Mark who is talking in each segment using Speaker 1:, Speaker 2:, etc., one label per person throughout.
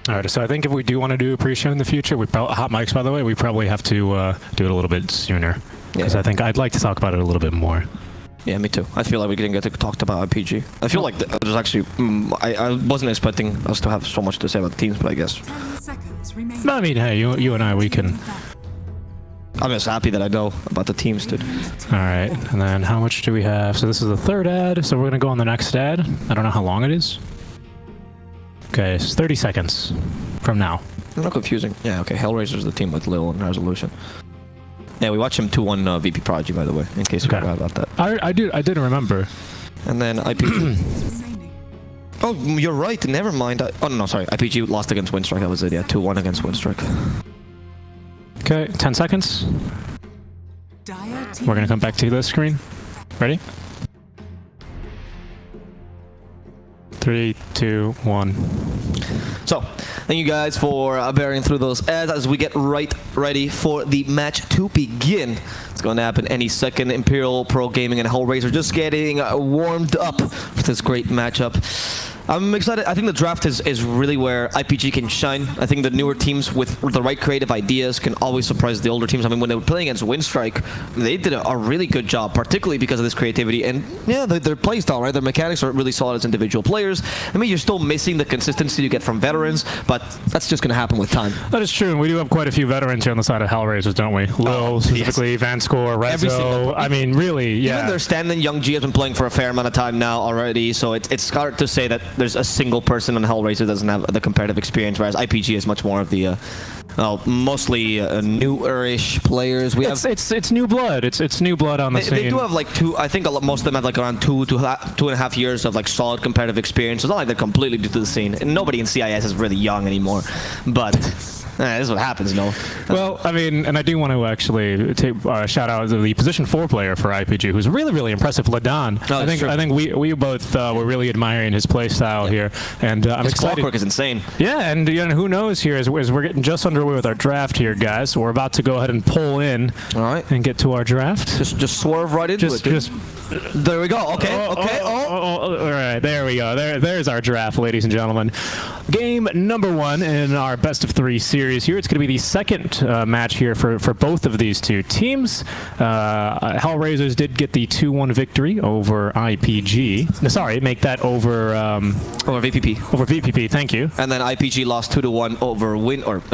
Speaker 1: All right, so I think if we do want to do a pre-show in the future, hot mics, by the way, we probably have to do it a little bit sooner. Because I think I'd like to talk about it a little bit more.
Speaker 2: Yeah, me too. I feel like we didn't get to talk about RPG. I feel like there's actually... I wasn't expecting us to have so much to say about teams, but I guess...
Speaker 1: No, I mean, hey, you and I, we can.
Speaker 2: I'm just happy that I know about the teams, dude.
Speaker 1: All right, and then how much do we have? So this is the third ad, so we're gonna go on the next ad. I don't know how long it is. Okay, it's 30 seconds from now.
Speaker 2: Not confusing. Yeah, okay. HellRaisers is the team with Lil and Resolution. Yeah, we watched him 2-1 VP Prodigy, by the way, in case you forgot about that.
Speaker 1: I didn't remember.
Speaker 2: And then IPG. Oh, you're right. Never mind. Oh, no, sorry. IPG lost against Windstrike. That was it. Yeah, 2-1 against Windstrike.
Speaker 1: Okay, 10 seconds. We're gonna come back to this screen. Ready? 3, 2, 1.
Speaker 2: So, thank you guys for bearing through those ads as we get ready for the match to begin. It's going to happen any second. Imperial, Pro Gaming, and HellRaisers just getting warmed up for this great matchup. I'm excited. I think the draft is really where IPG can shine. I think the newer teams with the right creative ideas can always surprise the older teams. I mean, when they were playing against Windstrike, they did a really good job, particularly because of this creativity. And yeah, their play style, right? Their mechanics are really solid as individual players. I mean, you're still missing the consistency you get from veterans, but that's just going to happen with time.
Speaker 1: That is true, and we do have quite a few veterans here on the side of HellRaisers, don't we? Lil, specifically, yes. Vanscore, Rezo. I mean, really, yeah. Even
Speaker 2: their stand-in Young G has been playing for a fair amount of time now already, so it's hard to say that there's a single person on HellRaiser that doesn't have the competitive experience, whereas IPG is much more of the mostly newer-ish players.
Speaker 1: It's new blood. It's new blood on the scene.
Speaker 2: They do have like I think most of them have like around 2.5 years of like solid competitive experience. It's not like they're completely new to the scene. And nobody in CIS is really young anymore. But this is what happens, no?
Speaker 1: Well, I mean, and I do want to actually take shout out to the position 4 player for IPG, who's really, really impressive, Ladan. I think we both were really admiring his play style here, and I'm
Speaker 2: his
Speaker 1: excited.
Speaker 2: Clockwork is insane.
Speaker 1: Yeah, and who knows here as we're getting just underway with our draft here, guys. So we're about to go ahead and pull in,
Speaker 2: all right,
Speaker 1: and get to our draft.
Speaker 2: Just swerve right into it. There we go. Okay.
Speaker 1: All right, there we go. There's our draft, ladies and gentlemen. Game number 1 in our best of 3 series here. It's going to be the second match here for both of these two teams. HellRaisers did get the 2-1 victory over IPG. No, sorry, make that over
Speaker 2: VPP.
Speaker 1: Over VPP, thank you.
Speaker 2: And then IPG lost 2-1 over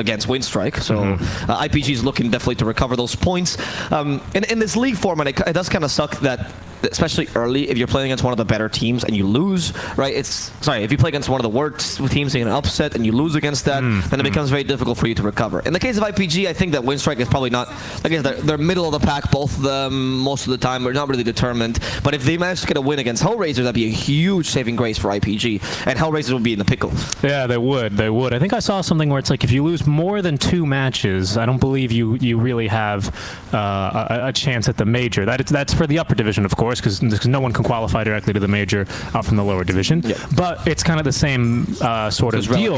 Speaker 2: against Windstrike. So IPG is looking definitely to recover those points. In this league format, it does kind of suck that, especially early, if you're playing against one of the better teams and you lose, right? If you play against one of the worst teams in an upset and you lose against that, then it becomes very difficult for you to recover. In the case of IPG, I think that Windstrike is probably not, I guess they're middle of the pack, both of them, most of the time. They're not really determined. But if they manage to get a win against HellRaisers, that'd be a huge saving grace for IPG, and HellRaisers would be in the pickle. Yeah,
Speaker 1: they would. I think I saw something where it's like if you lose more than 2 matches, I don't believe you really have a chance at the major. That's for the upper division, of course, because no one can qualify directly to the major out from the lower division. Yeah. But it's kind of the same sort of deal.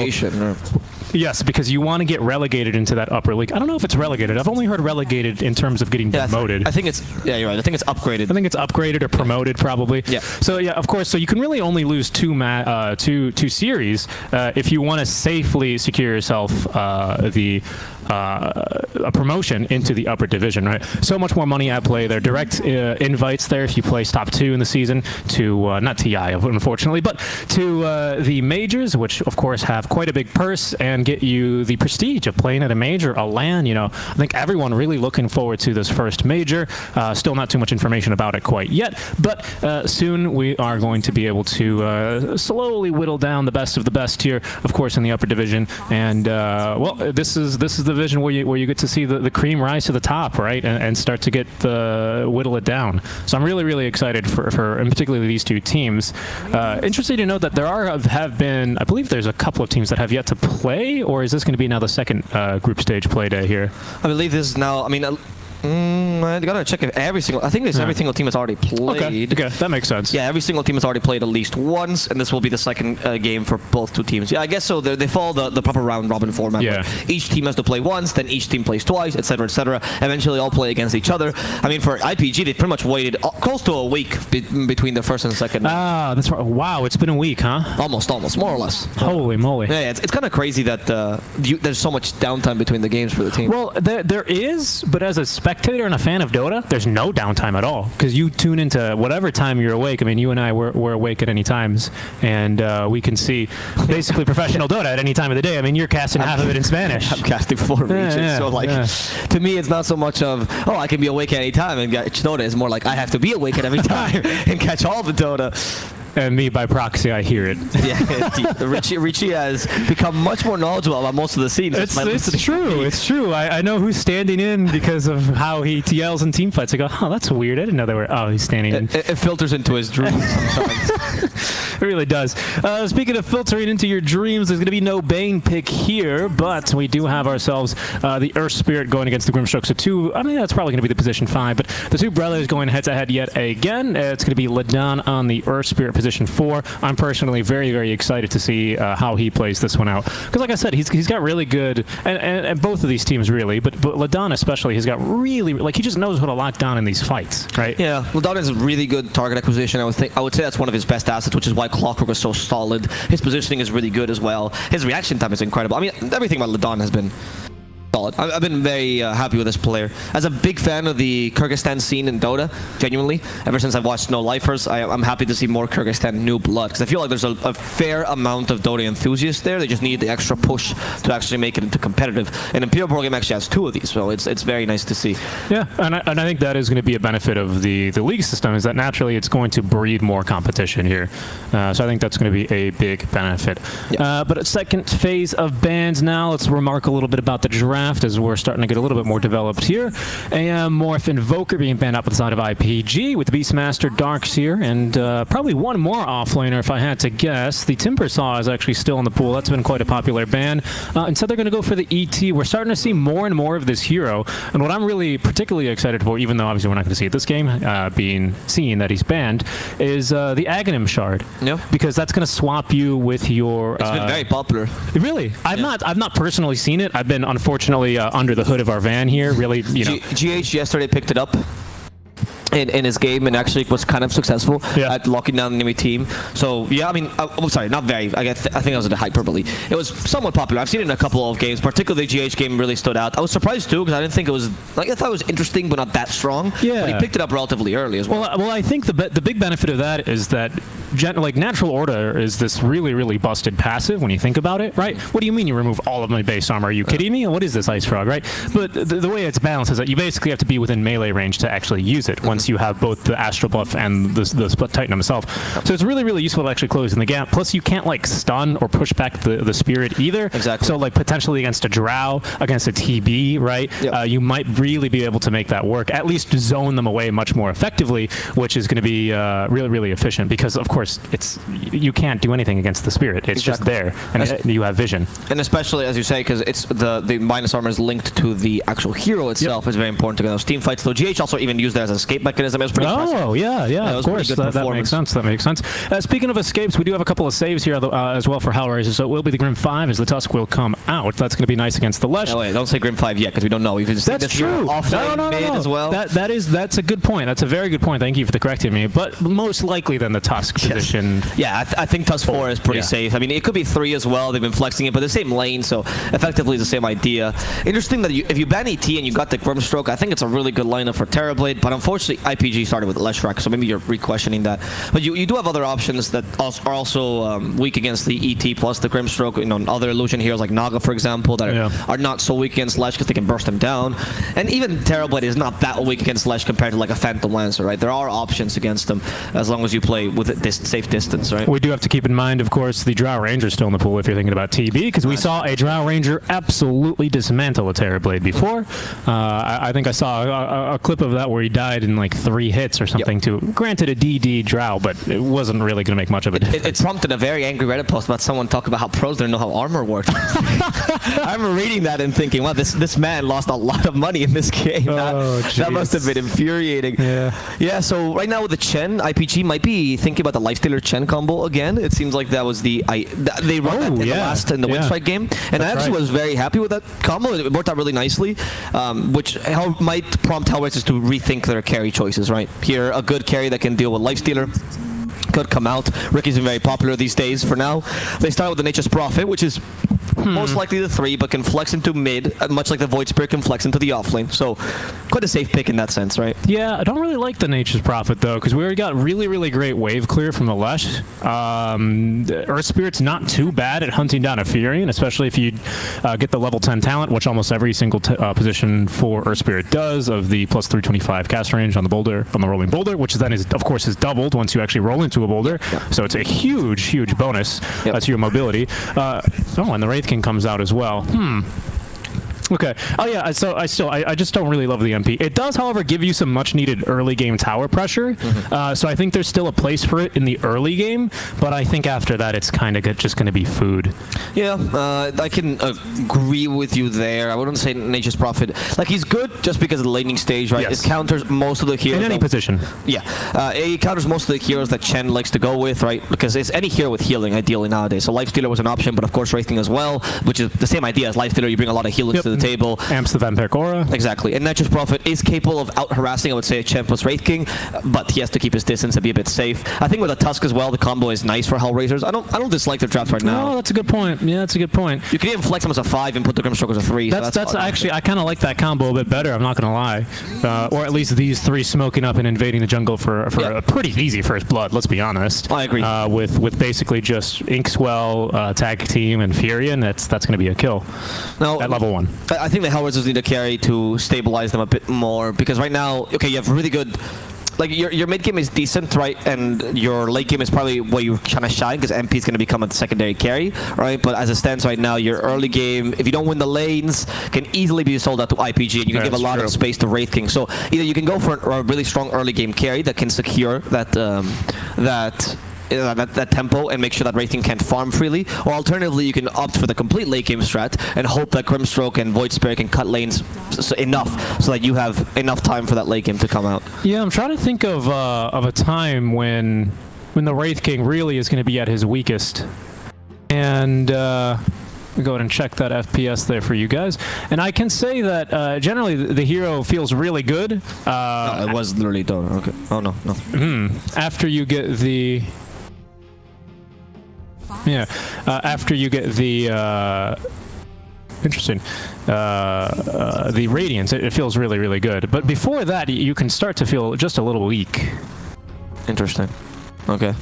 Speaker 1: Yes, because you want to get relegated into that upper league. I don't know if it's relegated. I've only heard relegated in terms of getting demoted.
Speaker 2: I think it's, yeah, you're right. I think it's upgraded.
Speaker 1: I think it's upgraded or promoted, probably.
Speaker 2: Yeah.
Speaker 1: So, yeah, of course, so you can really only lose two series if you want to safely secure yourself a promotion into the upper division, right? So much more money at play. There are direct invites there if you place top 2 in the season to, not TI, unfortunately, but to the majors, which, of course, have quite a big purse and get you the prestige of playing at a major, a LAN. I think everyone really looking forward to this first major. Still not too much information about it quite yet, but soon we are going to be able to slowly whittle down the best of the best here, of course, in the upper division. And, well, this is the division where you get to see the cream rise to the top, right, and start to get whittle it down. So I'm really, really excited for and particularly these two teams. Interesting to note that there have been, I believe there's a couple of teams that have yet to play, or is this going to be now the second group stage play day here?
Speaker 2: I believe this is now, I mean, I gotta check if every single team has already played.
Speaker 1: Okay, that makes sense.
Speaker 2: Yeah, every single team has already played at least once, and this will be the second game for both two teams. Yeah, I guess so. They follow the proper round robin format.
Speaker 1: Yeah.
Speaker 2: Each team has to play once, then each team plays twice, etc., etc. Eventually, all play against each other. I mean, for IPG, they pretty much waited close to a week between the first and second.
Speaker 1: Ah, that's right. Wow, it's been a week, huh?
Speaker 2: Almost, more or less.
Speaker 1: Holy moly!
Speaker 2: Yeah, it's kind of crazy that there's so much downtime between the games for the team.
Speaker 1: Well, there is, but as a spectator and a fan of Dota, there's no downtime at all because you tune into whatever time you're awake. I mean, you and I we're awake at any times, and we can see basically professional Dota at any time of the day. I mean, you're casting half of it in Spanish.
Speaker 2: I'm casting 4 regions, so like to me, it's not so much of I can be awake at any time and catch Dota. It's more like I have to be awake at every time and catch all the Dota.
Speaker 1: And me, by proxy, I hear it.
Speaker 2: Yeah, Richie has become much more knowledgeable about most of the scenes.
Speaker 1: It's true. It's true. I know who's standing in because of how he TLs in team fights. I go, oh, that's weird. I didn't know they were. Oh, he's standing in.
Speaker 2: It filters into his dreams sometimes.
Speaker 1: It really does. Speaking of filtering into your dreams, there's going to be no Bane pick here, but we do have ourselves the Earth Spirit going against the Grimstroke. So that's probably going to be the position 5, but the two brothers going head-to-head yet again. It's going to be Ladon on the Earth Spirit position 4. I'm personally very, very excited to see how he plays this one out. Because like I said, he's got really good, and both of these teams really, but Ladon especially, he's got really, like, he just knows how to lock down in these fights, right? Yeah,
Speaker 2: Ladon is a really good target acquisition. I would say that's one of his best assets, which is why Clockwork was so solid. His positioning is really good as well. His reaction time is incredible. I mean, everything about Ladon has been solid. I've been very happy with this player. As a big fan of the Kyrgyzstan scene in Dota, genuinely, ever since I've watched No Lifers, I'm happy to see more Kyrgyzstan new blood, because I feel like there's a fair amount of Dota enthusiasts there. They just need the extra push to actually make it into competitive. And Imperial Pro Game actually has 2 of these, so it's very nice to see.
Speaker 1: Yeah, and I think that is going to be a benefit of the league system, is that naturally it's going to breed more competition here. So I think that's going to be a big benefit. Yeah. But at second phase of bans now, let's remark a little bit about the draft, as we're starting to get a little bit more developed here. Morph Invoker being banned up inside of IPG with Beastmaster Darks here, and probably one more offlaner if I had to guess. The Timbersaw is actually still in the pool. That's been quite a popular ban. Instead they're going to go for the ET. We're starting to see more and more of this hero, and what I'm really particularly excited for, even though obviously we're not going to see it this game, seeing that he's banned, is the Aghanim Shard.
Speaker 2: Yeah.
Speaker 1: Because that's going to swap you with your...
Speaker 2: It's been very popular.
Speaker 1: Really? I've not personally seen it. I've been unfortunately under the hood of our van here, really,
Speaker 2: GH yesterday picked it up in his game and actually was kind of successful at locking down the enemy team. So yeah, I mean, I'm sorry, not very. I think I was at a hyperbole. It was somewhat popular. I've seen it in a couple of games. Particularly the GH game really stood out. I was surprised too, because I didn't think it was like, I thought it was interesting but not that strong. Yeah. But he picked it up relatively early as well.
Speaker 1: Well, I think the big benefit of that is that Natural Order is this really, really busted passive when you think about it, right? What do you mean you remove all of my base armor? Are you kidding me? What is this Ice Frog, right? But the way it's balanced is that you basically have to be within melee range to actually use it once you have both the Astral Buff and the Split Titan himself. So it's really, really useful to actually close in the gap. Plus, you can't like stun or push back the Spirit either.
Speaker 2: Exactly.
Speaker 1: So like potentially against a Drow, against a TB, right? Yep. You might really be able to make that work. At least zone them away much more effectively, which is going to be really, really efficient, because of course you can't do anything against the Spirit. It's just there, and you have vision.
Speaker 2: And especially, as you say, because it's the minus armor is linked to the actual hero itself, is very important to get those team fights. Though GH also even used that as an escape mechanism. It was pretty impressive.
Speaker 1: Yeah, of course. That makes sense. That makes sense. Speaking of escapes, we do have a couple of saves here as well for HellRaisers. So it will be the Grim 5 as the Tusk will come out. That's going to be nice against the Lesh.
Speaker 2: No, wait, don't say Grim 5 yet, because we don't know.
Speaker 1: That's true.
Speaker 2: No. As well.
Speaker 1: That's a good point. That's a very good point. Thank you for correcting me. But most likely then the Tusk position.
Speaker 2: Yeah, I think Tusk 4 is pretty safe. I mean, it could be 3 as well. They've been flexing it, but the same lane, so effectively it's the same idea. Interesting that if you ban ET and you got the Grimstroke, I think it's a really good lineup for Terrorblade, but unfortunately IPG started with Leshrac, so maybe you're re-questioning that. But you do have other options that are also weak against the ET plus the Grimstroke. Other illusion heroes like Naga, for example, that are not so weak against Lesh because they can burst them down. And even Terrorblade is not that weak against Lesh compared to like a Phantom Lancer, right? There are options against them as long as you play with this safe distance, right?
Speaker 1: We do have to keep in mind, of course, the Drow Ranger is still in the pool if you're thinking about TB, because we saw a Drow Ranger absolutely dismantle a Terrorblade before. I think I saw a clip of that where he died in like 3 hits or something too. Granted, a DD Drow, but it wasn't really going to make much of a difference.
Speaker 2: It prompted a very angry Reddit post about someone talking about how pros didn't know how armor worked. I remember reading that and thinking, wow, this man lost a lot of money in this game. That must have been infuriating. Yeah, so right now with the Chen, IPG might be thinking about the Lifestealer Chen combo again. It seems like that was they run that in the Windstrike game, and I actually was very happy with that combo. It worked out really nicely, which might prompt HellRaisers to rethink their carry choices, right? Here, a good carry that can deal with Lifestealer could come out. Ricky's been very popular these days for now. They start with the Nature's Prophet, which is Most likely the 3, but can flex into mid, much like the Void Spirit can flex into the offlane. So quite a safe pick in that sense, right?
Speaker 1: Yeah, I don't really like the Nature's Prophet, though, because we already got really, really great wave clear from the Lesh. Earth Spirit's not too bad at hunting down a Furion, especially if you get the level 10 talent, which almost every single position for Earth Spirit does, of the plus 325 cast range on the boulder, on the rolling boulder, which then is, of course, is doubled once you actually roll into a boulder. So it's a huge, huge bonus to your mobility. And the Wraith King comes out as well. Okay. Oh yeah. So I just don't really love the MP. It does, however, give you some much needed early game tower pressure. So I think there's still a place for it in the early game, but I think after that it's kind of just going to be food.
Speaker 2: Yeah, I can agree with you there. I wouldn't say Nature's Prophet. Like, he's good just because of the laning stage, right?
Speaker 1: Yes.
Speaker 2: It counters most of the heroes.
Speaker 1: In any position.
Speaker 2: Yeah. It counters most of the heroes that Chen likes to go with, right? Because it's any hero with healing, ideally, nowadays. So Lifestealer was an option, but of course Wraith King as well, which is the same idea as Lifestealer. You bring a lot of healing to the table.
Speaker 1: Amps the Vampiric Aura.
Speaker 2: Exactly. And Nature's Prophet is capable of out-harassing, I would say, a Chen plus Wraith King, but he has to keep his distance and be a bit safe. I think with a Tusk as well, the combo is nice for HellRaisers. I don't dislike their drafts right now.
Speaker 1: No, that's a good point. Yeah, that's a good point.
Speaker 2: You can even flex them as a 5 and put the Grimstroke as a 3.
Speaker 1: That's actually, I kind of like that combo a bit better, I'm not going to lie. Or at least these 3 smoking up and invading the jungle for a pretty easy first blood, let's be honest.
Speaker 2: I agree.
Speaker 1: With basically just Inkswell, Tag Team, and Furion, that's going to be a kill
Speaker 2: now,
Speaker 1: at level 1.
Speaker 2: I think the HellRaisers need to carry to stabilize them a bit more, because right now, okay, you have really good... Like, your mid game is decent, right? And your late game is probably where you kind of shine, because MP is going to become a secondary carry, right? But as it stands right now, your early game, if you don't win the lanes, can easily be sold out to IPG, and you can give a lot of space to Wraith King. So either you can go for a really strong early game carry that can secure that tempo and make sure that Wraith King can't farm freely, or alternatively you can opt for the complete late game strat and hope that Grimstroke and Void Spirit can cut lanes enough so that you have enough time for that late game to come out.
Speaker 1: Yeah, I'm trying to think of a time when the Wraith King really is going to be at his weakest, and we go ahead and check that FPS there for you guys. And I can say that generally the hero feels really good.
Speaker 2: No, it was literally Dota. Okay. Oh no.
Speaker 1: After you get the after you get the interesting the Radiance, it feels really, really good. But before that, you can start to feel just a little weak.
Speaker 2: Interesting. Okay.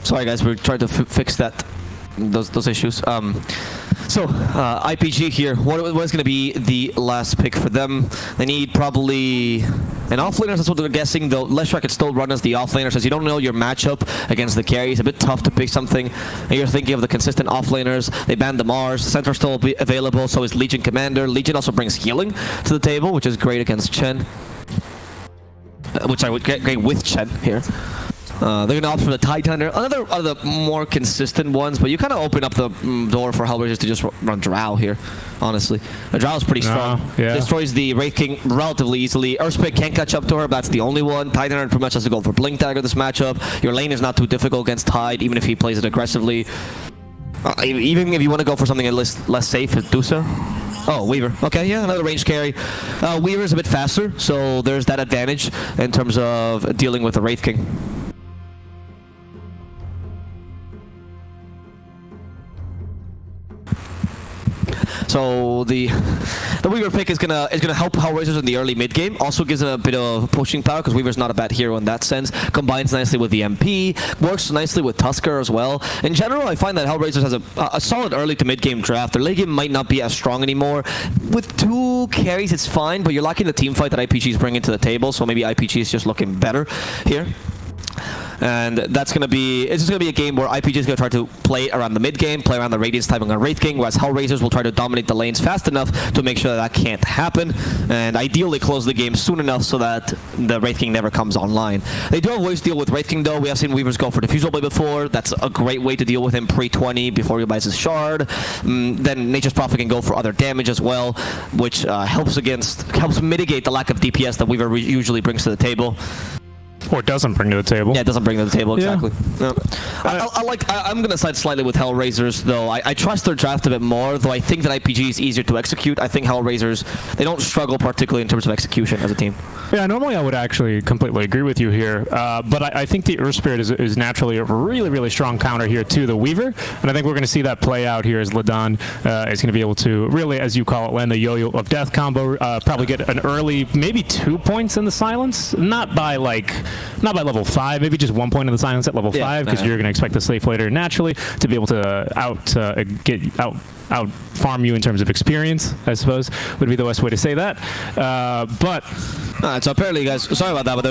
Speaker 2: Sorry guys, we're trying to fix those issues. So IPG here, what is going to be the last pick for them? They need probably an offlaner, that's what they're guessing, though Leshrac could still run as the offlaner, since you don't know your matchup against the carry. It's a bit tough to pick something, and you're thinking of the consistent offlaners. They banned the Mars, Centaur still available, so is Legion Commander. Legion also brings healing to the table, which is great against Chen. Which I would get great with Chen here. They're going to opt for the Tidehunter, another of the more consistent ones, but you kind of open up the door for HellRaisers to just run Drow here, honestly. The Drow is pretty strong. Destroys the Wraith King relatively easily. Earthspit can't catch up to her, but that's the only one. Tidehunter pretty much has to go for Blink Dagger this matchup. Your lane is not too difficult against Tide, even if he plays it aggressively. Even if you want to go for something less safe, do so. Oh, Weaver. Okay, yeah, another range carry. Weaver's a bit faster, so there's that advantage in terms of dealing with the Wraith King. So the Weaver pick is gonna help HellRaisers in the early mid game. Also gives it a bit of pushing power, because Weaver's not a bad hero in that sense. Combines nicely with the MP, works nicely with Tusker as well. In general, I find that HellRaisers has a solid early to mid game draft. Their late game might not be as strong anymore. With 2 carries, it's fine, but you're lacking the team fight that IPG is bringing to the table. So maybe IPG is just looking better here. And it's just going to be a game where IPG is going to try to play around the mid game, play around the Radiance typing on Wraith King, whereas HellRaisers will try to dominate the lanes fast enough to make sure that can't happen, and ideally close the game soon enough so that the Wraith King never comes online. They do have ways to deal with Wraith King, though. We have seen Weavers go for Diffusal Blade before. That's a great way to deal with him pre-20 before he buys his Shard. Then Nature's Prophet can go for other damage as well, which helps mitigate the lack of DPS that Weaver usually brings to the table.
Speaker 1: Or doesn't bring to the table.
Speaker 2: Yeah, it doesn't bring to the table, exactly.
Speaker 1: Yeah.
Speaker 2: No. I'm going to side slightly with HellRaisers, though. I trust their draft a bit more, though I think that IPG is easier to execute. I think HellRaisers, they don't struggle particularly in terms of execution as a team.
Speaker 1: Yeah, normally I would actually completely agree with you here, but I think the Earth Spirit is naturally a really, really strong counter here to the Weaver, and I think we're going to see that play out here as Ladon is going to be able to really, as you call it, land the yo-yo of death combo, probably get an early, maybe 2 points in the silence, not by level 5, maybe just 1 point in the silence at level 5, because you're going to expect the slave later naturally to be able to out farm you in terms of experience, I suppose, would be the best way to say that.
Speaker 2: So apparently, guys, sorry about that, but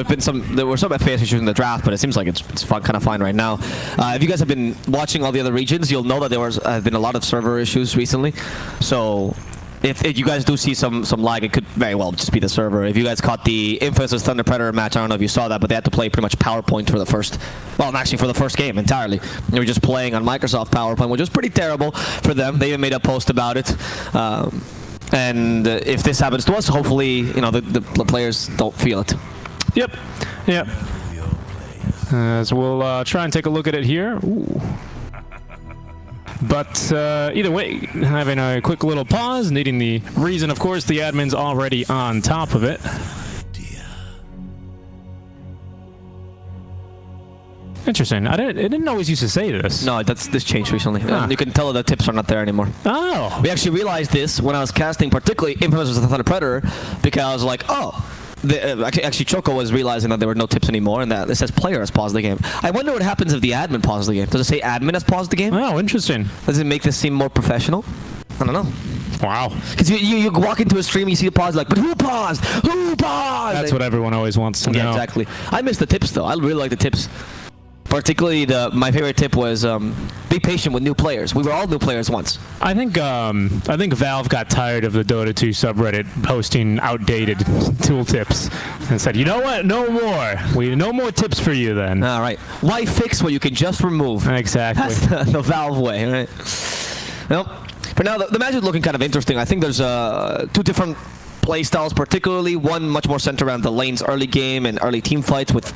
Speaker 2: there were some FPS issues in the draft, but it seems like it's kind of fine right now. If you guys have been watching all the other regions, you'll know that there have been a lot of server issues recently. So if you guys do see some lag, it could very well just be the server. If you guys caught the Infamous Thunder Predator match, I don't know if you saw that, but they had to play pretty much PowerPoint for the first, well, actually for the first game entirely. They were just playing on Microsoft PowerPoint, which was pretty terrible for them. They even made a post about it. And if this happens to us, hopefully, you know, the players don't feel it.
Speaker 1: Yep. So we'll try and take a look at it here. Ooh. But either way, having a quick little pause, needing the reason, of course, the admin's already on top of it. Interesting. It didn't always used to say this.
Speaker 2: No, this changed recently. You can tell that the tips are not there anymore.
Speaker 1: Oh.
Speaker 2: We actually realized this when I was casting, particularly Infamous Thunder Predator, because I was like, oh. Actually, Choco was realizing that there were no tips anymore, and that it says player has paused the game. I wonder what happens if the admin pauses the game. Does it say admin has paused the game?
Speaker 1: Oh, interesting.
Speaker 2: Does it make this seem more professional? I don't know.
Speaker 1: Wow.
Speaker 2: Because you walk into a stream, you see the pause, like, but who paused? Who paused?
Speaker 1: That's what everyone always wants to know.
Speaker 2: Yeah, exactly. I miss the tips, though. I really like the tips. Particularly, my favorite tip was be patient with new players. We were all new players once.
Speaker 1: I think Valve got tired of the Dota 2 subreddit posting outdated tool tips and said, you know what? No more. No more tips for you then.
Speaker 2: All right. Why fix what you can just remove?
Speaker 1: Exactly.
Speaker 2: That's the Valve way, right? Well, for now, the match is looking kind of interesting. I think there's 2 different play styles, particularly one much more centered around the lanes early game and early team fights with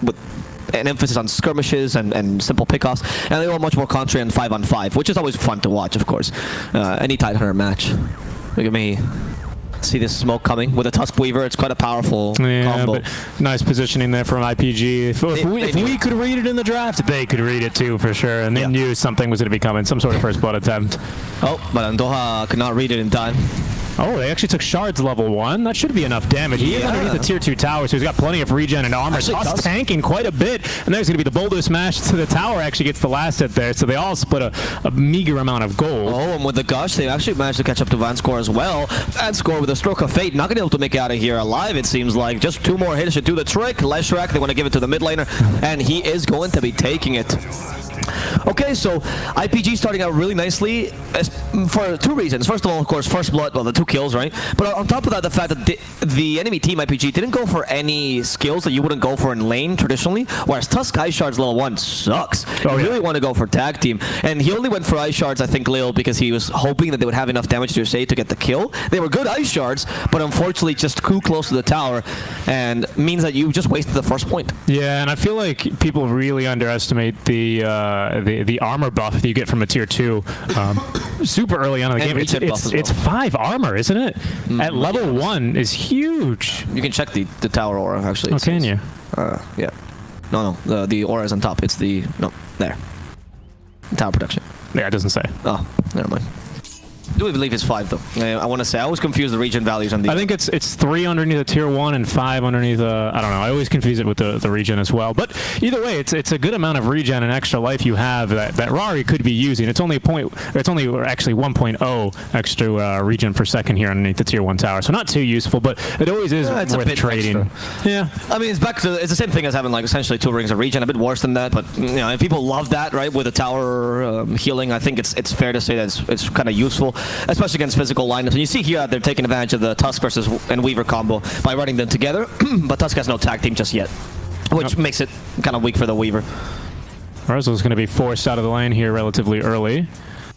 Speaker 2: an emphasis on skirmishes and simple pickoffs, and they were much more concentrated on 5-on-5, which is always fun to watch, of course. Any Tidehunter match. Look at me. See this smoke coming with a Tusk Weaver. It's quite a powerful combo.
Speaker 1: But nice positioning there from IPG. If we could read it in the draft, they could read it too, for sure. And they knew something was going to be coming, some sort of first blood attempt.
Speaker 2: Oh, but Andoha could not read it in time.
Speaker 1: Oh, they actually took shards level 1. That should be enough damage. He is underneath the tier 2 tower, so he's got plenty of regen and armor. Tusk tanking quite a bit, and there's going to be the boulder smash to the tower. Actually gets the last hit there, so they all split a meager amount of gold.
Speaker 2: Oh, and with the gush, they actually managed to catch up to Vanscore as well. Vanscore with a stroke of fate, not going to be able to make it out of here alive, it seems like. Just 2 more hits should do the trick. Leshrak, they want to give it to the mid laner, and he is going to be taking it. Okay, so IPG starting out really nicely for 2 reasons. First of all, of course, first blood, well, the 2 kills, right? But on top of that, the fact that the enemy team IPG didn't go for any skills that you wouldn't go for in lane traditionally, whereas Tusk Ice Shards level 1 sucks. You really want to go for tag team. And he only went for Ice Shards, I think, Lil, because he was hoping that they would have enough damage to say to get the kill. They were good Ice Shards, but unfortunately just too close to the tower, and means that you just wasted the first point.
Speaker 1: Yeah, and I feel like people really underestimate the armor buff that you get from a tier 2 super early on in the game. It's 5 armor, isn't it? At level 1 is huge.
Speaker 2: You can check the tower aura, actually.
Speaker 1: Oh, can you?
Speaker 2: Yeah. No, the aura is on top. It's no, there. Tower protection.
Speaker 1: Yeah, it doesn't say.
Speaker 2: Oh, never mind. I do believe it's 5 though. I want to say I always confuse the region values on the.
Speaker 1: I think it's 3 underneath the tier 1 and 5 underneath I don't know. I always confuse it with the regen as well. But either way, it's a good amount of regen and extra life you have that Rari could be using. It's only actually 1.0 extra regen per second here underneath the tier 1 tower. So not too useful, but it always is worth trading. Extra. Yeah.
Speaker 2: I mean, it's the same thing as having like essentially 2 rings of regen. A bit worse than that, but you know, if people love that, right, with the tower healing, I think it's fair to say that it's kind of useful, especially against physical lineups. And you see here they're taking advantage of the Tusk versus and Weaver combo by running them together, but Tusk has no tag team just yet, which makes it kind of weak for the Weaver.
Speaker 1: Urzel's going to be forced out of the lane here relatively early.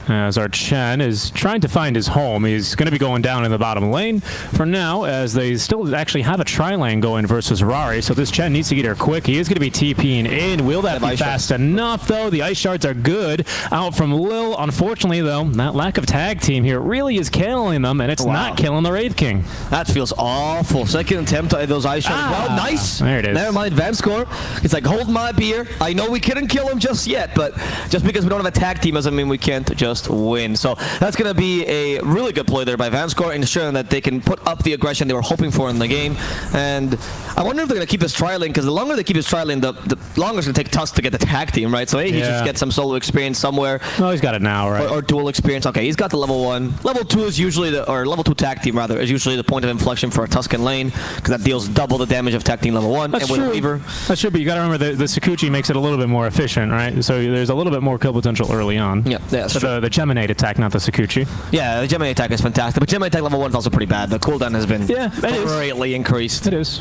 Speaker 1: as our Chen is trying to find his home. He's going to be going down in the bottom lane for now, as they still actually have a tri-lane going versus Rari, so this Chen needs to get here quick. He is going to be TPing in. Will that be fast enough, though? The ice shards are good out from Lil. Unfortunately, though, that lack of tag team here really is killing them, and it's not killing the Wraith King.
Speaker 2: That feels awful. Second attempt at those ice shards. Well, nice.
Speaker 1: There it is.
Speaker 2: Never mind, Van score. It's like, hold my beer. I know we couldn't kill him just yet, but just because we don't have a tag team doesn't mean we can't just win. So that's going to be a really good play there by Vanscore, ensuring that they can put up the aggression they were hoping for in the game. And I wonder if they're going to keep this tri-lane, because the longer they keep this tri-lane, the longer it's going to take Tusk to get the tag team, right? So he just gets some solo experience somewhere.
Speaker 1: Oh, he's got it now, right?
Speaker 2: Or dual experience. Okay, he's got the level 1. Level 2 is usually or level 2 tag team, rather, is usually the point of inflection for a Tuscan lane, because that deals double the damage of tag team level 1.
Speaker 1: That's
Speaker 2: and with
Speaker 1: true.
Speaker 2: Weaver.
Speaker 1: That's true, but you got to remember the Sakuchi makes it a little bit more efficient, right? So there's a little bit more kill potential early on.
Speaker 2: Yeah, that's true.
Speaker 1: The Geminate attack, not the Sakuchi.
Speaker 2: Yeah, the Gemini attack is fantastic, but Gemini attack level 1 is also pretty bad. The cooldown has been greatly increased.
Speaker 1: It is.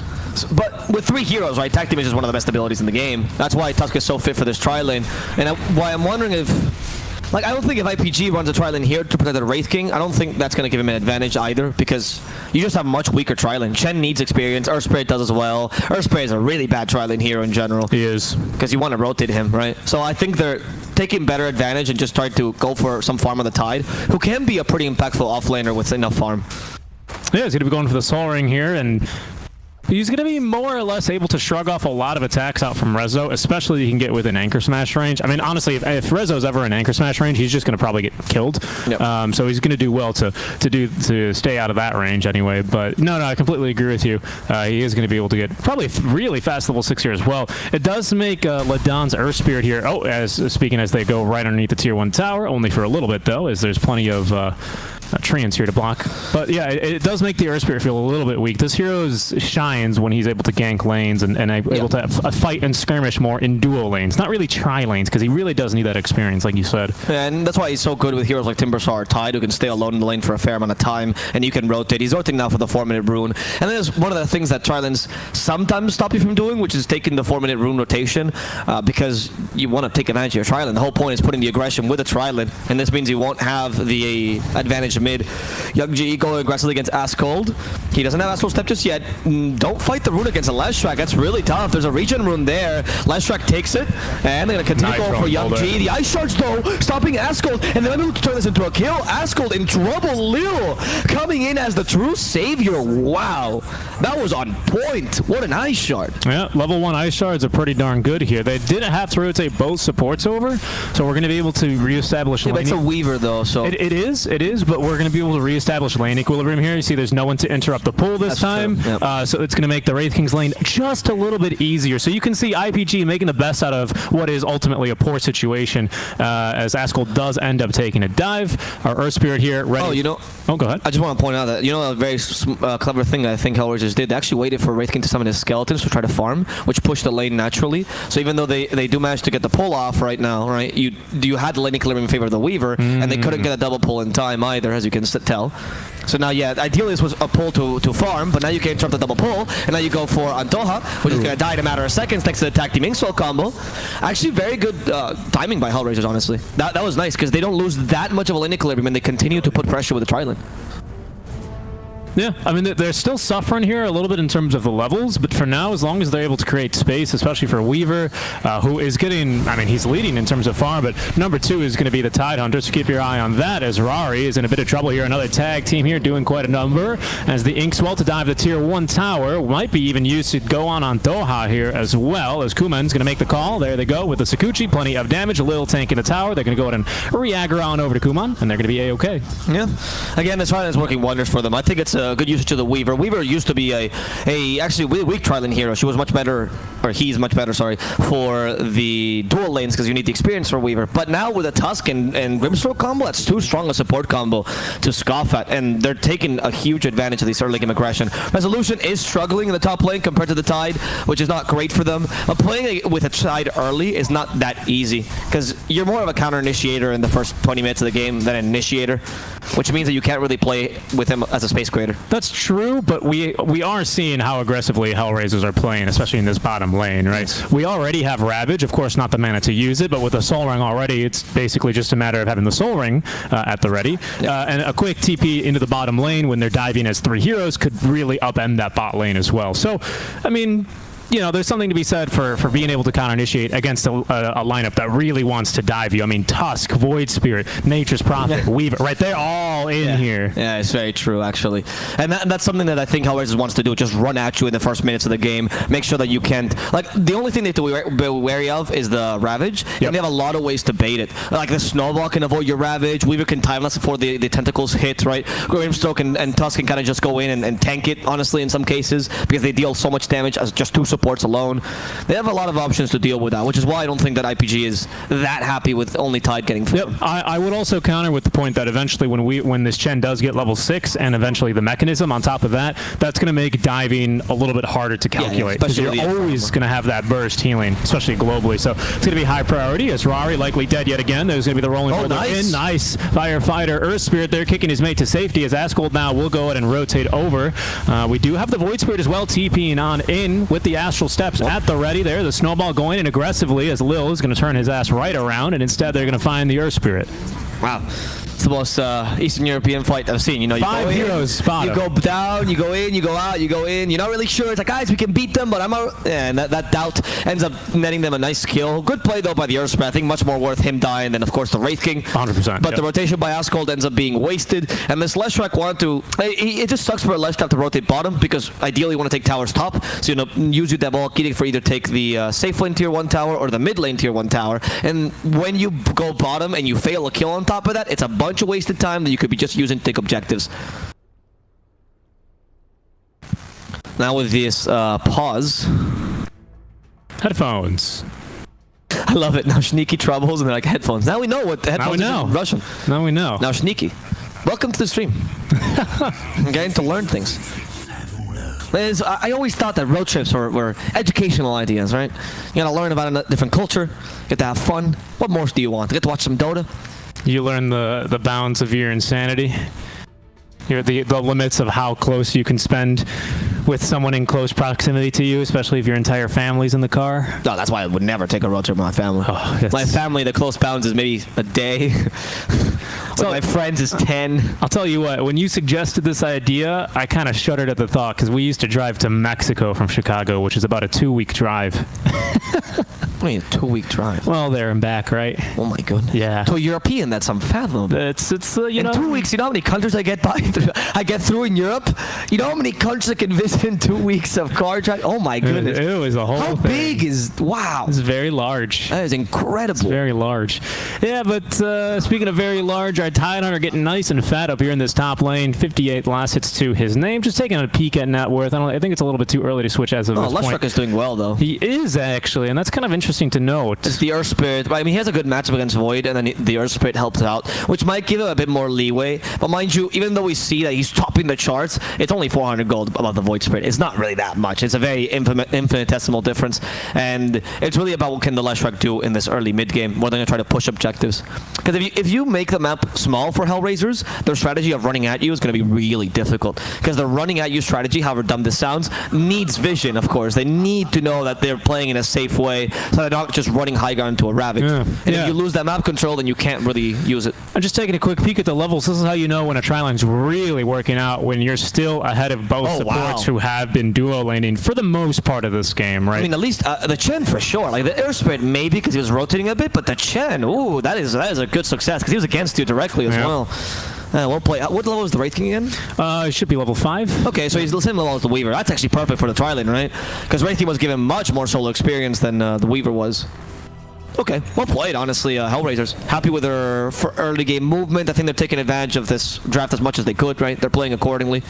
Speaker 2: But with 3 heroes, right, tag team is just one of the best abilities in the game. That's why Tusk is so fit for this tri-lane. And why I'm wondering if... Like, I don't think if IPG runs a tri-lane here to protect the Wraith King, I don't think that's going to give him an advantage either, because you just have much weaker tri-lane. Chen needs experience. Earth Spirit does as well. Earth Spirit is a really bad tri-lane hero in general.
Speaker 1: He is.
Speaker 2: Because you want to rotate him, right? So I think they're taking better advantage and just trying to go for some farm on the Tide, who can be a pretty impactful offlaner with enough farm.
Speaker 1: Yeah, he's going to be going for the Soul Ring here, and he's going to be more or less able to shrug off a lot of attacks out from Rezo, especially he can get within Anchor Smash range. I mean, honestly, if Rezo's ever in Anchor Smash range, he's just going to probably get killed. Yep. So he's going to do well to stay out of that range anyway. But no, I completely agree with you. He is going to be able to get probably really fast level 6 here as well. It does make Ladon's Earth Spirit here. Oh, as they go right underneath the tier 1 tower, only for a little bit though, as there's plenty of treants here to block. But yeah, it does make the Earth Spirit feel a little bit weak. This hero shines when he's able to gank lanes and able to fight and skirmish more in duo lanes. Not really tri-lanes, because he really does need that experience, like you said.
Speaker 2: Yeah, and that's why he's so good with heroes like Timbersaw or Tide, who can stay alone in the lane for a fair amount of time, and you can rotate. He's rotating now for the 4-minute rune. And there's one of the things that tri-lanes sometimes stop you from doing, which is taking the 4-minute rune rotation, because you want to take advantage of your tri-lane. The whole point is putting the aggression with a tri-lane, and this means you won't have the advantage mid. Young G going aggressively against Ascold. He doesn't have Astral Step just yet. Don't fight the rune against a Leshrac. That's really tough. There's a regen rune there. Leshrac takes it, and they're going to continue going for Young G. The Ice Shards, though, stopping Ascold, and they're able to turn this into a kill. Ascold in trouble. Lil coming in as the true savior. Wow. That was on point. What an Ice Shard.
Speaker 1: Yeah, level 1 Ice Shards are pretty darn good here. They didn't have to rotate both supports over, so we're going to be able to reestablish
Speaker 2: lane. It's a Weaver, though, so...
Speaker 1: It is, but we're going to be able to reestablish lane equilibrium here. You see there's no one to interrupt the pull this time, yep. So it's going to make the Wraith King's lane just a little bit easier. So you can see IPG making the best out of what is ultimately a poor situation, as Ascold does end up taking a dive. Our Earth Spirit here ready. Oh, go ahead.
Speaker 2: I just want to point out that, a very clever thing that I think HellRaisers did. They actually waited for Wraith King to summon his skeletons to try to farm, which pushed the lane naturally. So even though they do manage to get the pull off right now, right, you had the lane equilibrium in favor of the Weaver, and they couldn't get a double pull in time either, as you can tell. So now, yeah, ideally this was a pull to farm, but now you can interrupt the double pull, and now you go for Antoha, which is going to die in a matter of seconds thanks to the tag team Inkswell combo. Actually, very good timing by HellRaisers, honestly. That was nice, because they don't lose that much of a lane equilibrium, and they continue to put pressure with the tri-lane.
Speaker 1: Yeah, I mean, they're still suffering here a little bit in terms of the levels, but for now, as long as they're able to create space, especially for Weaver, who is getting, I mean, he's leading in terms of farm, but number 2 is going to be the Tide Hunter, so keep your eye on that, as Rari is in a bit of trouble here. Another tag team here doing quite a number, as the Inkswell to dive the tier 1 tower might be even used to go on Doha here as well, as Kuman's going to make the call. There they go with the Sakuchi, plenty of damage, a little tank in the tower. They're going to go ahead and re-aggro on over to Kuman, and they're going to be A-okay.
Speaker 2: Yeah, again, this tri-lane is working wonders for them. I think it's a good usage of the Weaver. Weaver used to be a actually really weak tri-lane hero. She was much better, or he's much better, sorry, for the dual lanes, because you need the experience for Weaver. But now with a Tusk and Grimstroke combo, that's too strong a support combo to scoff at, and they're taking a huge advantage of this early game aggression. Resolution is struggling in the top lane compared to the Tide, which is not great for them. But playing with a Tide early is not that easy, because you're more of a counter initiator in the first 20 minutes of the game than an initiator. which means that you can't really play with him as a space creator.
Speaker 1: That's true, but we are seeing how aggressively HellRaisers are playing, especially in this bottom lane, right?
Speaker 2: Yes.
Speaker 1: We already have Ravage, of course, not the mana to use it, but with a Soul Ring already, it's basically just a matter of having the Soul Ring at the ready. And a quick TP into the bottom lane when they're diving as 3 heroes could really upend that bot lane as well. So, I mean, you know, there's something to be said for being able to counter-initiate against a lineup that really wants to dive you. I mean, Tusk, Void Spirit, Nature's Prophet, Weaver, right? They're all in here.
Speaker 2: Yeah, it's very true, actually. And that's something that I think HellRaisers wants to do, just run at you in the first minutes of the game, make sure that you can't... Like, the only thing they have to be wary of is the Ravage, and they have a lot of ways to bait it. Like, the Snowball can avoid your Ravage, Weaver can timeless before the tentacles hit, right? Grimstroke and Tusk can kind of just go in and tank it, honestly, in some cases, because they deal so much damage as just 2 supports alone. They have a lot of options to deal with that, which is why I don't think that IPG is that happy with only Tide getting through.
Speaker 1: Yep. I would also counter with the point that eventually when this Chen does get level 6 and eventually the mechanism on top of that, that's going to make diving a little bit harder to calculate, because you're always going to have that burst healing, especially globally. So it's going to be high priority as Rari likely dead yet again. There's going to be the rolling further in. Nice Firefighter Earth Spirit there kicking his mate to safety as Asgold now will go ahead and rotate over. We do have the Void Spirit as well TPing on in with the Astral Steps at the ready there. The Snowball going in aggressively as Lil is going to turn his ass right around, and instead they're going to find the Earth Spirit.
Speaker 2: Wow. It's the most Eastern European fight I've seen. You know, you
Speaker 1: 5 heroes spot
Speaker 2: you go down, you go in, you go out, you go in. You're not really sure. It's like, guys, we can beat them, but and that doubt ends up netting them a nice kill. Good play, though, by the Earth Spirit. I think much more worth him dying than, of course, the Wraith King.
Speaker 1: 100%.
Speaker 2: But the rotation by Asgold ends up being wasted. And this Leshrac wanted to... It just sucks for a Leshrac to rotate bottom, because ideally you want to take towers top. So, you know, use your Devolk for either take the safe lane tier 1 tower or the mid lane tier 1 tower. And when you go bottom and you fail a kill on top of that, it's a bunch of wasted time that you could be just using to take objectives. Now with this pause.
Speaker 1: Headphones.
Speaker 2: I love it. Now Sneaky troubles and they're like headphones. Now we know what the headphones is in Russian.
Speaker 1: Now we know.
Speaker 2: Now Sneaky. Welcome to the stream. I'm getting to learn things. I always thought that road trips were educational ideas, right? You gotta learn about a different culture, get to have fun. What more do you want? To get to watch some Dota?
Speaker 1: You learn the bounds of your insanity. The limits of how close you can spend with someone in close proximity to you, especially if your entire family's in the car.
Speaker 2: No, that's why I would never take a road trip with my family. Oh, my family, the close bounds is maybe a day. With my friends is 10.
Speaker 1: I'll tell you what, when you suggested this idea, I kind of shuddered at the thought, because we used to drive to Mexico from Chicago, which is about a 2-week drive.
Speaker 2: What do you mean, a 2-week drive?
Speaker 1: Well, there and back, right?
Speaker 2: Oh my goodness.
Speaker 1: Yeah.
Speaker 2: To a European, that's unfathomable.
Speaker 1: It's you know.
Speaker 2: In 2 weeks, you know how many countries I get through in Europe? You know how many countries I can visit in 2 weeks of car drive? Oh my goodness.
Speaker 1: It was a whole
Speaker 2: How
Speaker 1: thing.
Speaker 2: big is, wow.
Speaker 1: It's very large.
Speaker 2: That is incredible.
Speaker 1: It's very large. Yeah, but speaking of very large, our Tide Hunter getting nice and fat up here in this top lane. 58 last hits to his name. Just taking a peek at net worth. I think it's a little bit too early to switch as of this point.
Speaker 2: Leshrac is doing well, though.
Speaker 1: He is, actually, and that's kind of interesting to note.
Speaker 2: It's the Earth Spirit. I mean, he has a good matchup against Void, and then the Earth Spirit helps out, which might give him a bit more leeway. But mind you, even though we see that he's topping the charts, it's only 400 gold above the Void Spirit. It's not really that much. It's a very infinitesimal difference, and it's really about what can the Leshrac do in this early mid-game, more than going to try to push objectives. Because if you make the map small for HellRaisers, their strategy of running at you is going to be really difficult. Because the running at you strategy, however dumb this sounds, needs vision, of course. They need to know that they're playing in a safe way, so they're not just running high ground into a Ravage.
Speaker 1: Yeah.
Speaker 2: And if you lose that map control, then you can't really use it.
Speaker 1: I'm just taking a quick peek at the levels. This is how you know when a tri-line's really working out, when you're still ahead of both supports who have been duo laning for the most part of this game, right?
Speaker 2: I mean, at least the Chen for sure. Like the Earth Spirit maybe because he was rotating a bit, but the Chen, ooh, that is a good success because he was against you directly as well. Well played. What level is the Wraith King again?
Speaker 1: It should be level 5.
Speaker 2: Okay, so he's the same level as the Weaver. That's actually perfect for the tri-lane, right? Because Wraith King was given much more solo experience than the Weaver was. Okay, well played, honestly. HellRaisers happy with their early game movement. I think they're taking advantage of this draft as much as they could, right? They're playing accordingly.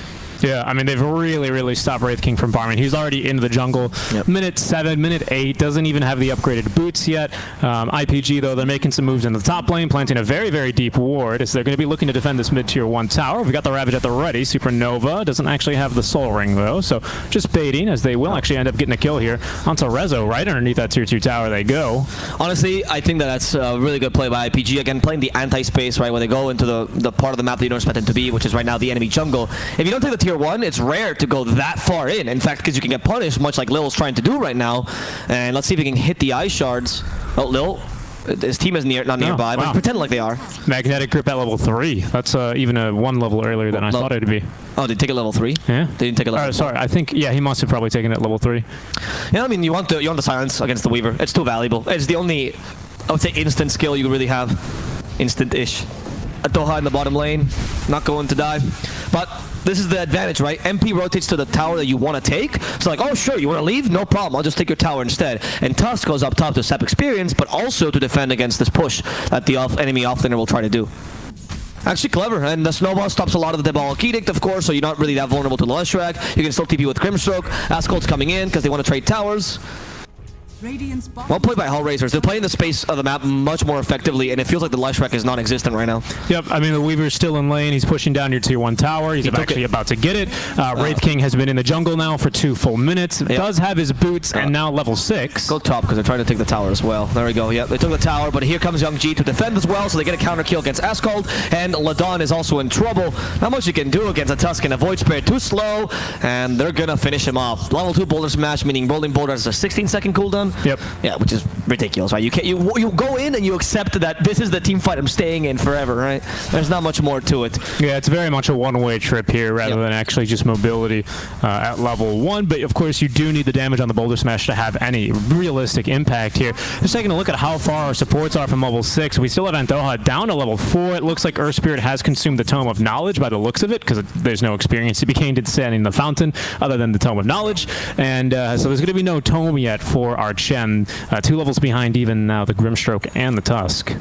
Speaker 1: Yeah, I mean, they've really stopped Wraith King from farming. He's already into the jungle.
Speaker 2: Yep.
Speaker 1: Minute 7, minute 8, doesn't even have the upgraded boots yet. IPG, though, they're making some moves in the top lane, planting a very deep ward, as they're going to be looking to defend this mid-tier 1 tower. We got the Ravage at the ready. Supernova doesn't actually have the Soul Ring, though, so just baiting, as they will actually end up getting a kill here. Onto Rezo, right underneath that tier 2 tower they go.
Speaker 2: Honestly, I think that's a really good play by IPG. Again, playing the anti-space, right, when they go into the part of the map that you don't expect them to be, which is right now the enemy jungle. If you don't take the tier 1, it's rare to go that far in fact, because you can get punished, much like Lil's trying to do right now. And let's see if he can hit the eye shards. Oh, Lil, his team is not nearby, but pretend like they are.
Speaker 1: Magnetic grip at level 3. That's even a 1 level earlier than I thought it'd be.
Speaker 2: Oh, did he take it level 3?
Speaker 1: Yeah.
Speaker 2: They didn't take it level 4.
Speaker 1: Sorry, I think, yeah, he must have probably taken it level 3.
Speaker 2: Yeah, I mean, you want the silence against the Weaver. It's too valuable. It's the only, I would say, instant skill you really have. Instant-ish. A Doha in the bottom lane, not going to die. But this is the advantage, right? MP rotates to the tower that you want to take. So like, oh sure, you want to leave? No problem, I'll just take your tower instead. And Tusk goes up top to sap experience, but also to defend against this push that the enemy offlaner will try to do. Actually clever, and the snowball stops a lot of the Diabolic Edict, of course, so you're not really that vulnerable to the Leshrac. You can still TP with Grimstroke. Ascold's coming in because they want to trade towers. Well played by HellRaisers. They're playing the space of the map much more effectively, and it feels like the Leshrac is non-existent right now.
Speaker 1: Yep, I mean, the Weaver's still in lane. He's pushing down your tier 1 tower. He's actually about to get it. Wraith King has been in the jungle now for 2 full minutes. Yep. Does have his boots, and now level 6.
Speaker 2: Go top, because they're trying to take the tower as well. There we go. Yep, they took the tower, but here comes Young G to defend as well, so they get a counter kill against Ascald, and Ladon is also in trouble. Not much you can do against a Tusk and a Void Spirit. Too slow, and they're going to finish him off. Level 2 Boulder Smash, meaning Rolling Boulder has a 16-second cooldown.
Speaker 1: Yep.
Speaker 2: Yeah, which is ridiculous, right? You go in and you accept that this is the team fight I'm staying in forever, right? There's not much more to it.
Speaker 1: Yeah, it's very much a one-way trip here rather than actually just mobility at level 1. But of course, you do need the damage on the Boulder Smash to have any realistic impact here. Just taking a look at how far our supports are from level 6. We still have Antoha down to level 4. It looks like Earth Spirit has consumed the Tome of Knowledge by the looks of it, because there's no experience to be gained in standing in the fountain other than the Tome of Knowledge. And so there's going to be no Tome yet for our Chen. 2 levels behind even now the Grimstroke and the Tusk.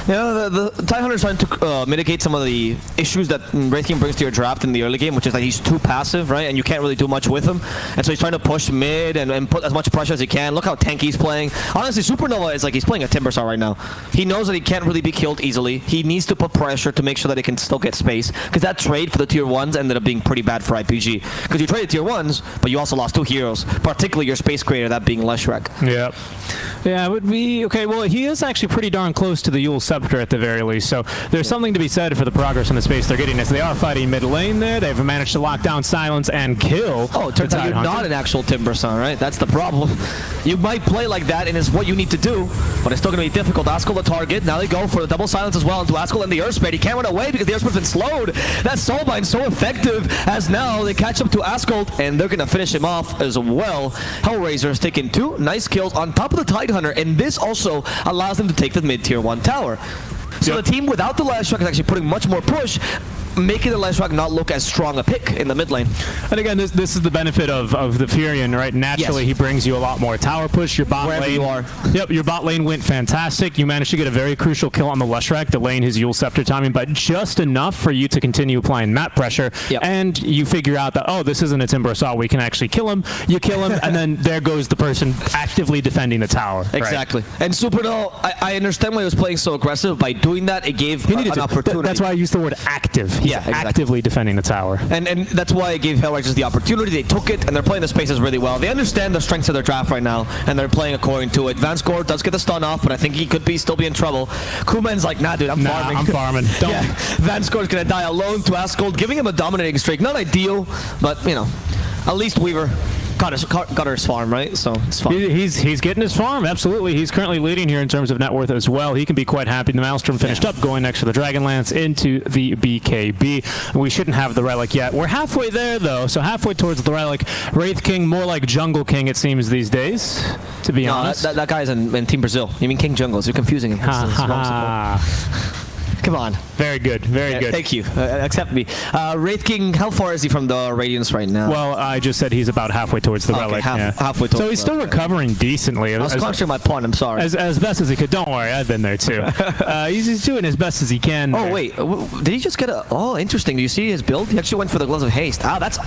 Speaker 2: Yeah, the Tidehunter's trying to mitigate some of the issues that Wraith King brings to your draft in the early game, which is that he's too passive, right? And you can't really do much with him. And so he's trying to push mid and put as much pressure as he can. Look how tanky he's playing. Honestly, Supernova is like he's playing a Timbersaw right now. He knows that he can't really be killed easily. He needs to put pressure to make sure that he can still get space. Because that trade for the tier 1s ended up being pretty bad for IPG. Because you traded tier 1s, but you also lost 2 heroes, particularly your space creator, that being Leshrac.
Speaker 1: Yeah. Yeah, it would be... Okay, well, he is actually pretty darn close to the Yule Scepter at the very least, so there's something to be said for the progress in the space they're getting as they are fighting mid lane there. They've managed to lock down Silence and kill.
Speaker 2: Oh, it turns out you're not an actual Timbersaw, right? That's the problem. You might play like that, and it's what you need to do, but it's still going to be difficult. Ascol the target. Now they go for the double Silence as well into Ascol and the Earth Spirit. He can't run away because the Earth Spirit's been slowed. That Soulbind so effective as now they catch up to Ascol, and they're going to finish him off as well. HellRaisers taking 2 nice kills on top of the Tidehunter, and this also allows them to take the mid-tier 1 tower. So the team without the Leshrac is actually putting much more push, making the Leshrac not look as strong a pick in the mid lane.
Speaker 1: And again, this is the benefit of the Furion, right? Naturally, he brings you a lot more tower push. Your bot
Speaker 2: wherever
Speaker 1: lane,
Speaker 2: you are.
Speaker 1: Yep, your bot lane went fantastic. You managed to get a very crucial kill on the Leshrac, delaying his Yule Scepter timing, but just enough for you to continue applying map pressure.
Speaker 2: Yep.
Speaker 1: And you figure out that, oh, this isn't a Timbersaw. We can actually kill him. You kill him, and then there goes the person actively defending the tower.
Speaker 2: Exactly. Right? And Supernova, I understand why he was playing so aggressive. By doing that, it gave an opportunity.
Speaker 1: That's why I used the word active. He's actively defending the tower.
Speaker 2: And that's why it gave HellRaisers the opportunity. They took it, and they're playing the spaces really well. They understand the strengths of their draft right now, and they're playing according to it. Vanscore does get the stun off, but I think he could still be in trouble. Kuman's like, nah, dude, I'm farming.
Speaker 1: I'm farming. Don't.
Speaker 2: Yeah, Vanscore's going to die alone to Ascol, giving him a dominating streak. Not ideal, but, you know, at least Weaver got his farm, right? So it's fine.
Speaker 1: He's getting his farm, absolutely. He's currently leading here in terms of net worth as well. He can be quite happy. The Maelstrom finished up, going next to the Dragonlance into the BKB. We shouldn't have the Relic yet. We're halfway there, though, so halfway towards the Relic. Wraith King, more like Jungle King, it seems, these days, to be honest.
Speaker 2: That guy's in Team Brazil. You mean King Jungles. You're confusing him.
Speaker 1: Ha, ha, ha.
Speaker 2: Come on.
Speaker 1: Very good. Very good.
Speaker 2: Thank you. Accept me. Wraith King, how far is he from the Radiance right now?
Speaker 1: Well, I just said he's about halfway towards the relic.
Speaker 2: Halfway towards.
Speaker 1: So he's still recovering decently.
Speaker 2: I was concentrating my pawn. I'm sorry.
Speaker 1: As best as he could. Don't worry, I've been there too. He's doing as best as he can.
Speaker 2: Oh wait, did he just get a? Oh, interesting. Do you see his build? He actually went for the Gloves of Haste. Ah, that's.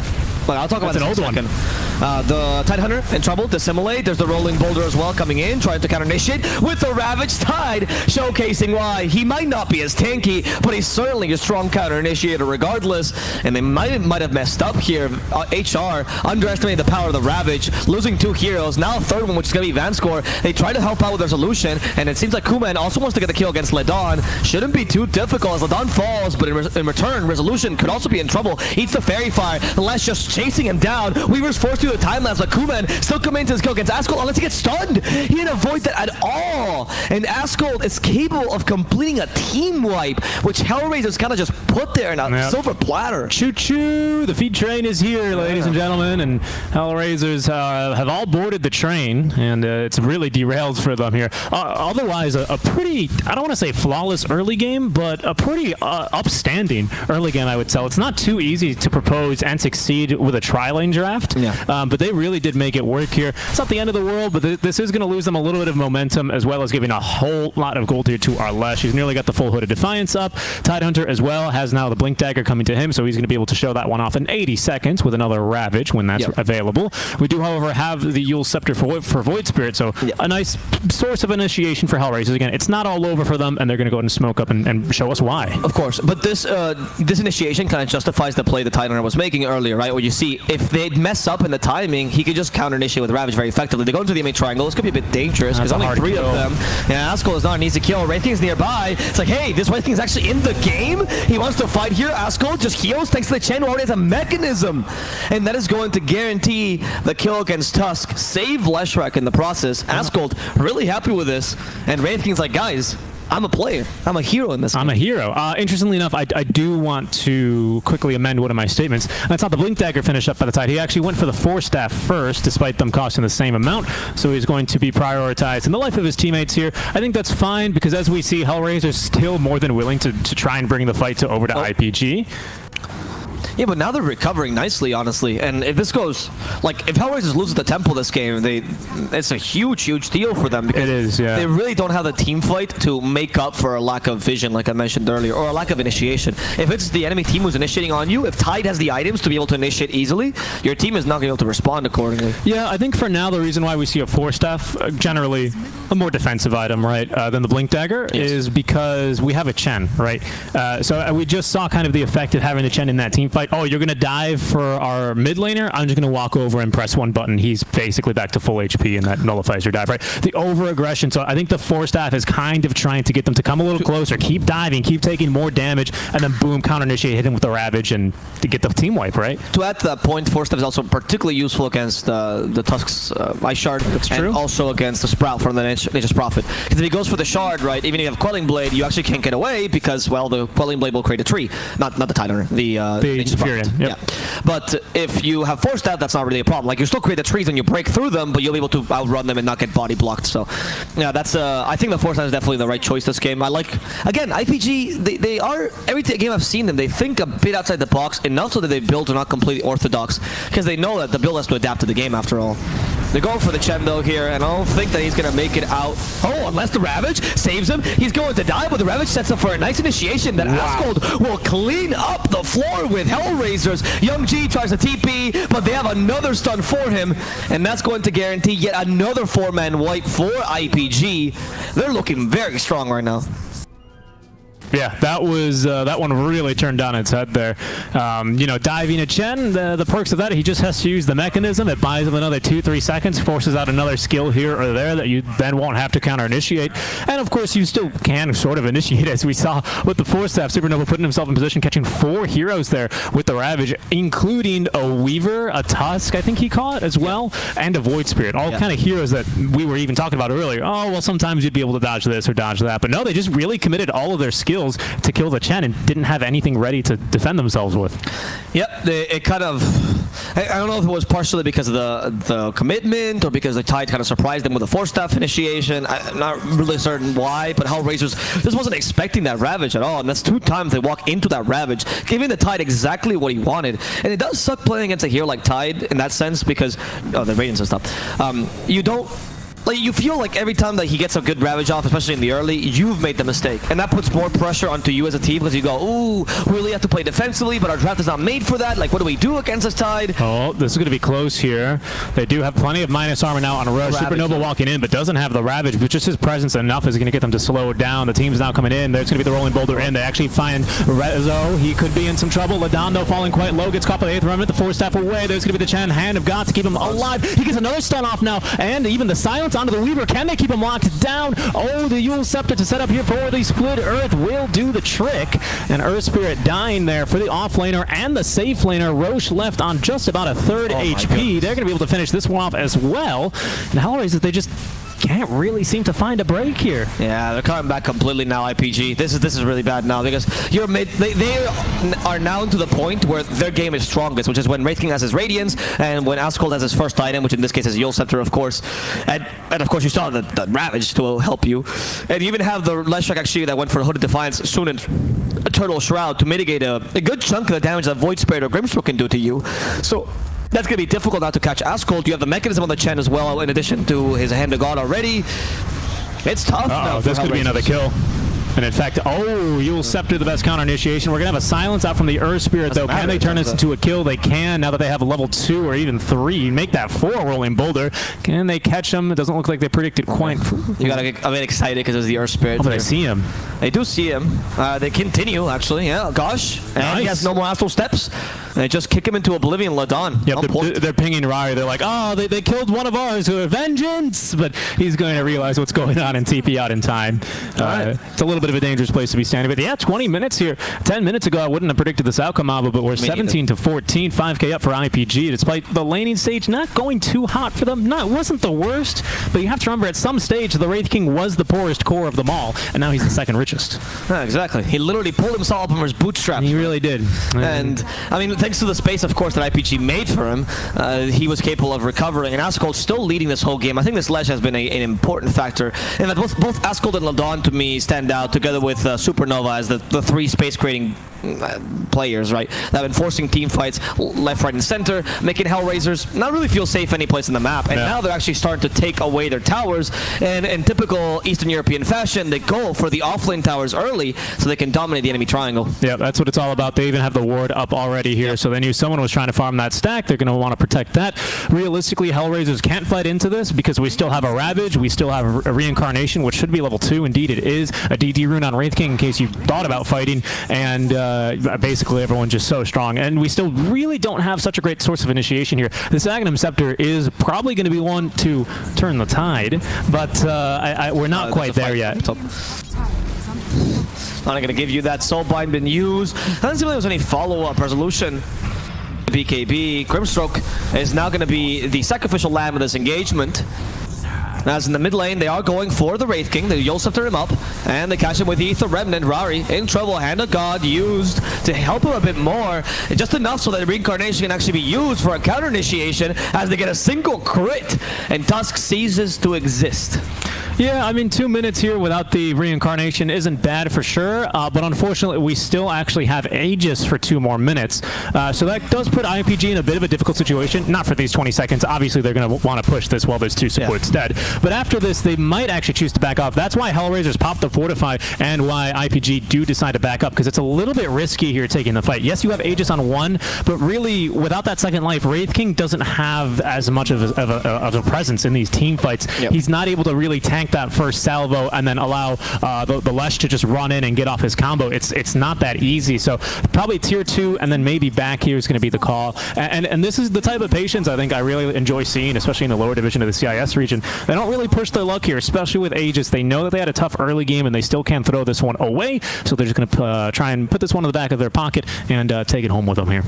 Speaker 2: Well, I'll talk about
Speaker 1: that's
Speaker 2: that
Speaker 1: an old
Speaker 2: one. The Tidehunter in trouble. Dissimulate. There's the Rolling Boulder as well coming in, trying to counter initiate with the Ravaged Tide, showcasing why he might not be as tanky, but he's certainly a strong counter initiator regardless. And they might have messed up here. HR underestimated the power of the Ravage, losing 2 heroes. Now a third one, which is going to be Vanscore. They try to help out with resolution, and it seems like Kuman also wants to get the kill against Ledon. Shouldn't be too difficult as Ledon falls, but in return, resolution could also be in trouble. Eats the Fairy Fire. Les just chasing him down. Weaver's forced through the time lapse, but Kuman still committing to his kill against Ascol unless he gets stunned. He didn't avoid that at all. And Ascol is capable of completing a team wipe, which HellRaisers kind of just put there in a silver platter.
Speaker 1: Choo-choo! The feed train is here, ladies and gentlemen, and HellRaisers have all boarded the train, and it's really derailed for them here. Otherwise, a pretty, I don't want to say flawless early game, but a pretty upstanding early game, I would say. It's not too easy to propose and succeed with a tri-lane draft, but they really did make it work here. It's not the end of the world, but this is going to lose them a little bit of momentum, as well as giving a whole lot of gold here to Arlesh. He's nearly got the full Hood of Defiance up. Tidehunter as well has now the Blink Dagger coming to him, so he's going to be able to show that one off in 80 seconds with another Ravage when that's available. We do, however, have the Yule Scepter for Void Spirit, so a nice source of initiation for HellRaisers. Again, it's not all over for them, and they're going to go ahead and smoke up and show us why.
Speaker 2: Of course, but this initiation kind of justifies the play the Tidehunter was making earlier, right? Where you see, if they'd mess up in the timing, he could just counter initiate with Ravage very effectively. They go into the image triangle. This could be a bit dangerous because only 3 of them. Yeah, Ascol is not an easy kill. Wraith King's nearby. It's like, hey, this Wraith King is actually in the game. He wants to fight here. Ascol just heals thanks to the Chen, who already has a mechanism, and that is going to guarantee the kill against Tusk. Save Leshrac in the process. Ascol really happy with this, and Wraith King's like, guys, I'm a player. I'm a hero in this game.
Speaker 1: I'm a hero. Interestingly enough, I do want to quickly amend one of my statements. That's not the Blink Dagger finish up by the Tide. He actually went for the Force Staff first, despite them costing the same amount. So he's going to be prioritized in the life of his teammates here. I think that's fine, because as we see, HellRaisers still more than willing to try and bring the fight over to IPG.
Speaker 2: Yeah, but now they're recovering nicely, honestly. And if this goes, like, if HellRaisers loses the Temple this game, it's a huge deal for them. Because
Speaker 1: it is, yeah.
Speaker 2: They really don't have the team fight to make up for a lack of vision, like I mentioned earlier, or a lack of initiation. If it's the enemy team who's initiating on you, if Tide has the items to be able to initiate easily, your team is not going to be able to respond accordingly.
Speaker 1: Yeah, I think for now, the reason why we see a Force Staff, generally a more defensive item, right, than the Blink Dagger, is because we have a Chen, right? So we just saw kind of the effect of having the Chen in that team fight. Oh, you're going to dive for our mid laner? I'm just going to walk over and press one button. He's basically back to full HP, and that nullifies your dive, right? The over-aggression. So I think the Force Staff is kind of trying to get them to come a little closer, keep diving, keep taking more damage, and then boom, counter-initiate, hit him with the Ravage, and to get the team wipe, right?
Speaker 2: To add to that point, Force Staff is also particularly useful against the Tusk's Ice Shard.
Speaker 1: That's true.
Speaker 2: And also against the Sprout from the Nature's Prophet. Because if he goes for the Shard, right, even if you have Quelling Blade, you actually can't get away because, well, the Quelling Blade will create a tree. Not the Tidehunter, the Nature's Prophet.
Speaker 1: Yep.
Speaker 2: Yeah. But if you have Force Staff, that's not really a problem. Like, you still create the trees and you break through them, but you'll be able to outrun them and not get body blocked. So, yeah, that's I think the Force Staff is definitely the right choice this game. I like, again, IPG, they are, every game I've seen them, they think a bit outside the box enough so that they build are not completely orthodox, because they know that the build has to adapt to the game after all. They're going for the Chen though here, and I don't think that he's going to make it out. Oh, unless the Ravage saves him. He's going to die, but the Ravage sets up for a nice initiation that Ascol will clean up the floor with HellRaisers. Young G tries to TP, but they have another stun for him, and that's going to guarantee yet another 4-man wipe for IPG. They're looking very strong right now.
Speaker 1: Yeah, that was that one really turned on its head there. You know, diving a Chen, the perks of that, he just has to use the mechanism. It buys him another 2-3 seconds, forces out another skill here or there that you then won't have to counter-initiate. And of course, you still can sort of initiate, as we saw with the Force Staff. Supernova putting himself in position, catching 4 heroes there with the Ravage, including a Weaver, a Tusk, I think he caught as well, and a Void Spirit. All kind of heroes that we were even talking about earlier. Oh, well, sometimes you'd be able to dodge this or dodge that. But no, they just really committed all of their skills to kill the Chen and didn't have anything ready to defend themselves with.
Speaker 2: Yep, it kind of I don't know if it was partially because of the commitment or because the Tide kind of surprised them with a 4-staff initiation. I'm not really certain why, but HellRaisers just wasn't expecting that Ravage at all, and that's 2 times they walk into that Ravage, giving the Tide exactly what he wanted. And it does suck playing against a hero like Tide in that sense because, oh, the Radiance and stuff. You don't... Like, you feel like every time that he gets a good Ravage off, especially in the early, you've made the mistake. And that puts more pressure onto you as a team because you go, ooh, we really have to play defensively, but our draft is not made for that. Like, what do we do against this Tide?
Speaker 1: Oh, this is going to be close here. They do have plenty of minus armor now on Rush. Supernova walking in, but doesn't have the Ravage, but just his presence enough is going to get them to slow it down. The team's now coming in. There's going to be the rolling boulder in. They actually find Rezo. He could be in some trouble. Ladando falling quite low. Gets caught by the 8th Remnant. The 4-staff away. There's going to be the Hand of God to keep him alive. He gets another stun off now, and even the silence onto the Weaver. Can they keep him locked down? Oh, the Yule Scepter to set up here for the split Earth will do the trick. And Earth Spirit dying there for the offlaner and the safe laner. Roche left on just about a 3rd HP. They're going to be able to finish this one off as well. And HellRaisers, they just can't really seem to find a break here. Yeah, they're coming back completely now, IPG. This is really bad now because they are now to the point where their game is strongest, which is when Wraith King has his Radiance and when Ascol has his first item, which in this case is Yule Scepter, of course. And of course you saw the Ravage to help you. And you even have the Leshrac actually that went for Hooded Defiance soon in Eternal Shroud to mitigate a good chunk of the damage that Void Spirit or Grimstroke can do to you. So that's going to be difficult now to catch Ascol. You have the mechanism on the Chen as well, in addition to his Hand of God already. It's tough now. This could be another kill. And in fact, oh, Yule Scepter, the best counter initiation. We're going to have a silence out from the Earth Spirit, though. Can they turn this into a kill? They can, now that they have a level 2 or even 3. Make that 4 rolling boulder. Can they catch him? It doesn't look like they predicted quite.
Speaker 2: You got to get a bit excited because it's the Earth Spirit.
Speaker 1: Oh, but I see him.
Speaker 2: They do see him. They continue, actually. Yeah, gosh. And he has no more astral steps. And they just kick him into oblivion, Ladon.
Speaker 1: Yep, they're pinging Rari. They're like, oh, they killed one of ours. Vengeance! But he's going to realize what's going on and TP out in time. It's a little bit of a dangerous place to be standing. But yeah, 20 minutes here. 10 minutes ago, I wouldn't have predicted this outcome, Ava, but we're 17 to 14, 5K up for IPG. Despite the laning stage not going too hot for them. No, it wasn't the worst, but you have to remember at some stage, the Wraith King was the poorest core of them all, and now he's the second richest.
Speaker 2: Yeah, exactly. He literally pulled himself up from his bootstraps.
Speaker 1: He really did.
Speaker 2: And, I mean, thanks to the space, of course, that IPG made for him, he was capable of recovering, and Ascol still leading this whole game. I think this ledge has been an important factor. And both Ascol and Ladon, to me, stand out together with Supernova as the 3 space-creating players, right? That have been forcing team fights left, right, and center, making HellRaisers not really feel safe any place in the map. And now they're actually starting to take away their towers. And in typical Eastern European fashion, they go for the offlane towers early so they can dominate the enemy triangle.
Speaker 1: Yeah, that's what it's all about. They even have the ward up already here. So they knew someone was trying to farm that stack. They're going to want to protect that. Realistically, HellRaisers can't fight into this because we still have a Ravage. We still have a Reincarnation, which should be level 2. Indeed, it is. A DD rune on Wraith King in case you thought about fighting. And basically everyone's just so strong. And we still really don't have such a great source of initiation here. This Aghanim Scepter is probably going to be one to turn the tide, but we're not quite there yet.
Speaker 2: Not going to give you that Soulbind been used. Doesn't seem like there's any follow-up resolution. BKB, Grimstroke is now going to be the sacrificial lamb of this engagement. As in the mid lane, they are going for the Wraith King. They Yule Scepter him up, and they catch him with the Ether Remnant. Rari in trouble. Hand of God used to help him a bit more. Just enough so that the Reincarnation can actually be used for a counter initiation as they get a single crit, and Tusk ceases to exist.
Speaker 1: Yeah, I mean, 2 minutes here without the Reincarnation isn't bad for sure, but unfortunately, we still actually have Aegis for 2 more minutes. So that does put IPG in a bit of a difficult situation. Not for these 20 seconds. Obviously, they're going to want to push this while there's 2 supports dead. But after this, they might actually choose to back off. That's why HellRaisers popped the Fortify and why IPG do decide to back up, because it's a little bit risky here taking the fight. Yes, you have Aegis on 1, but really, without that second life, Wraith King doesn't have as much of a presence in these team fights. He's not able to really tank that first salvo and then allow the Lesh to just run in and get off his combo. It's not that easy. So probably tier 2 and then maybe back here is going to be the call. And this is the type of patience I think I really enjoy seeing, especially in the lower division of the CIS region. They don't really push their luck here, especially with Aegis. They know that they had a tough early game and they still can't throw this one away. So they're just going to try and put this one in the back of their pocket and take it home with them here.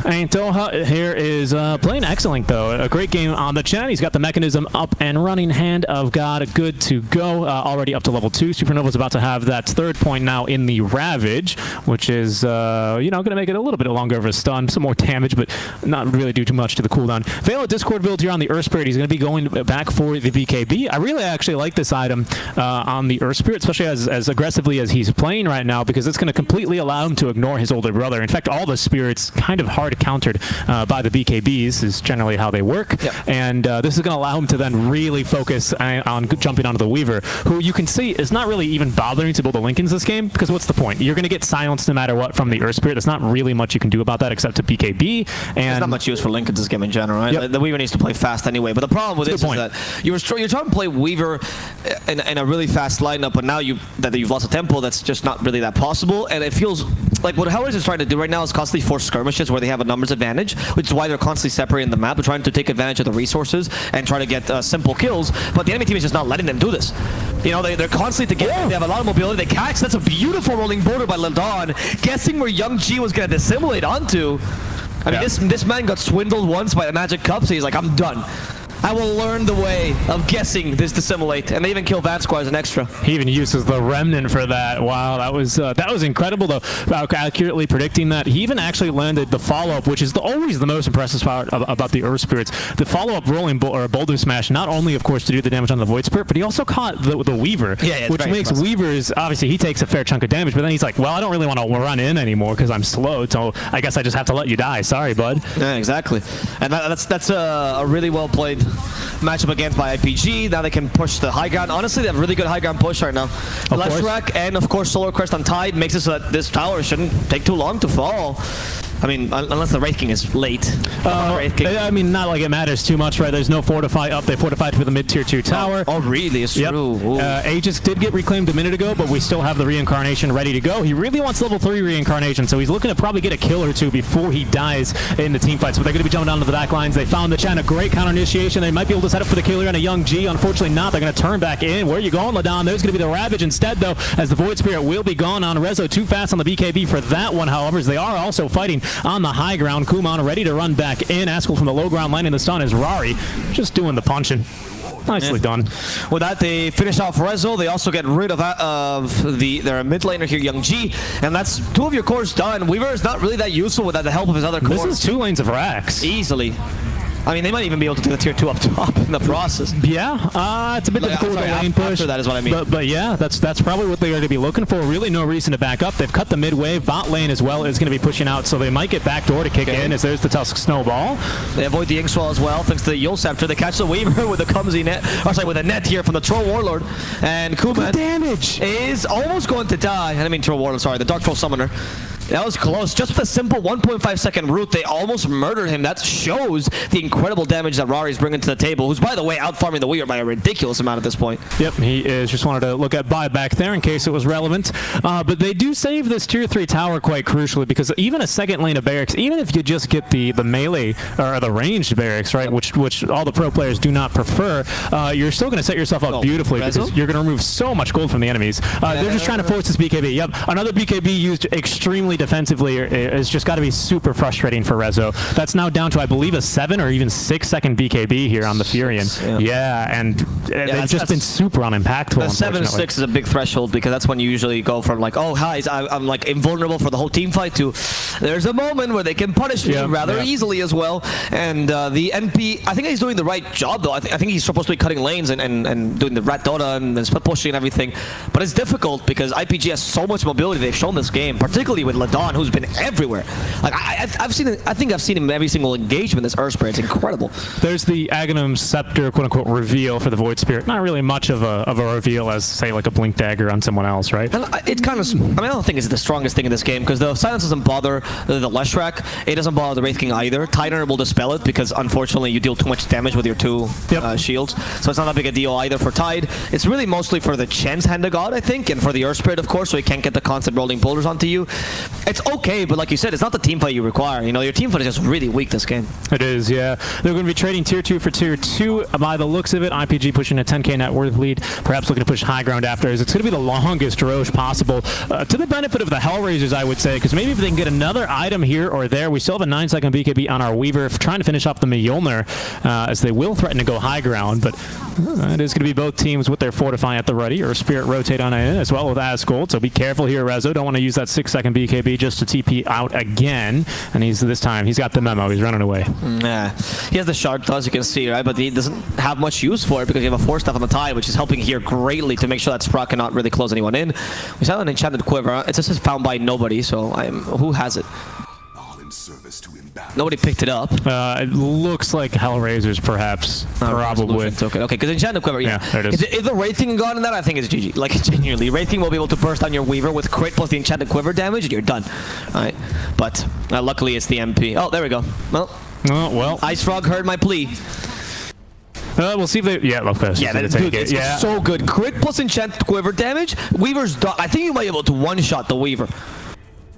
Speaker 1: And Doha here is playing excellent, though. A great game on the chat. He's got the mechanism up and running. Hand of God, good to go. Already up to level 2. Supernova's about to have that 3rd point now in the Ravage, which is, you know, going to make it a little bit longer of a stun. Some more damage, but not really do too much to the cooldown. Veil Discord build here on the Earth Spirit. He's going to be going back for the BKB. I really actually like this item on the Earth Spirit, especially as aggressively as he's playing right now, because it's going to completely allow him to ignore his older brother. In fact, all the spirits kind of hard countered by the BKBs is generally how they work.
Speaker 2: Yep.
Speaker 1: And this is going to allow him to then really focus on jumping onto the Weaver, who you can see is not really even bothering to build the Lincolns this game, because what's the point? You're going to get silenced no matter what from the Earth Spirit. There's not really much you can do about that except to BKB. And
Speaker 2: there's not much use for Lincolns this game in general, right?
Speaker 1: Yep.
Speaker 2: The Weaver needs to play fast anyway. But the problem with this is that you're trying to play Weaver in a really fast lineup, but now that you've lost a tempo, that's just not really that possible. And it feels like what HellRaisers is trying to do right now is constantly force skirmishes where they have a numbers advantage, which is why they're constantly separating the map, but trying to take advantage of the resources and try to get simple kills. But the enemy team is just not letting them do this. You know, they're constantly together. They have a lot of mobility. They catch. That's a beautiful rolling border by Ladon, guessing where Young G was going to dissimulate onto. I mean, this man got swindled once by the Magic Cup, so he's like, I'm done. I will learn the way of guessing this dissimulate, and they even kill Vansquire as an extra.
Speaker 1: He even uses the remnant for that. Wow, that was incredible, though. Accurately predicting that. He even actually landed the follow-up, which is always the most impressive part about the Earth Spirits. The follow-up rolling boulder smash, not only, of course, to do the damage on the Void Spirit, but he also caught the Weaver, which makes Weavers, obviously, he takes a fair chunk of damage, but then he's like, well, I don't really want to run in anymore because I'm slow, so I guess I just have to let you die. Sorry, bud.
Speaker 2: Yeah, exactly. And that's a really well-played matchup against by IPG. Now they can push the high ground. Honestly, they have really good high ground push right now. Leshrac and, of course, Solar Crest on Tide makes it so that this tower shouldn't take too long to fall. I mean, unless the Wraith King is late.
Speaker 1: I mean, not like it matters too much, right? There's no fortify up. They fortified for the mid-tier 2 tower.
Speaker 2: Oh, really? It's true.
Speaker 1: Aegis did get reclaimed a minute ago, but we still have the reincarnation ready to go. He really wants level 3 reincarnation, so he's looking to probably get a kill or two before he dies in the team fights. But they're going to be jumping down to the back lines. They found the Chan, a great counter initiation. They might be able to set up for the kill here on a Young G. Unfortunately not. They're going to turn back in. Where are you going, Ladon? There's going to be the Ravage instead, though, as the Void Spirit will be gone on Rezo. Too fast on the BKB for that one, however, as they are also fighting on the high ground. Kuman ready to run back in. Askel from the low ground landing the stun is Rari just doing the punching. Nicely done.
Speaker 2: With that, they finish off Rezo. They also get rid of their mid laner here, Young G, and that's 2 of your cores done. Weaver is not really that useful without the help of his other cores.
Speaker 1: This is 2 lanes of racks.
Speaker 2: Easily. I mean, they might even be able to do the tier 2 up top in the process.
Speaker 1: Yeah, it's a bit difficult with the lane push.
Speaker 2: After that is what I mean.
Speaker 1: But yeah, that's probably what they're going to be looking for. Really no reason to back up. They've cut the mid wave. Bot lane as well is going to be pushing out, so they might get backdoor to kick in as there's the Tusk Snowball.
Speaker 2: They avoid the Inkswell as well, thanks to the Yule Scepter. They catch the Weaver with a clumsy net, or sorry, with a net here from the Troll Warlord. And Kuman
Speaker 1: damage
Speaker 2: is almost going to die. I didn't mean Troll Warlord, sorry, the Dark Troll Summoner. That was close. Just with a simple 1.5 second route, they almost murdered him. That shows the incredible damage that Rari's bringing to the table, who's, by the way, out-farming the Weaver by a ridiculous amount at this point.
Speaker 1: Yep, he is. Just wanted to look at buyback there in case it was relevant. But they do save this tier 3 tower quite crucially, because even a second lane of barracks, even if you just get the melee or the ranged barracks, right, which all the pro players do not prefer, you're still going to set yourself up beautifully because you're going to remove so much gold from the enemies. They're just trying to force this BKB. Yep, another BKB used extremely defensively is just got to be super frustrating for Rezo. That's now down to, I believe, a 7 or even 6 second BKB here on the Furion. Yeah, and they've just been super unimpactful.
Speaker 2: The 7-6 is a big threshold, because that's when you usually go from like, oh, hi, I'm like invulnerable for the whole team fight, to there's a moment where they can punish me rather easily as well. And the NP, I think he's doing the right job, though. I think he's supposed to be cutting lanes and doing the rat Dota and split pushing and everything. But it's difficult because IPG has so much mobility they've shown this game, particularly with Ladon, who's been everywhere. Like I think I've seen him in every single engagement this Earth Spirit. It's incredible.
Speaker 1: There's the Aghanim Scepter, quote unquote, reveal for the Void Spirit. Not really much of a reveal as, say, like a Blink Dagger on someone else, right?
Speaker 2: And it's kind of, I mean, I don't think it's the strongest thing in this game, because the silence doesn't bother the Leshrac. It doesn't bother the Wraith King either. Tighter will dispel it, because unfortunately you deal too much damage with your 2 shields. So it's not that big a deal either for Tide. It's really mostly for the Chen's Hand of God, I think, and for the Earth Spirit, of course, so he can't get the constant rolling boulders onto you. It's okay, but like you said, it's not the team fight you require. You know, your team fight is just really weak this game.
Speaker 1: It is, yeah. They're going to be trading tier 2 for tier 2 by the looks of it. IPG pushing a 10k net worth lead, perhaps looking to push high ground after. It's going to be the longest Roche possible, to the benefit of the HellRaisers, I would say, because maybe if they can get another item here or there. We still have a 9-second BKB on our Weaver, trying to finish off the Mjolnir, as they will threaten to go high ground, but it is going to be both teams with their Fortify at the ready, or Spirit rotate on in, as well with Asgold, so be careful here, Rezo. Don't want to use that 6-second BKB just to TP out again, and this time he's got the memo. He's running away.
Speaker 2: Yeah, he has the shard though, as you can see, right? But he doesn't have much use for it because you have a 4-staff on the tide, which is helping here greatly to make sure that Sprout cannot really close anyone in. We saw an enchanted quiver. It's just found by nobody, so who has it? Nobody picked it up.
Speaker 1: It looks like HellRaisers, perhaps. Probably.
Speaker 2: Okay, because enchanted quiver, yeah.
Speaker 1: There it is.
Speaker 2: If the Wraith King got in that, I think it's GG. Like, genuinely. Wraith King will be able to burst down your Weaver with crit plus the enchanted quiver damage, and you're done. Alright. But luckily it's the MP. Oh, there we go. Well, Ice Frog heard my plea.
Speaker 1: We'll see if they... Yeah, look, this.
Speaker 2: Yeah, that's good. It's so good. Crit plus enchanted quiver damage. Weaver's done. I think you might be able to one-shot the Weaver.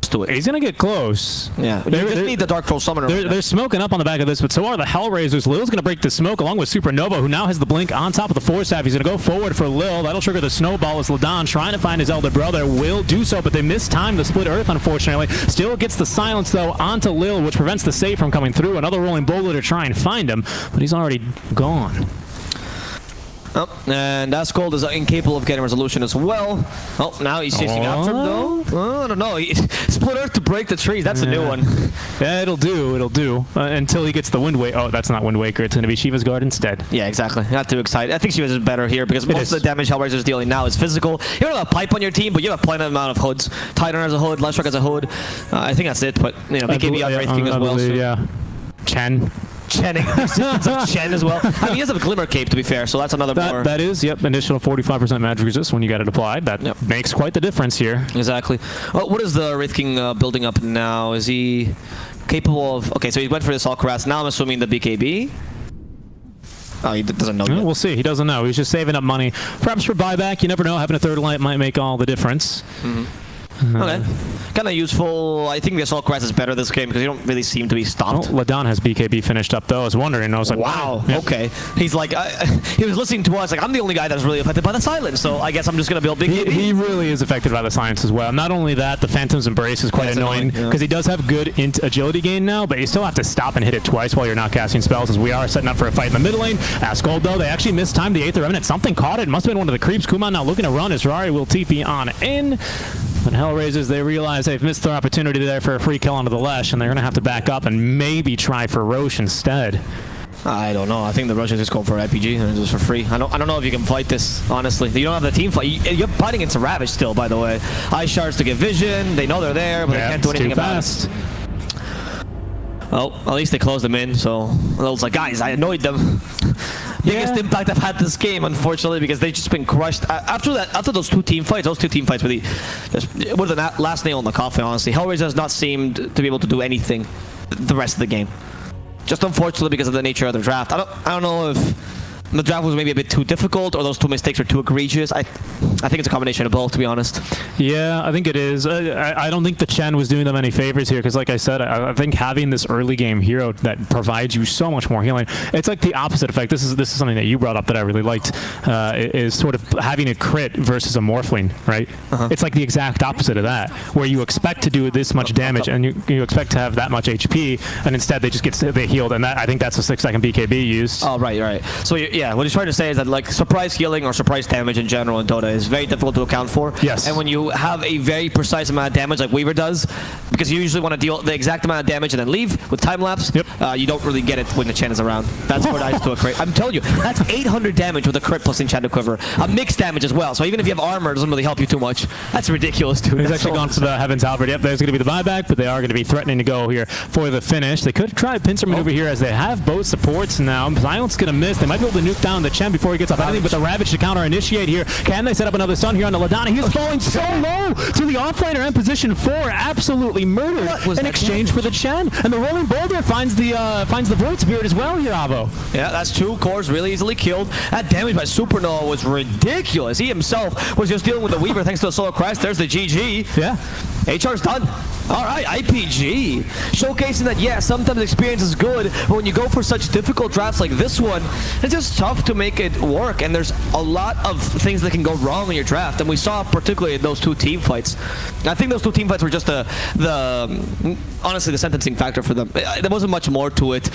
Speaker 2: To it.
Speaker 1: He's going to get close.
Speaker 2: Yeah, you just need the Dark Troll Summoner.
Speaker 1: They're smoking up on the back of this, but so are the HellRaisers. Lil's going to break the smoke along with Supernova, who now has the blink on top of the 4-staff. He's going to go forward for Lil. That'll trigger the snowball as Ladon, trying to find his elder brother, will do so, but they miss time to split Earth, unfortunately. Still gets the silence, though, onto Lil, which prevents the save from coming through. Another rolling boulder to try and find him, but he's already gone.
Speaker 2: Oh, and Asgold is incapable of getting resolution as well. Oh, now he's chasing after him, though. Oh, I don't know. Split Earth to break the trees. That's a new one.
Speaker 1: Yeah, it'll do. Until he gets the Wind Waker. Oh, that's not Wind Waker. It's going to be Shiva's Guard instead.
Speaker 2: Yeah, exactly. Not too excited. I think Shiva's is better here because most of the damage HellRaisers is dealing now is physical. You don't have a pipe on your team, but you have a plenty amount of hoods. Titan has a hood. Left Shark has a hood. I think that's it, but, you know, BKB on Wraith King as well.
Speaker 1: Yeah. Chen.
Speaker 2: Channing. Chen as well. I mean, he does have a Glimmer Cape, to be fair, so that's another more.
Speaker 1: That is, yep, additional 45% magic resist when you get it applied. That makes quite the difference here.
Speaker 2: Exactly. What is the Wraith King building up now? Is he capable of... Okay, so he went for the Assault Cuirass. Now I'm assuming the BKB. Oh, he doesn't know yet.
Speaker 1: We'll see. He doesn't know. He's just saving up money. Perhaps for buyback. You never know. Having a third light might make all the difference.
Speaker 2: Okay. Kind of useful. I think the Assault Cuirass is better this game because you don't really seem to be stopped.
Speaker 1: Oh, Ladon has BKB finished up, though. I was wondering. I was like,
Speaker 2: wow. Yep. Okay. He's like, he was listening to us. Like, I'm the only guy that's really affected by the silence, so I guess I'm just going to build BKB.
Speaker 1: He really is affected by the silence as well. Not only that, the Phantom's Embrace is quite annoying because he does have good agility gain now, but you still have to stop and hit it twice while you're not casting spells, as we are setting up for a fight in the middle lane. Asgold, though, they actually missed time. The Aether Remnant. Something caught it. Must have been one of the creeps. Kuman now looking to run as Rari will TP on in. But HellRaisers, they realize they've missed their opportunity there for a free kill onto the Lesh, and they're going to have to back up and maybe try for Roche instead.
Speaker 2: I don't know. I think the Russians just go for RPG and just for free. I don't know if you can fight this, honestly. You don't have the team fight. You're fighting into Ravage still, by the way. Ice Shards to get vision. They know they're there, but they can't do anything about it. Oh, at least they closed them in, so I was like, guys, I annoyed them. Biggest impact I've had this game, unfortunately, because they've just been crushed. After those two team fights were the last nail in the coffin, honestly. HellRaisers has not seemed to be able to do anything the rest of the game. Just unfortunately because of the nature of the draft. I don't know if the draft was maybe a bit too difficult or those two mistakes were too egregious. I think it's a combination of both, to be honest.
Speaker 1: Yeah, I think it is. I don't think the Chen was doing them any favors here because, like I said, I think having this early game hero that provides you so much more healing, it's like the opposite effect. This is something that you brought up that I really liked, is sort of having a crit versus a Morphling, right? It's like the exact opposite of that, where you expect to do this much damage and you expect to have that much HP, and instead they just get healed, and I think that's a 6-second BKB used.
Speaker 2: Oh, right. So yeah, what he's trying to say is that like surprise healing or surprise damage in general in Dota is very difficult to account for.
Speaker 1: Yes.
Speaker 2: And when you have a very precise amount of damage like Weaver does, because you usually want to deal the exact amount of damage and then leave with time lapse, you don't really get it when the Chen is around. That's what I to a crit. I'm telling you, that's 800 damage with a crit plus enchanted quiver. A mixed damage as well. So even if you have armor, it doesn't really help you too much. That's ridiculous, dude.
Speaker 1: He's actually gone to the Heaven's Halberd. Yep, there's going to be the buyback, but they are going to be threatening to go here for the finish. They could try a pincer maneuver here as they have both supports now. Silence going to miss. They might be able to nuke down the Chen before he gets up anything, but the Ravage to counter initiate here. Can they set up another stun here on the Ladana? He's falling so low to the offlaner in position 4. Absolutely murdered in exchange for the Chen. And the rolling boulder finds the Void Spirit as well here, Avo.
Speaker 2: Yeah, that's 2 cores really easily killed. That damage by Supernova was ridiculous. He himself was just dealing with the Weaver thanks to the Solar Crest. There's the GG.
Speaker 1: Yeah.
Speaker 2: HR's done. All right, IPG. Showcasing that, yeah, sometimes experience is good, but when you go for such difficult drafts like this one, it's just tough to make it work, and there's a lot of things that can go wrong in your draft, and we saw particularly in those 2 team fights. I think those 2 team fights were just honestly, the sentencing factor for them. There wasn't much more to it.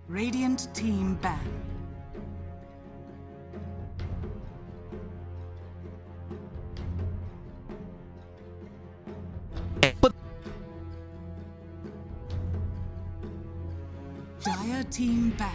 Speaker 3: Radiant team ban. Dire team ban.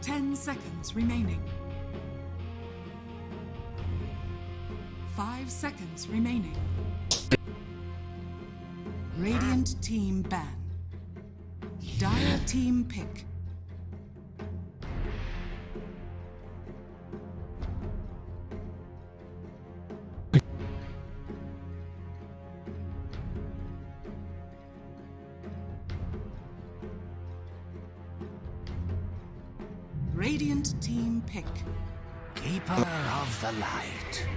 Speaker 3: Ten seconds remaining. 5 seconds remaining. Radiant team ban. Dire team pick. Radiant team pick.
Speaker 4: Keeper of the light.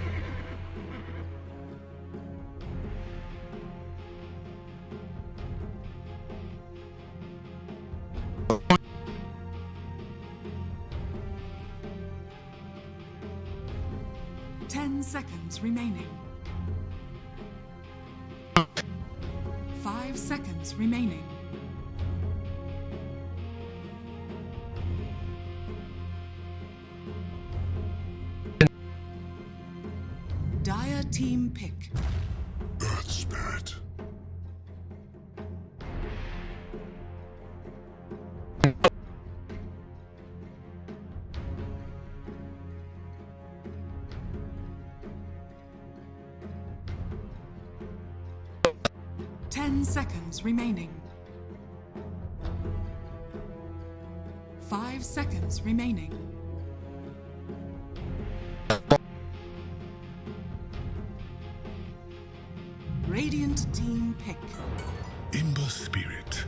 Speaker 3: 10 seconds remaining. 5 seconds remaining. Dire team pick.
Speaker 4: Earth Spirit.
Speaker 3: Ten seconds remaining. 5 seconds remaining. Radiant team pick.
Speaker 4: Ember Spirit.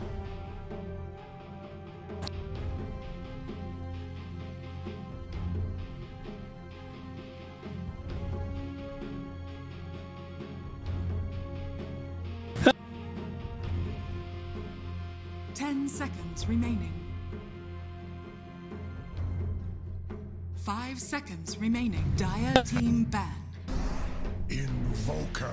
Speaker 3: seconds remaining. 5 seconds remaining. Dire team ban.
Speaker 4: Invoker.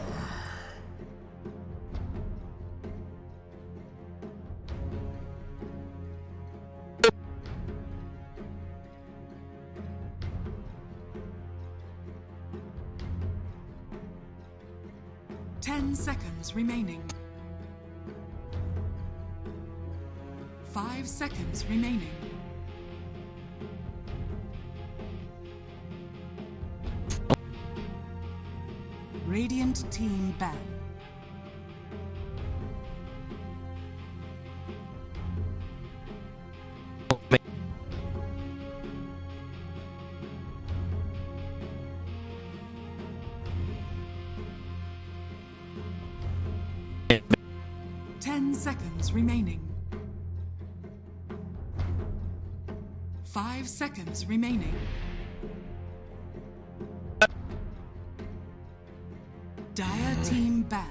Speaker 3: Ten seconds remaining. 5 seconds remaining. Radiant team ban. Ten seconds remaining. 5 seconds remaining. Dire team ban.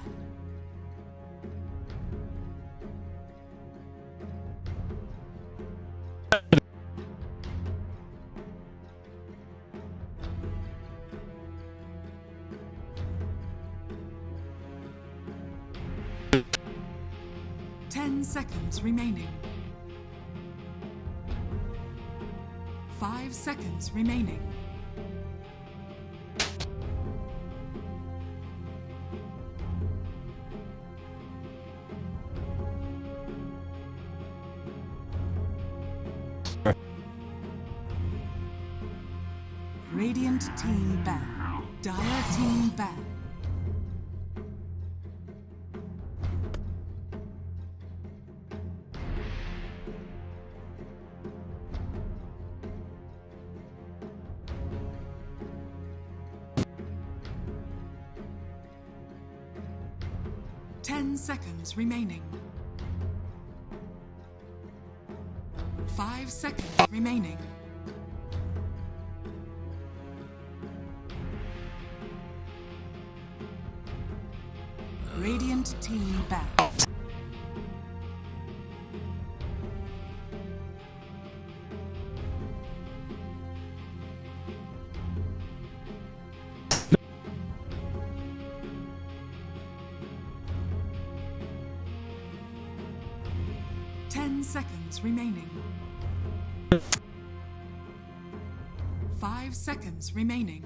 Speaker 3: Ten seconds remaining. 5 seconds remaining. Radiant team ban. Dire team ban. Ten seconds remaining. 5 seconds remaining. Radiant team back. Ten seconds remaining. 5 seconds remaining.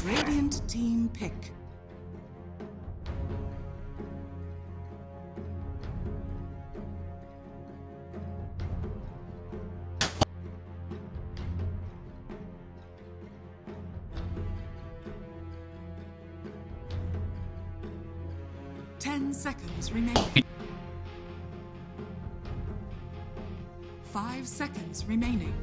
Speaker 3: Radiant team pick. Ten seconds remaining. 5 seconds remaining.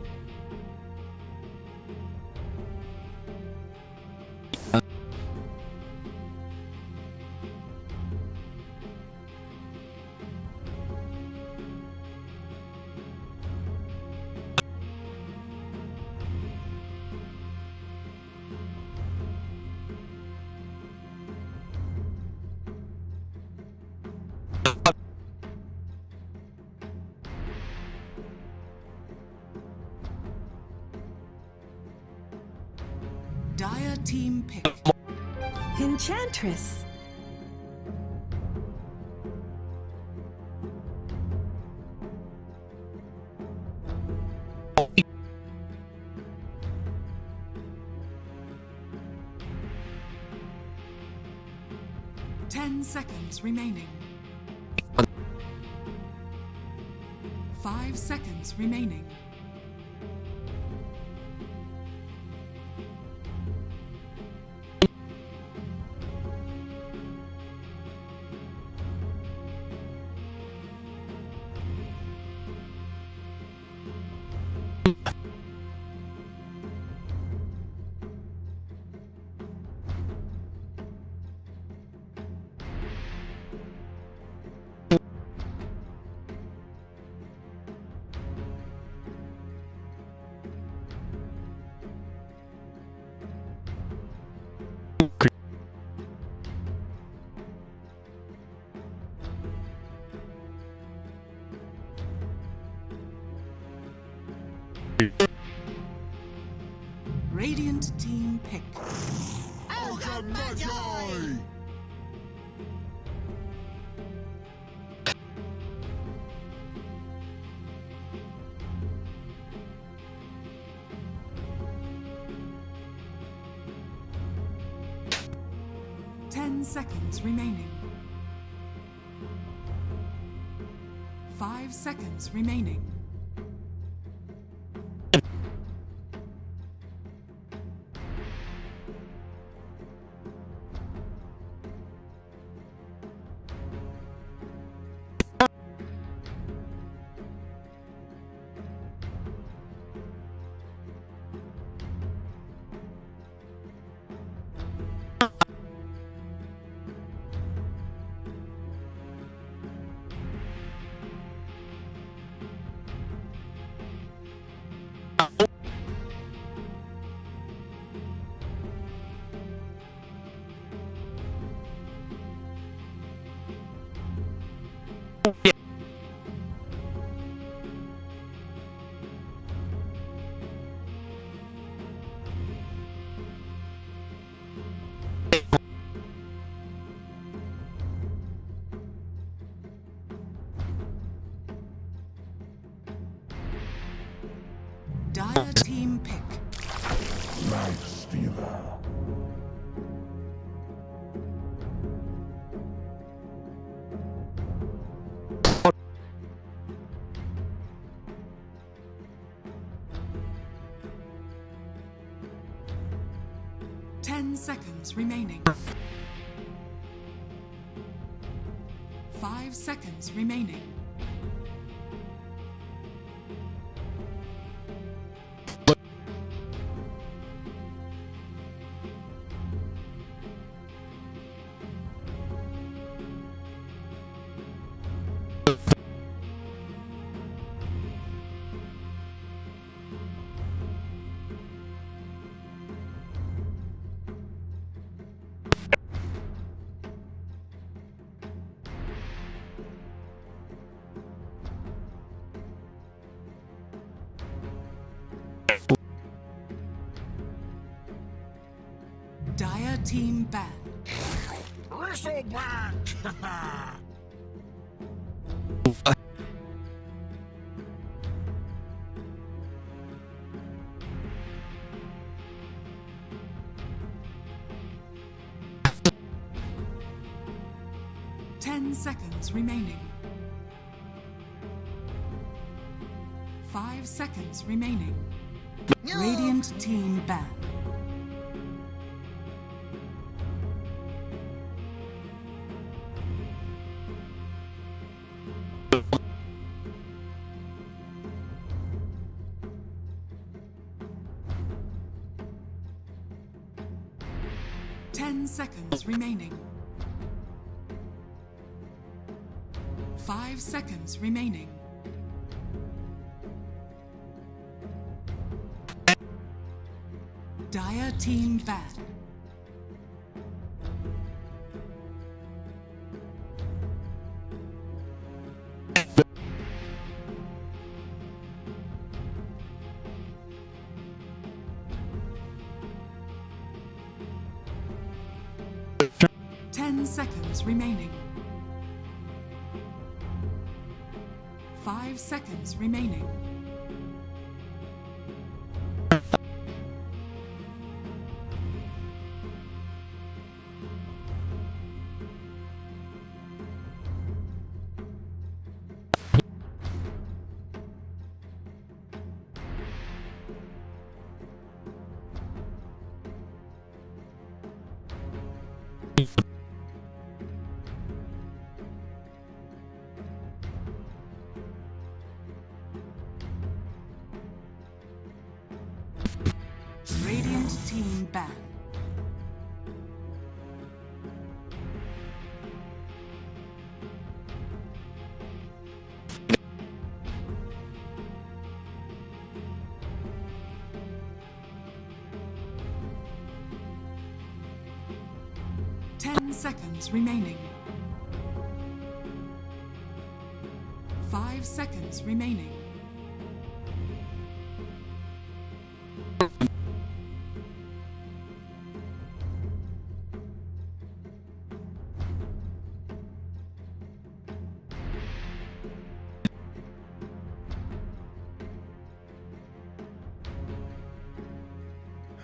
Speaker 3: Dire team pick.
Speaker 5: Enchantress.
Speaker 3: Ten seconds remaining. 5 seconds remaining. Radiant team pick.
Speaker 4: Ogre Magi!
Speaker 3: 10 seconds remaining. 5 seconds remaining. Dire team pick.
Speaker 4: Life Stealer.
Speaker 3: Ten seconds remaining. 5 seconds remaining. Dire team ban.
Speaker 4: Bristleback!
Speaker 3: 10 seconds remaining. 5 seconds remaining. Radiant team ban. Seconds remaining. 5 seconds remaining. Dire team ban. Seconds remaining. 5 seconds remaining. Radiant team ban. Seconds remaining. 5 seconds remaining.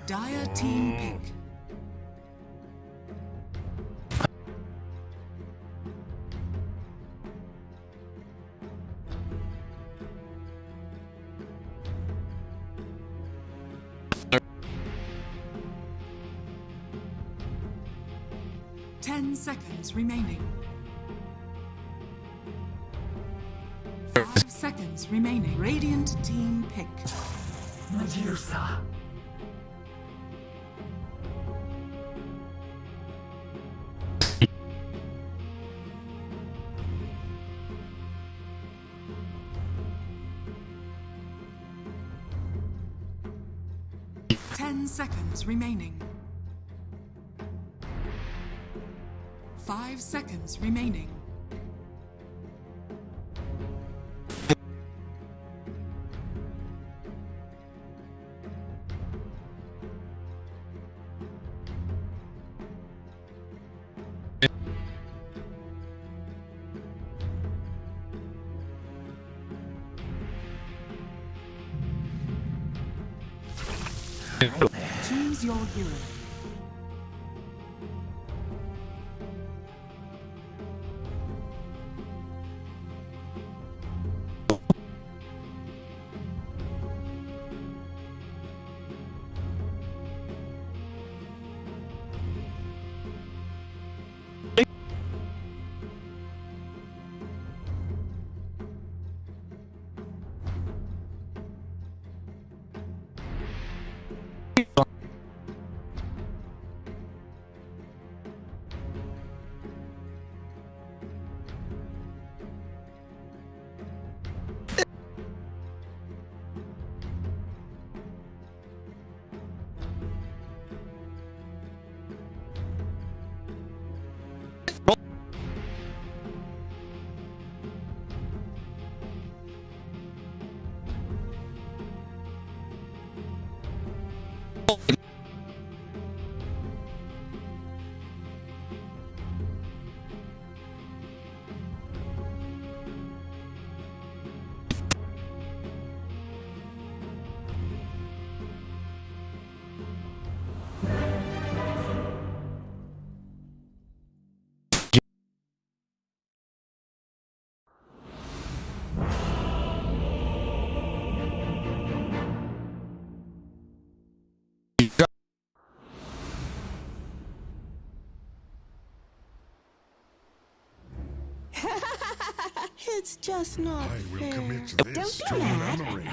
Speaker 3: Dire team pick. Ten seconds remaining. 5 seconds remaining. Radiant team pick. Medusa. Ten seconds remaining. 5 seconds remaining. Choose your hero.
Speaker 5: It's just not
Speaker 4: I will
Speaker 5: fair.
Speaker 4: commit this
Speaker 5: Don't
Speaker 4: to
Speaker 5: do that.
Speaker 4: memory.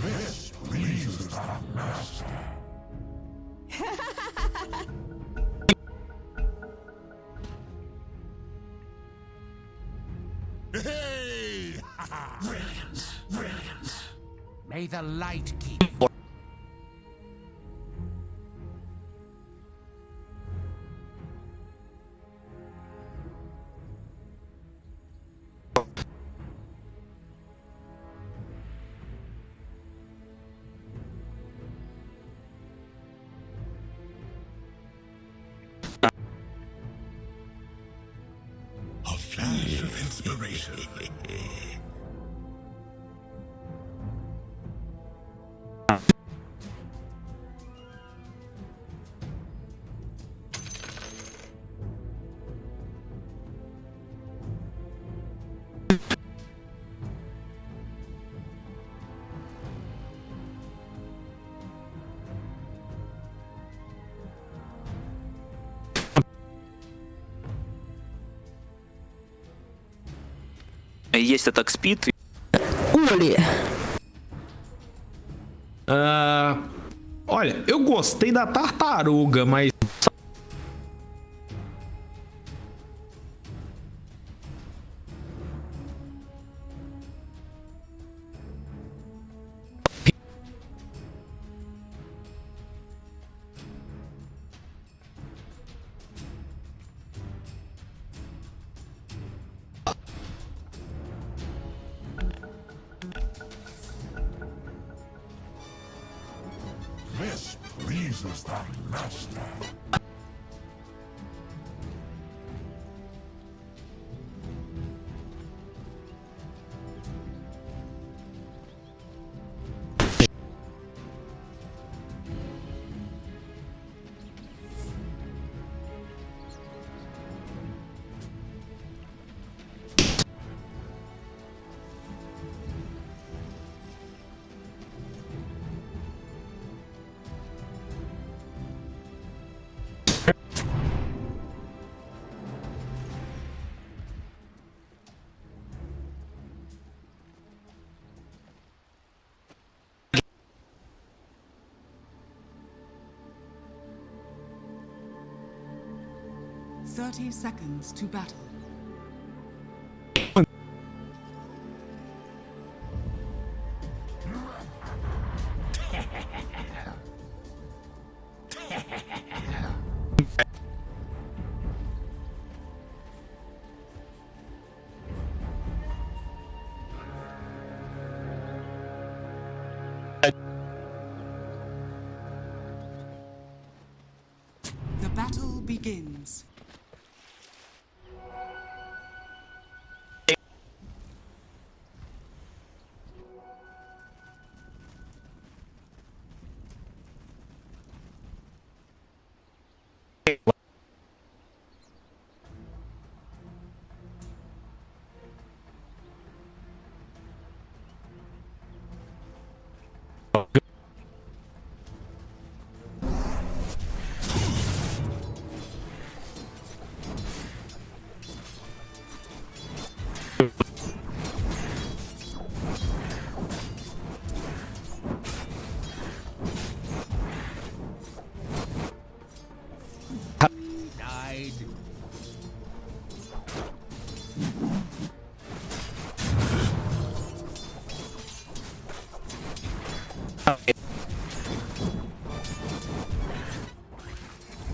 Speaker 4: This pleases the master. Hey!
Speaker 6: Brilliance, brilliance. May the light keep.
Speaker 4: A flash of inspiration.
Speaker 2: Есть атак спид.
Speaker 7: Olha, eu gostei da tartaruga, mas
Speaker 4: This pleases the master.
Speaker 3: 30 seconds to battle. The battle begins.
Speaker 6: Died.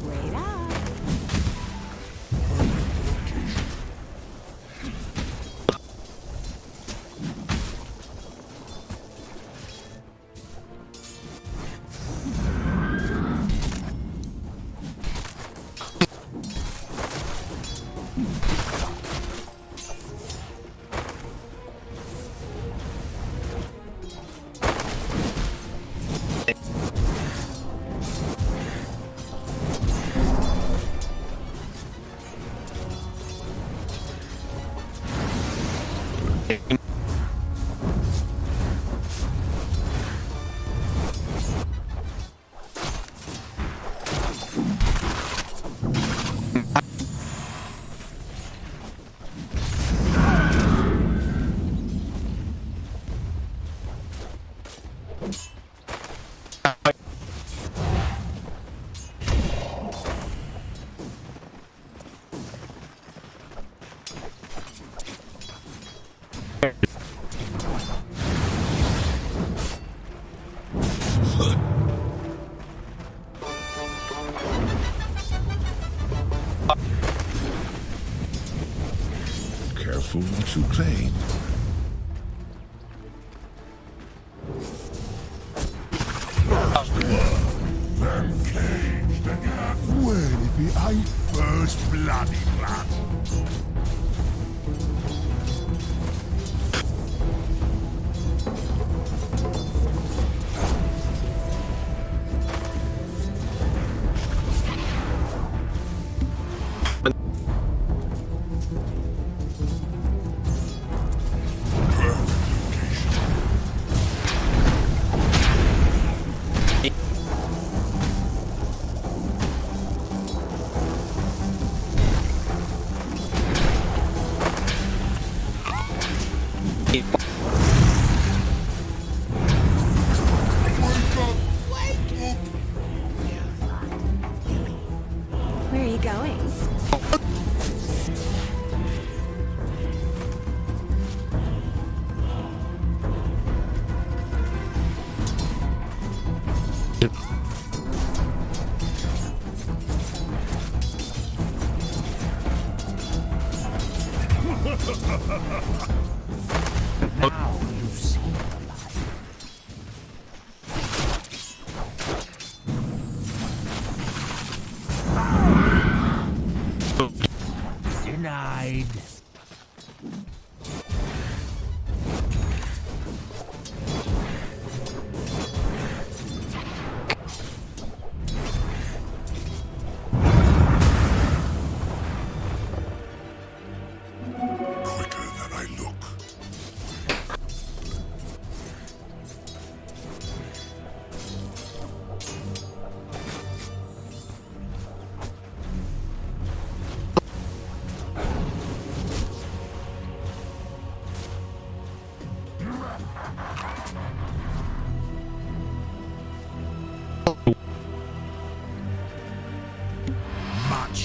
Speaker 5: Wait up.
Speaker 4: Careful what you claim. First one, then caged again. Well, if I first bloody blood.
Speaker 5: Where are you going?
Speaker 6: Now you see the light. Denied.
Speaker 4: Quicker than I look.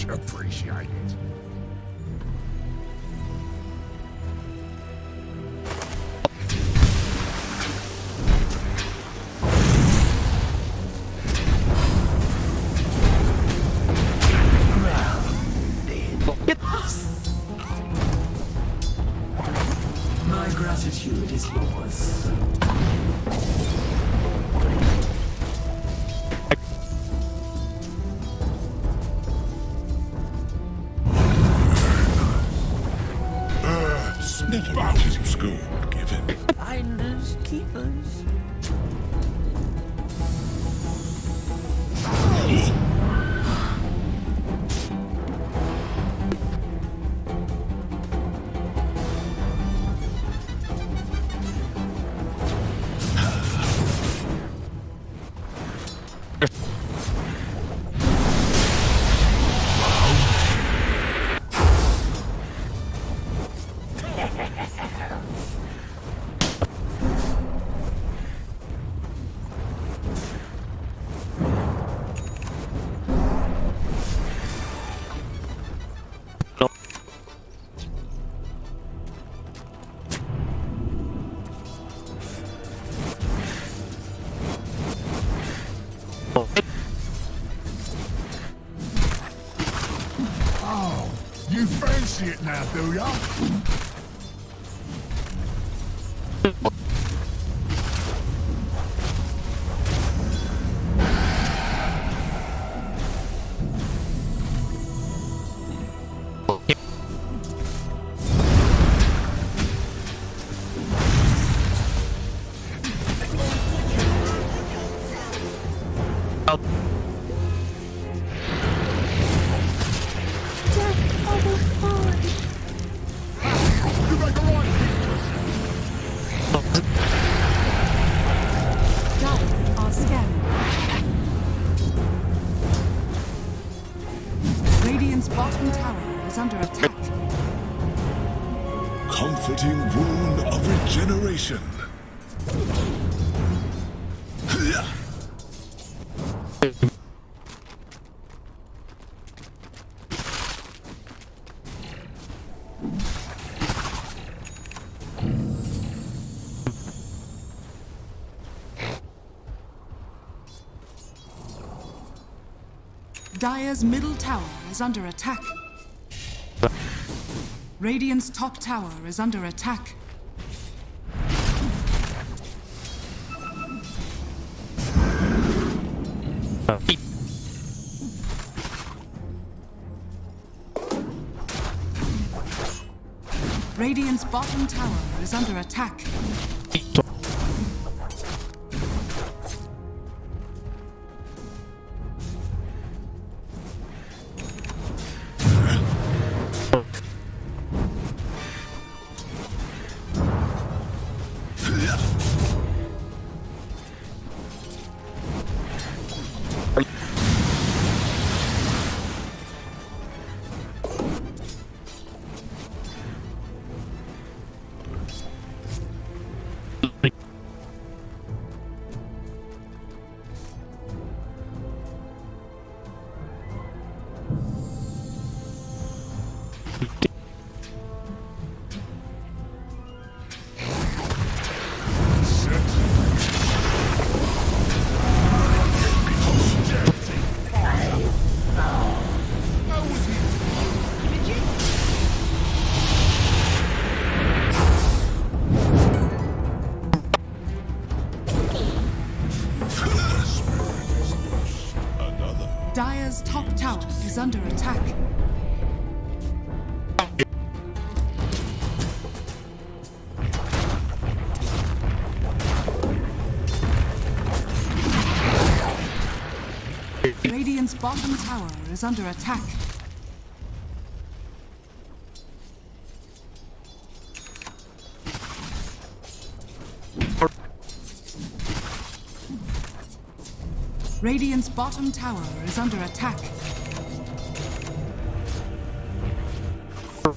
Speaker 4: Much appreciated.
Speaker 6: My gratitude is yours.
Speaker 4: Baptism school given.
Speaker 6: Finders, keepers.
Speaker 4: Oh, you fancy it now, do ya? You make a right.
Speaker 3: Dire are scanning. Radiant's bottom tower is under attack.
Speaker 4: Comforting wound of regeneration.
Speaker 3: Dire's middle tower is under attack. Radiant's top tower is under attack. Radiant's bottom tower is under attack. Dire's top tower is under attack. Radiant's bottom tower is under attack. Radiant's bottom tower is under attack.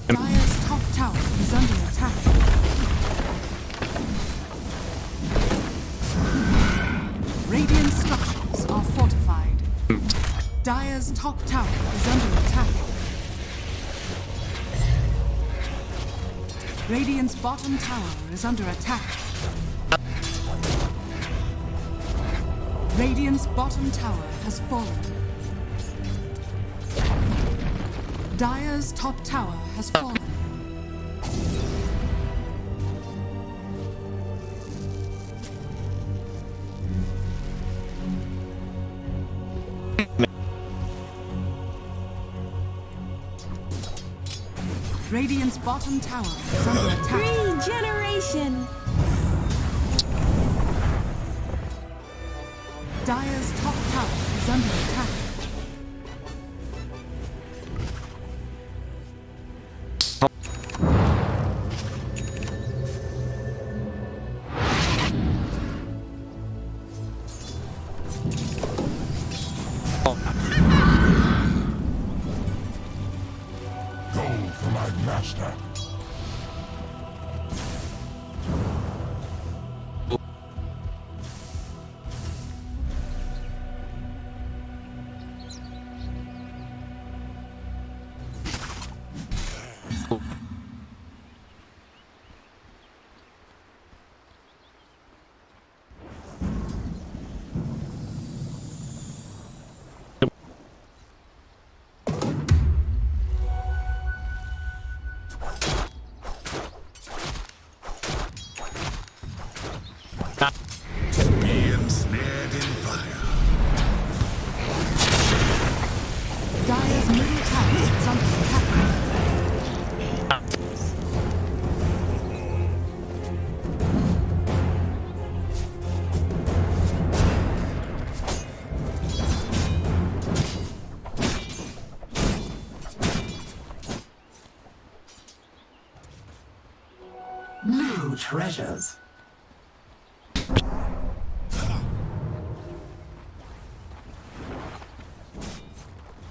Speaker 3: Dire's top tower is under attack. Radiant structures are fortified. Dire's top tower is under attack. Radiant's bottom tower is under attack. Radiant's bottom tower has fallen. Dire's top tower has fallen. Radiant's bottom tower is under attack.
Speaker 5: Regeneration!
Speaker 3: Dire's top tower is under attack.
Speaker 4: Go for my master. Be ensnared in fire.
Speaker 3: Dire's middle tower is under attack.
Speaker 6: New treasures.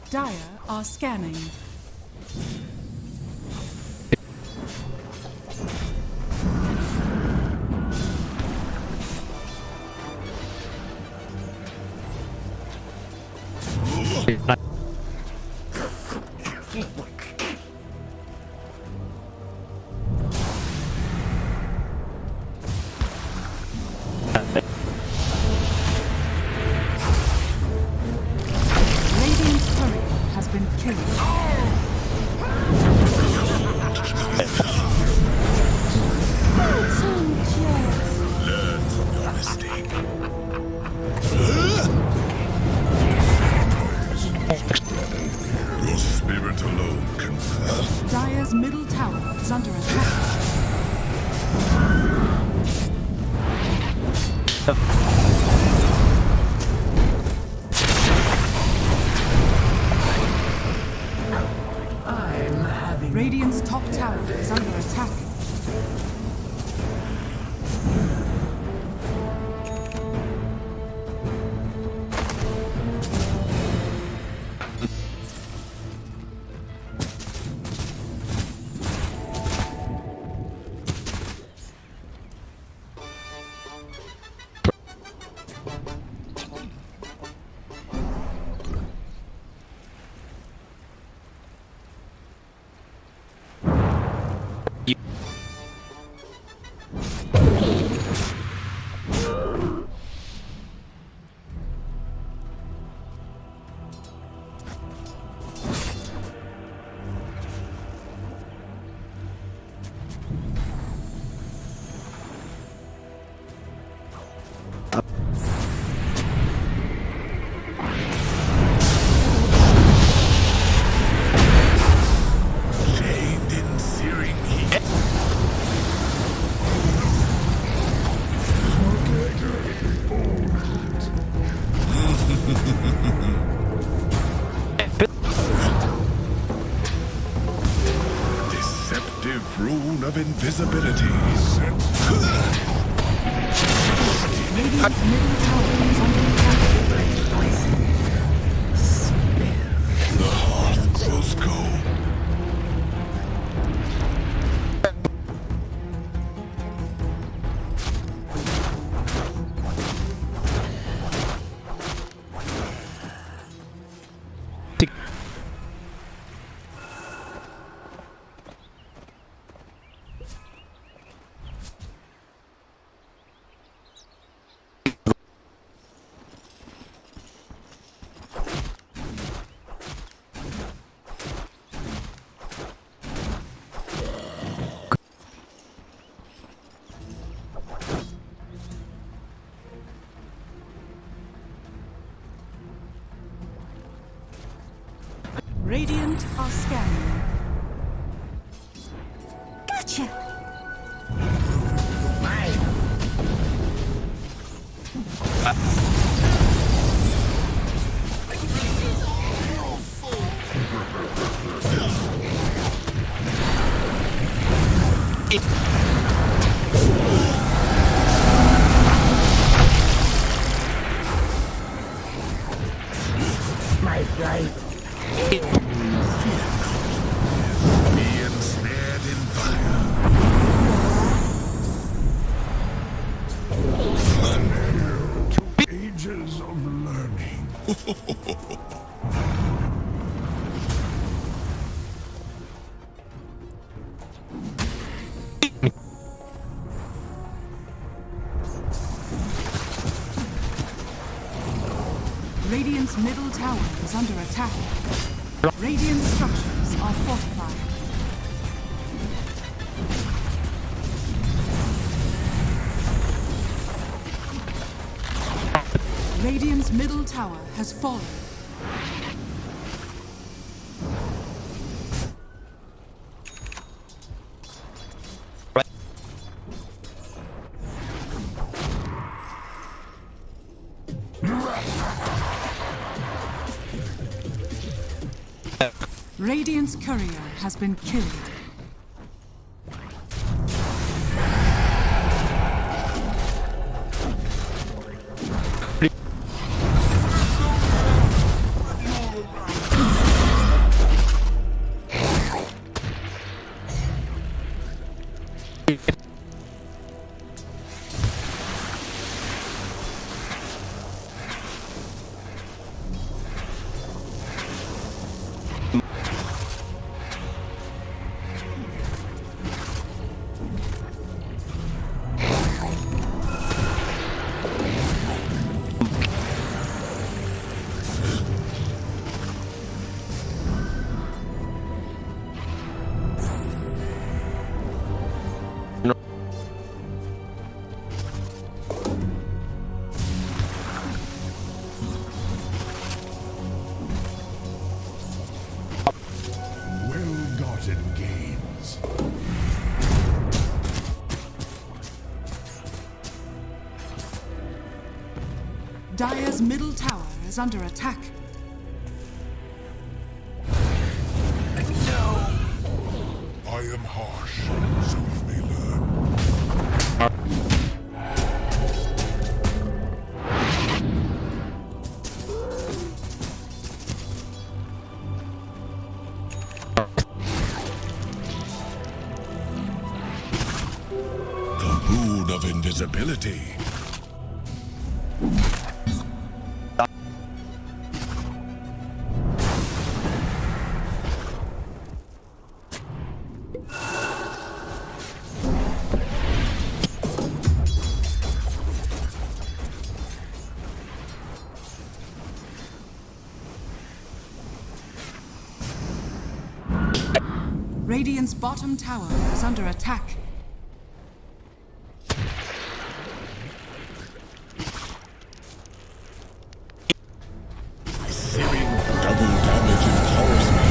Speaker 3: Dire are scanning. Radiant's turret has been killed.
Speaker 4: Learn from your mistake. Your spirit alone can pass.
Speaker 3: Dire's middle tower is under attack.
Speaker 6: I'm having
Speaker 3: Radiant's top tower is under attack.
Speaker 4: Chained in searing heat. Deceptive rune of invisibility.
Speaker 3: Radiant's middle tower is under attack.
Speaker 4: The hearth grows cold.
Speaker 3: Radiant are scanning.
Speaker 5: Gotcha.
Speaker 6: My flight.
Speaker 4: Be ensnared in fire. Ages of learning.
Speaker 3: Radiant's middle tower is under attack. Radiant structures are fortified. Radiant's middle tower has fallen. Radiant's courier has been killed.
Speaker 4: Well-gotten gains.
Speaker 3: Dire's middle tower is under attack.
Speaker 4: I am harsh, so you may learn. The rune of invisibility.
Speaker 3: Radiant's bottom tower is under attack.
Speaker 4: Searing double damage empowers me.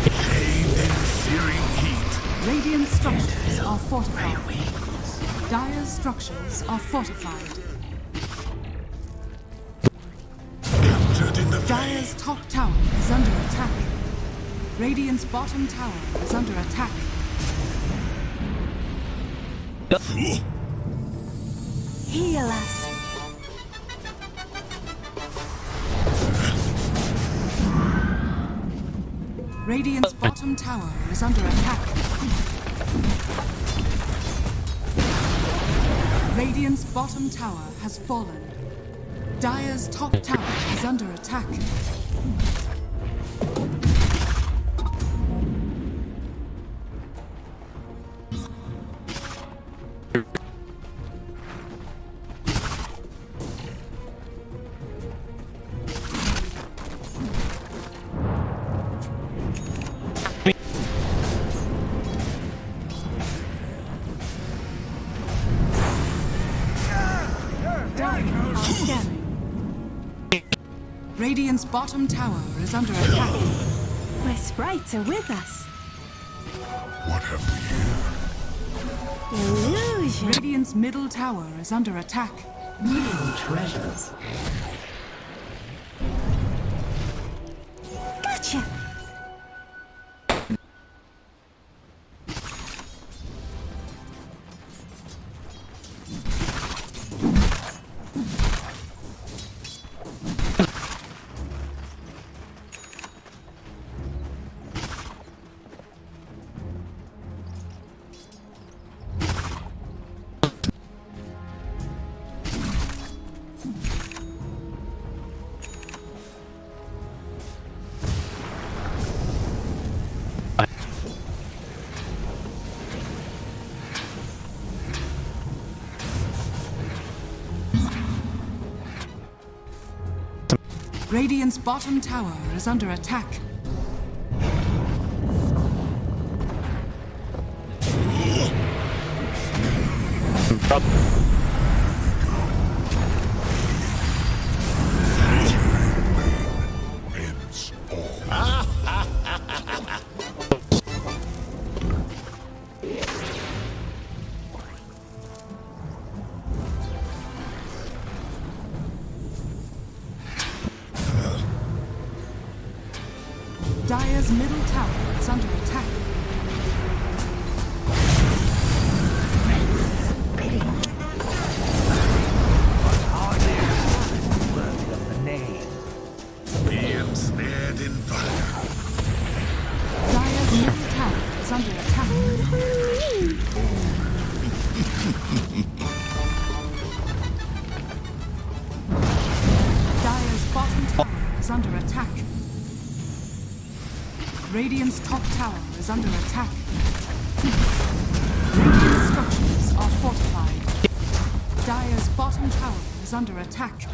Speaker 4: Pain and searing heat.
Speaker 3: Radiant structures are fortified. Dire's structures are fortified.
Speaker 4: Entered in the
Speaker 3: Dire's top tower is under attack. Radiant's bottom tower is under attack.
Speaker 5: Heal us.
Speaker 3: Radiant's bottom tower is under attack. Radiant's bottom tower has fallen. Dire's top tower is under attack. Radiant's bottom tower is under attack.
Speaker 5: My sprites are with us.
Speaker 4: What have we here?
Speaker 5: Illusion.
Speaker 3: Radiant's middle tower is under attack.
Speaker 6: Hidden treasures.
Speaker 5: Gotcha.
Speaker 3: Radiant's bottom tower is under attack.
Speaker 4: Ends all.
Speaker 3: Dire's middle tower is under attack.
Speaker 4: Be ensnared in fire.
Speaker 3: Dire's middle tower is under attack. Dire's bottom tower is under attack. Radiant's top tower is under attack. Radiant structures are fortified. Dire's bottom tower is under attack.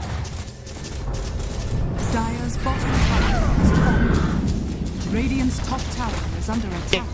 Speaker 3: Dire's bottom tower is fallen. Radiant's top tower is under attack.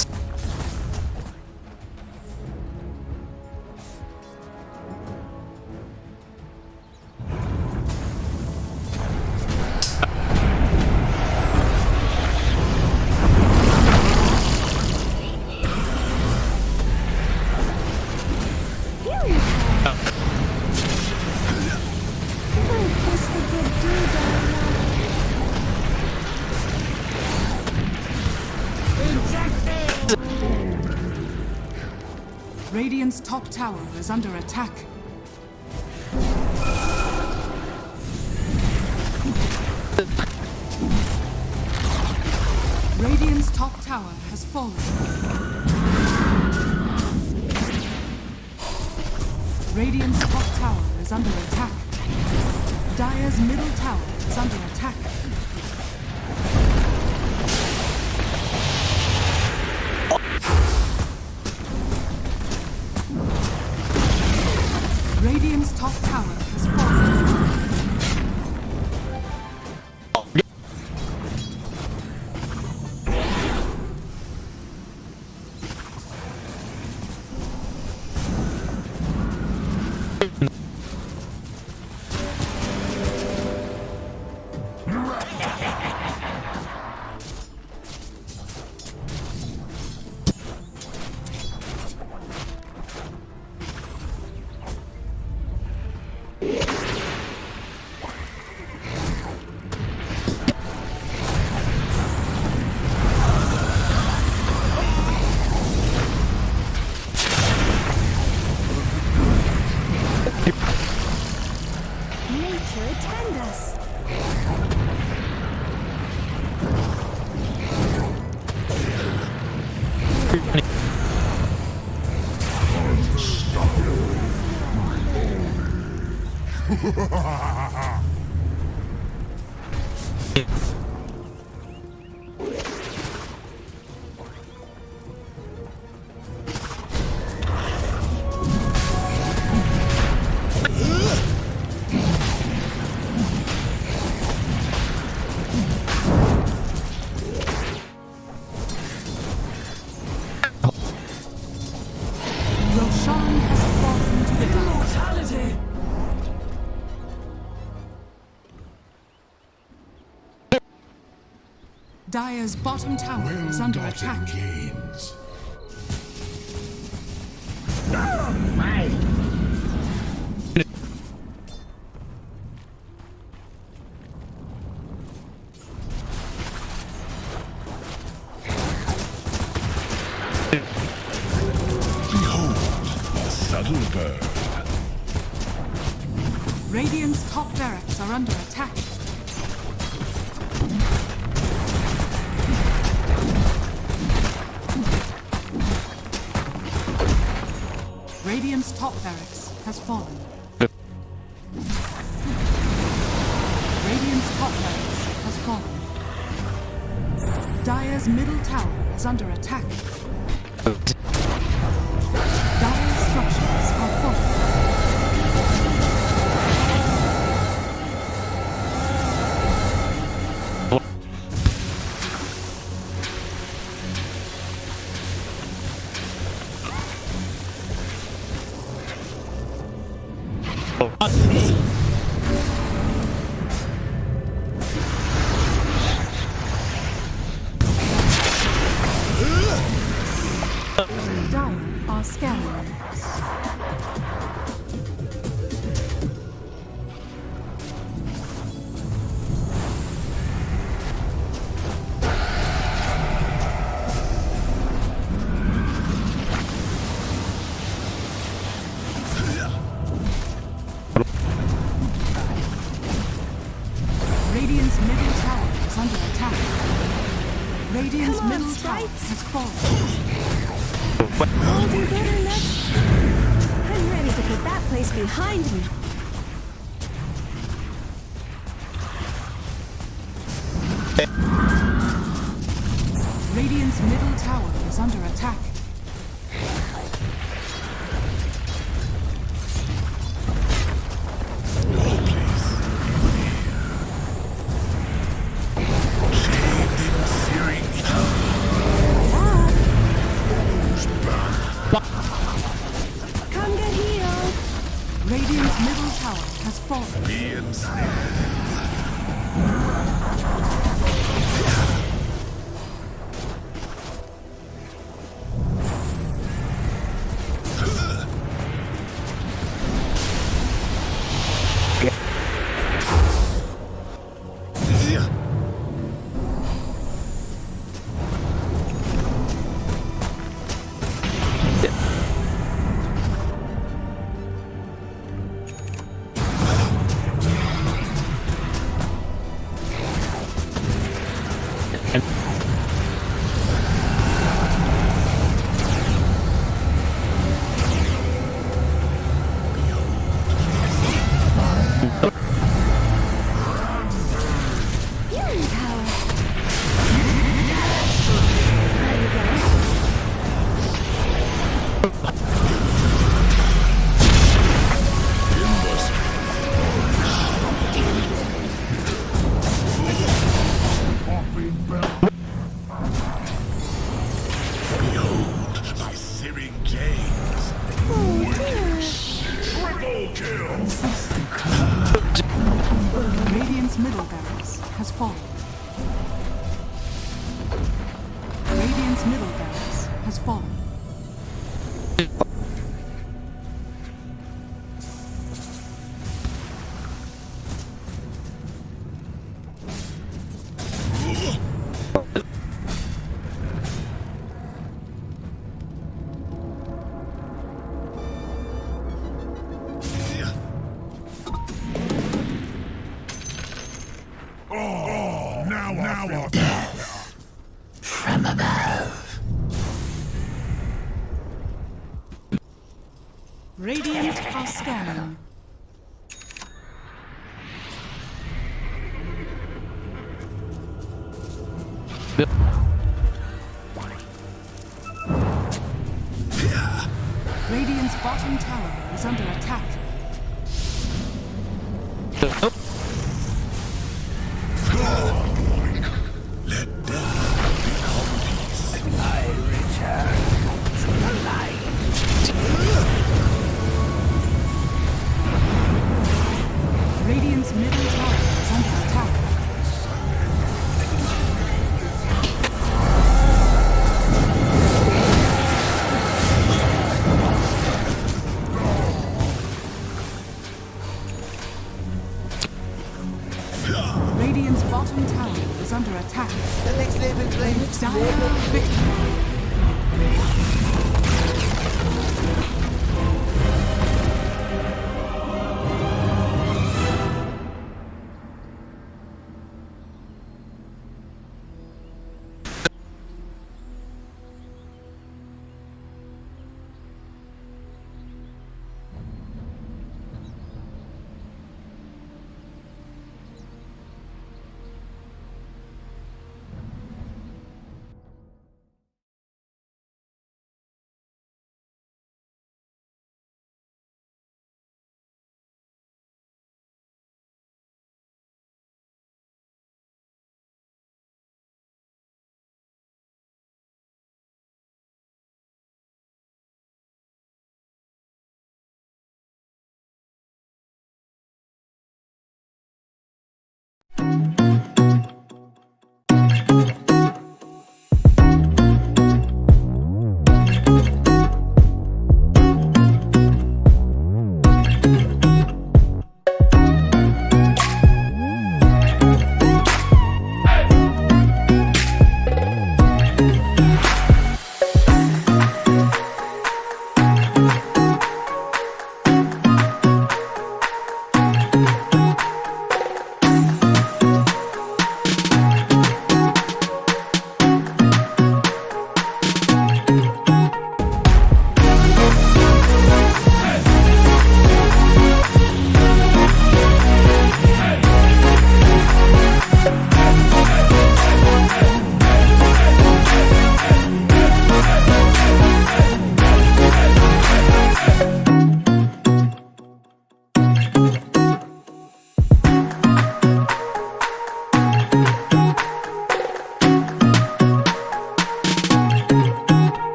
Speaker 3: Radiant's top tower is under attack. Radiant's top tower has fallen. Radiant's top tower is under attack. Dire's middle tower is under attack. Radiant's top tower has fallen.
Speaker 5: Nature attend us.
Speaker 3: Roshan has fallen to the ground. Dire's bottom tower is under attack.
Speaker 4: Gains. Behold, a subtle bird.
Speaker 3: Radiant's top barracks are under attack. Radiant's top barracks has fallen. Radiant's top barracks has fallen. Dire's middle tower is under attack. Dire's structures are fortified. Dire are scanning. Radiant's middle tower is under attack. Radiant's
Speaker 5: Come on,
Speaker 3: middle tower
Speaker 5: sprites.
Speaker 3: has fallen.
Speaker 5: I'll do better next. I'm ready to put that place behind me.
Speaker 3: Radiant's middle tower is under attack.
Speaker 5: Come get healed.
Speaker 3: Radiant's middle tower has fallen.
Speaker 4: Be ensnared.
Speaker 5: Healing tower. There you go.
Speaker 4: Behold, my searing gaze.
Speaker 5: Oh dear.
Speaker 4: Triple kill.
Speaker 3: Radiant's middle barracks has fallen. Radiant's middle barracks has fallen.
Speaker 4: Oh, now death.
Speaker 6: From above.
Speaker 3: Radiant are scanning. Radiant's bottom tower is under attack.
Speaker 4: Let death become peace.
Speaker 6: I return to the light.
Speaker 3: Radiant's middle tower is under attack. Dire victory.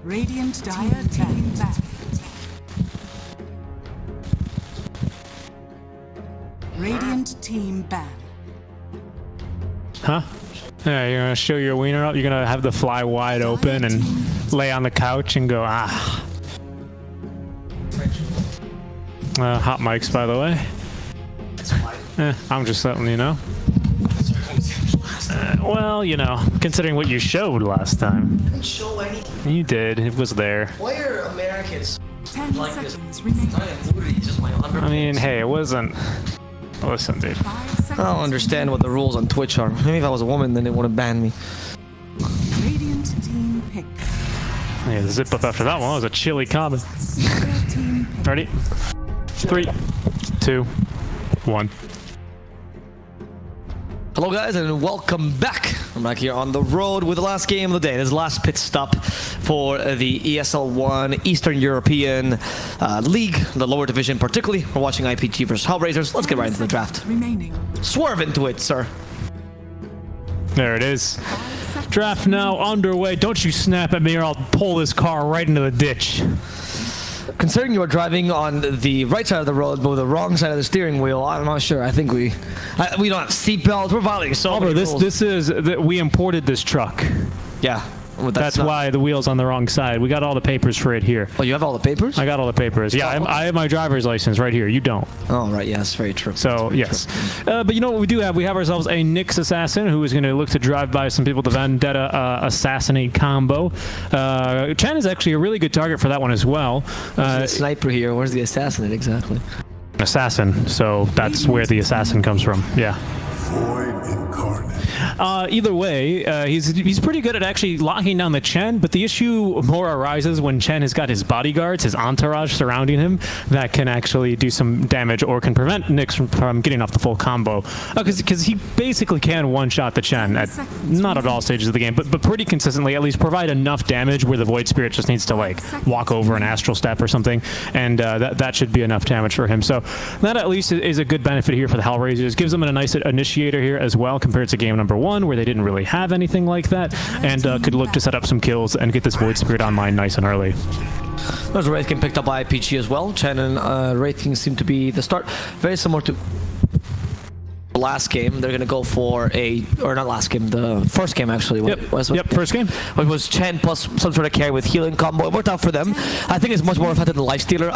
Speaker 3: Radiant Dire team back. Radiant team ban.
Speaker 1: Huh? Yeah, you're gonna show your wiener up. You're gonna have the fly wide open and lay on the couch and go, ah. Hot mics, by the way. I'm just letting you know. Well, you know, considering what you showed last time.
Speaker 2: I didn't show anything.
Speaker 1: You did. It was there.
Speaker 2: Why are Americans
Speaker 3: 10
Speaker 2: like this?
Speaker 3: seconds remaining.
Speaker 2: I am literally just my
Speaker 1: I mean, hey, it wasn't. Listen, dude.
Speaker 3: 5 seconds.
Speaker 2: I don't understand what the rules on Twitch are. Maybe if I was a woman, then they wouldn't ban me.
Speaker 3: Radiant team pick.
Speaker 1: Yeah, the zip up after that one was a chilly comment.
Speaker 3: Imperial team pick.
Speaker 1: Ready? 3, 2, 1.
Speaker 2: Hello guys and welcome back. I'm back here on the road with the last game of the day. This is the last pit stop for the ESL 1 Eastern European League, the lower division particularly. We're watching IPG versus HellRaisers. Let's get right into the draft.
Speaker 3: Remaining.
Speaker 2: Swerve into it, sir.
Speaker 1: There it is. Draft now underway. Don't you snap at me or I'll pull this car right into the ditch.
Speaker 2: Considering you are driving on the right side of the road but with the wrong side of the steering wheel, I'm not sure. I think we don't have seatbelts. We're violating so many rules.
Speaker 1: This is we imported this truck.
Speaker 2: Yeah. Well,
Speaker 1: That's why the wheel's on the wrong side. We got all the papers for it here.
Speaker 2: Oh, you have all the papers?
Speaker 1: I got all the papers. Yeah, I have my driver's license right here. You don't.
Speaker 2: Oh, right. Yes, very true.
Speaker 1: So, yes. But you know what we do have? We have ourselves a Nyx assassin who is going to look to drive by some people. The Vendetta assassinate combo. Chen is actually a really good target for that one as well.
Speaker 2: The sniper here. Where's the assassinate exactly?
Speaker 1: Assassin. So that's where the assassin comes from. Yeah.
Speaker 4: Void incarnate.
Speaker 1: Either way, he's pretty good at actually locking down the Chen, but the issue more arises when Chen has got his bodyguards, his entourage surrounding him that can actually do some damage or can prevent Nyx from getting off the full combo. Because he basically can one-shot the Chen at not at all stages of the game, but pretty consistently, at least provide enough damage where the Void Spirit just needs to like walk over an Astral Step or something, and that should be enough damage for him. So that at least is a good benefit here for the HellRaisers. Gives them a nice initiator here as well compared to game number 1 where they didn't really have anything like that, and could look to set up some kills and get this Void Spirit online nice and early.
Speaker 2: There's a Wraith King picked up by IPG as well. Chen and Wraith King seem to be the start. Very similar to last game. They're going to go for not last game, the first game actually.
Speaker 1: First game.
Speaker 2: It was Chen plus some sort of carry with healing combo. It worked out for them. I think it's much more effective than Lifestealer.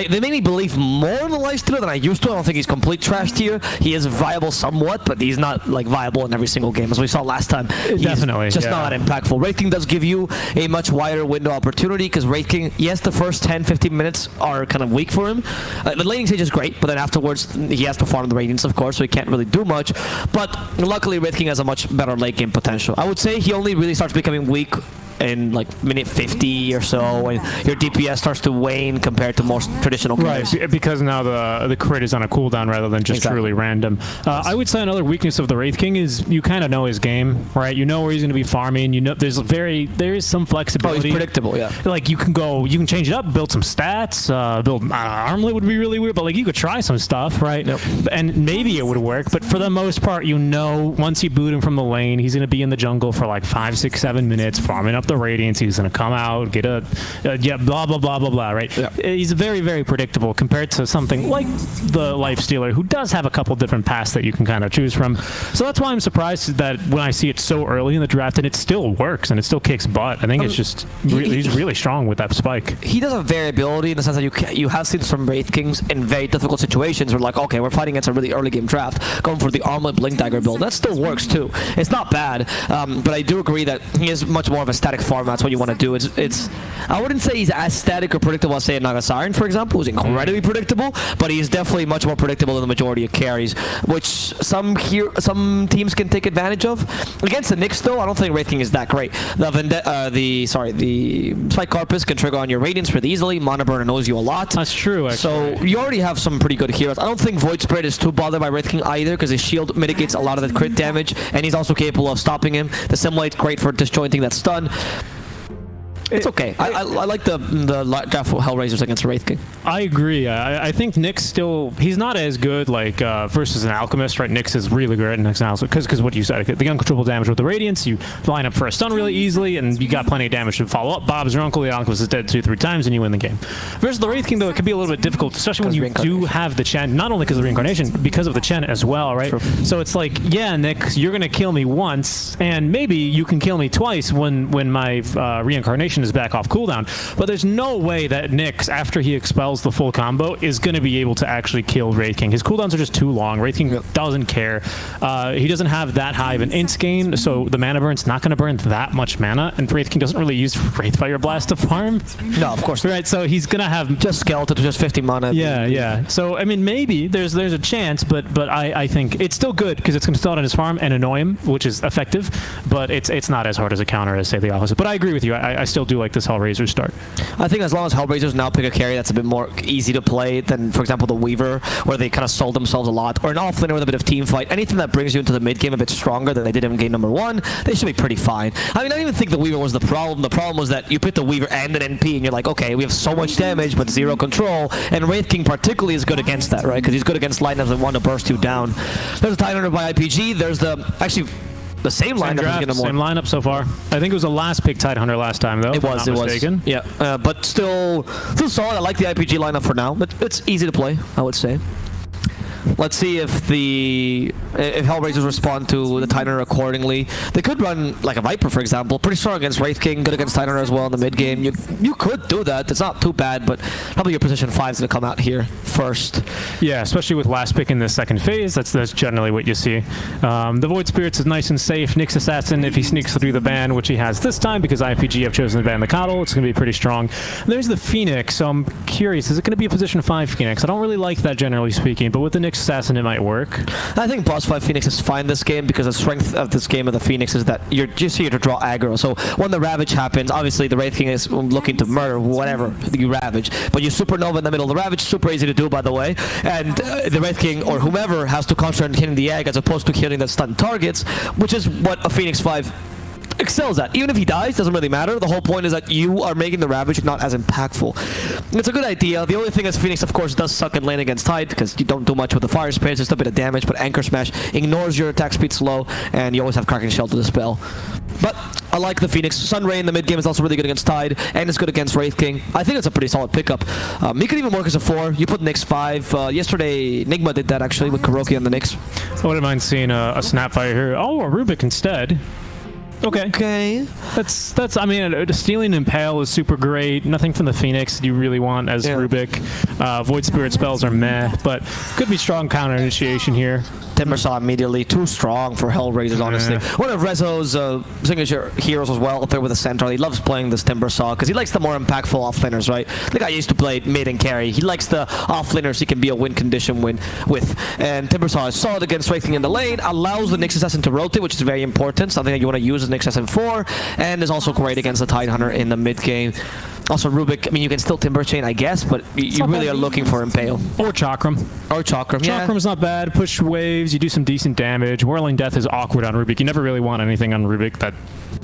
Speaker 2: They made me believe more in the Lifestealer than I used to. I don't think he's complete trash tier. He is viable somewhat, but he's not like viable in every single game as we saw last time.
Speaker 1: Definitely.
Speaker 2: Just not that impactful. Wraith King does give you a much wider window opportunity because Wraith King, yes, the first 10-15 minutes are kind of weak for him. The laning stage is great, but then afterwards he has to farm the Radiance, of course, so he can't really do much. But luckily, Wraith King has a much better late game potential. I would say he only really starts becoming weak in like minute 50 or so, and your DPS starts to wane compared to most traditional players.
Speaker 1: Right, because now the crit is on a cooldown rather than just truly random. I would say another weakness of the Wraith King is you kind of know his game, right? You know where he's going to be farming. You know there is some flexibility.
Speaker 2: Oh, he's predictable, yeah.
Speaker 1: Like you can change it up, build some stats, build armlet would be really weird, but like you could try some stuff, right?
Speaker 2: Yep.
Speaker 1: And maybe it would work, but for the most part, you know, once you boot him from the lane, he's going to be in the jungle for like 5, 6, 7 minutes, farming up the Radiance. He's going to come out, get blah, blah, blah, blah, blah, right? Yeah. He's very, very predictable compared to something like the Lifestealer, who does have a couple different paths that you can kind of choose from. So that's why I'm surprised that when I see it so early in the draft and it still works and it still kicks butt. I think it's just, he's really strong with that spike.
Speaker 2: He does have variability in the sense that you have seen some Wraith Kings in very difficult situations where like, okay, we're fighting against a really early game draft, going for the Armlet Blink Dagger build. That still works too. It's not bad, but I do agree that he is much more of a static farm. That's what you want to do. It's I wouldn't say he's as static or predictable as say Nagasiren, for example, who's incredibly predictable, but he's definitely much more predictable than the majority of carries, which some teams can take advantage of. Against the Nyx though, I don't think Wraith King is that great. The Spike Carpus can trigger on your Radiance pretty easily. Mana Burner knows you a lot.
Speaker 1: That's true, actually.
Speaker 2: So you already have some pretty good heroes. I don't think Void Spirit is too bothered by Wraith King either because his shield mitigates a lot of the crit damage, and he's also capable of stopping him. The Simulate, great for disjointing that stun. It's okay. I like the draft for HellRaisers against Wraith King.
Speaker 1: I agree. I think Nyx still, he's not as good like versus an Alchemist, right? Nyx is really good at Nyx analysis because what you said, the uncontrollable damage with the Radiance, you line up for a stun really easily, and you got plenty of damage to follow up. Bob's your uncle, the Alchemist is dead 2-3 times, and you win the game. Versus the Wraith King, though, it can be a little bit difficult, especially when you do have the Chen, not only because of the reincarnation, because of the Chen as well, right? True. So it's like, yeah, Nyx, you're gonna kill me once, and maybe you can kill me twice when my reincarnation is back off cooldown. But there's no way that Nyx, after he expels the full combo, is going to be able to actually kill Wraith King. His cooldowns are just too long. Wraith King doesn't care. He doesn't have that high of an int gain, so the mana burn's not going to burn that much mana, and Wraith King doesn't really use Wraith Fire Blast to farm.
Speaker 2: No, of course.
Speaker 1: Right, so he's going to have...
Speaker 2: Just Skeleton to just 50 mana.
Speaker 1: Yeah, yeah. So, I mean, maybe there's a chance, but I think it's still good because it's going to stall on his farm and annoy him, which is effective, but it's not as hard as a counter as, say, the opposite. But I agree with you. I still do like this HellRaisers start.
Speaker 2: I think as long as HellRaisers now pick a carry that's a bit more easy to play than, for example, the Weaver, where they kind of sold themselves a lot, or an offlaner with a bit of team fight, anything that brings you into the mid game a bit stronger than they did in game number 1, they should be pretty fine. I mean, I don't even think the Weaver was the problem. The problem was that you put the Weaver and an NP, and you're like, okay, we have so much damage, but zero control, and Wraith King particularly is good against that, right? Because he's good against lineups that want to burst you down. There's a Tidehunter by IPG. There's the same lineup.
Speaker 1: Same lineup so far. I think it was the last pick Tidehunter last time, though.
Speaker 2: It was. Yeah, but still solid. I like the IPG lineup for now. But it's easy to play, I would say. Let's see if HellRaisers respond to the Tidehunter accordingly. They could run like a Viper, for example. Pretty strong against Wraith King, good against Tidehunter as well in the mid game. You could do that. It's not too bad, but probably your position 5 is going to come out here first.
Speaker 1: Yeah, especially with last pick in the second phase. That's generally what you see. The Void Spirits is nice and safe. Nyx Assassin, if he sneaks through the ban, which he has this time because IPG have chosen to ban the Coddle, it's going to be pretty strong. And there's the Phoenix, so I'm curious, is it going to be a position 5 Phoenix? I don't really like that, generally speaking, but with the Nyx Assassin, it might work.
Speaker 2: I think boss 5 Phoenix is fine this game because the strength of this game of the Phoenix is that you're just here to draw aggro. So when the Ravage happens, obviously the Wraith King is looking to murder whatever you Ravage, but you Supernova in the middle of the Ravage, super easy to do, by the way, and the Wraith King or whomever has to concentrate on hitting the egg as opposed to killing the stunned targets, which is what a Phoenix 5 excels at. Even if he dies, doesn't really matter. The whole point is that you are making the Ravage not as impactful. It's a good idea. The only thing is Phoenix, of course, does suck in lane against Tide because you don't do much with the Fire Spirits. There's a bit of damage, but Anchor Smash ignores your attack speed slow, and you always have Kraken Shell to dispel. But I like the Phoenix. Sunray in the mid game is also really good against Tide, and it's good against Wraith King. I think it's a pretty solid pickup. He could even work as a 4. You put Nyx 5. Yesterday, Nigma did that actually with Kuroki on the Nyx.
Speaker 1: I wouldn't mind seeing a Snapfire here. Oh, a Rubik instead. Okay. That's. I mean, stealing Impale is super great. Nothing from the Phoenix you really want as Rubik. Void Spirit spells are meh, but could be strong counter initiation here.
Speaker 2: Timbersaw immediately. Too strong for HellRaisers, honestly. One of Rezo's signature heroes as well, up there with the Centaur. He loves playing this Timbersaw because he likes the more impactful offlaners, right? The guy used to play mid and carry. He likes the offlaners he can be a win condition win with. And Timbersaw is solid against Wraith King in the lane, allows the Nyx Assassin to rotate, which is very important, something that you want to use as Nyx Assassin 4, and is also great against the Tidehunter in the mid game. Also Rubik, I mean, you can still Timber Chain, I guess, but you really are looking for Impale.
Speaker 1: Or Chakram. Chakram's not bad. Push waves, you do some decent damage. Whirling Death is awkward on Rubik. You never really want anything on Rubik that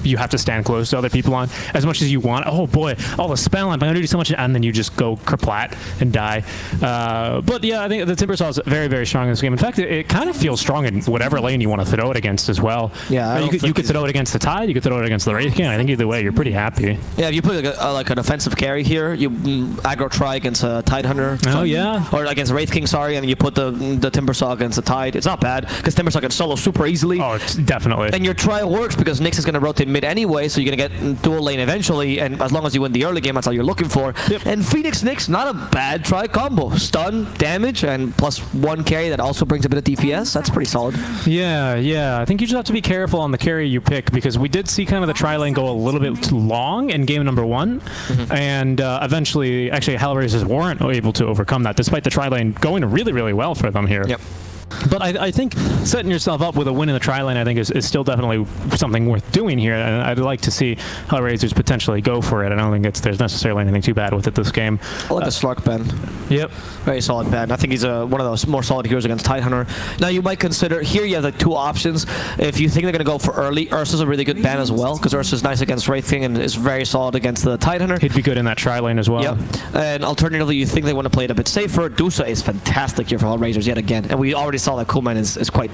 Speaker 1: you have to stand close to other people on as much as you want. Oh boy, the spell line, I'm going to do so much, and then you just go kerplat and die. But yeah, I think the Timbersaw is very, very strong in this game. In fact, it kind of feels strong in whatever lane you want to throw it against as well.
Speaker 2: Yeah,
Speaker 1: you could throw it against the Tide, you could throw it against the Wraith King. I think either way, you're pretty happy.
Speaker 2: Yeah, if you put like an offensive carry here, you aggro try against a Tidehunter.
Speaker 1: Oh yeah.
Speaker 2: Or against Wraith King, sorry, and then you put the Timbersaw against the Tide. It's not bad, because Timbersaw can solo super easily.
Speaker 1: Oh, definitely.
Speaker 2: And your try works, because Nyx is going to rotate mid anyway, so you're going to get dual lane eventually, and as long as you win the early game, that's all you're looking for.
Speaker 1: Yep.
Speaker 2: And Phoenix Nyx, not a bad try combo. Stun, damage, and plus 1 carry that also brings a bit of DPS. That's pretty solid.
Speaker 1: Yeah. I think you just have to be careful on the carry you pick, because we did see kind of the tri lane go a little bit too long in game number 1, and eventually, actually, HellRaisers weren't able to overcome that, despite the tri lane going really, really well for them here.
Speaker 2: Yep.
Speaker 1: But I think setting yourself up with a win in the tri lane, I think, is still definitely something worth doing here. And I'd like to see HellRaisers potentially go for it. I don't think there's necessarily anything too bad with it this game.
Speaker 2: I like the Slark ban.
Speaker 1: Yep.
Speaker 2: Very solid ban. I think he's one of those more solid heroes against Tidehunter. Now you might consider, here you have like 2 options. If you think they're going to go for early, Ursa's a really good ban as well, because Ursa's nice against Wraith King and is very solid against the Tidehunter.
Speaker 1: He'd be good in that tri lane as well.
Speaker 2: Yep. And alternatively, you think they want to play it a bit safer. Dusa is fantastic here for HellRaisers yet again. And we already saw that Coolman is quite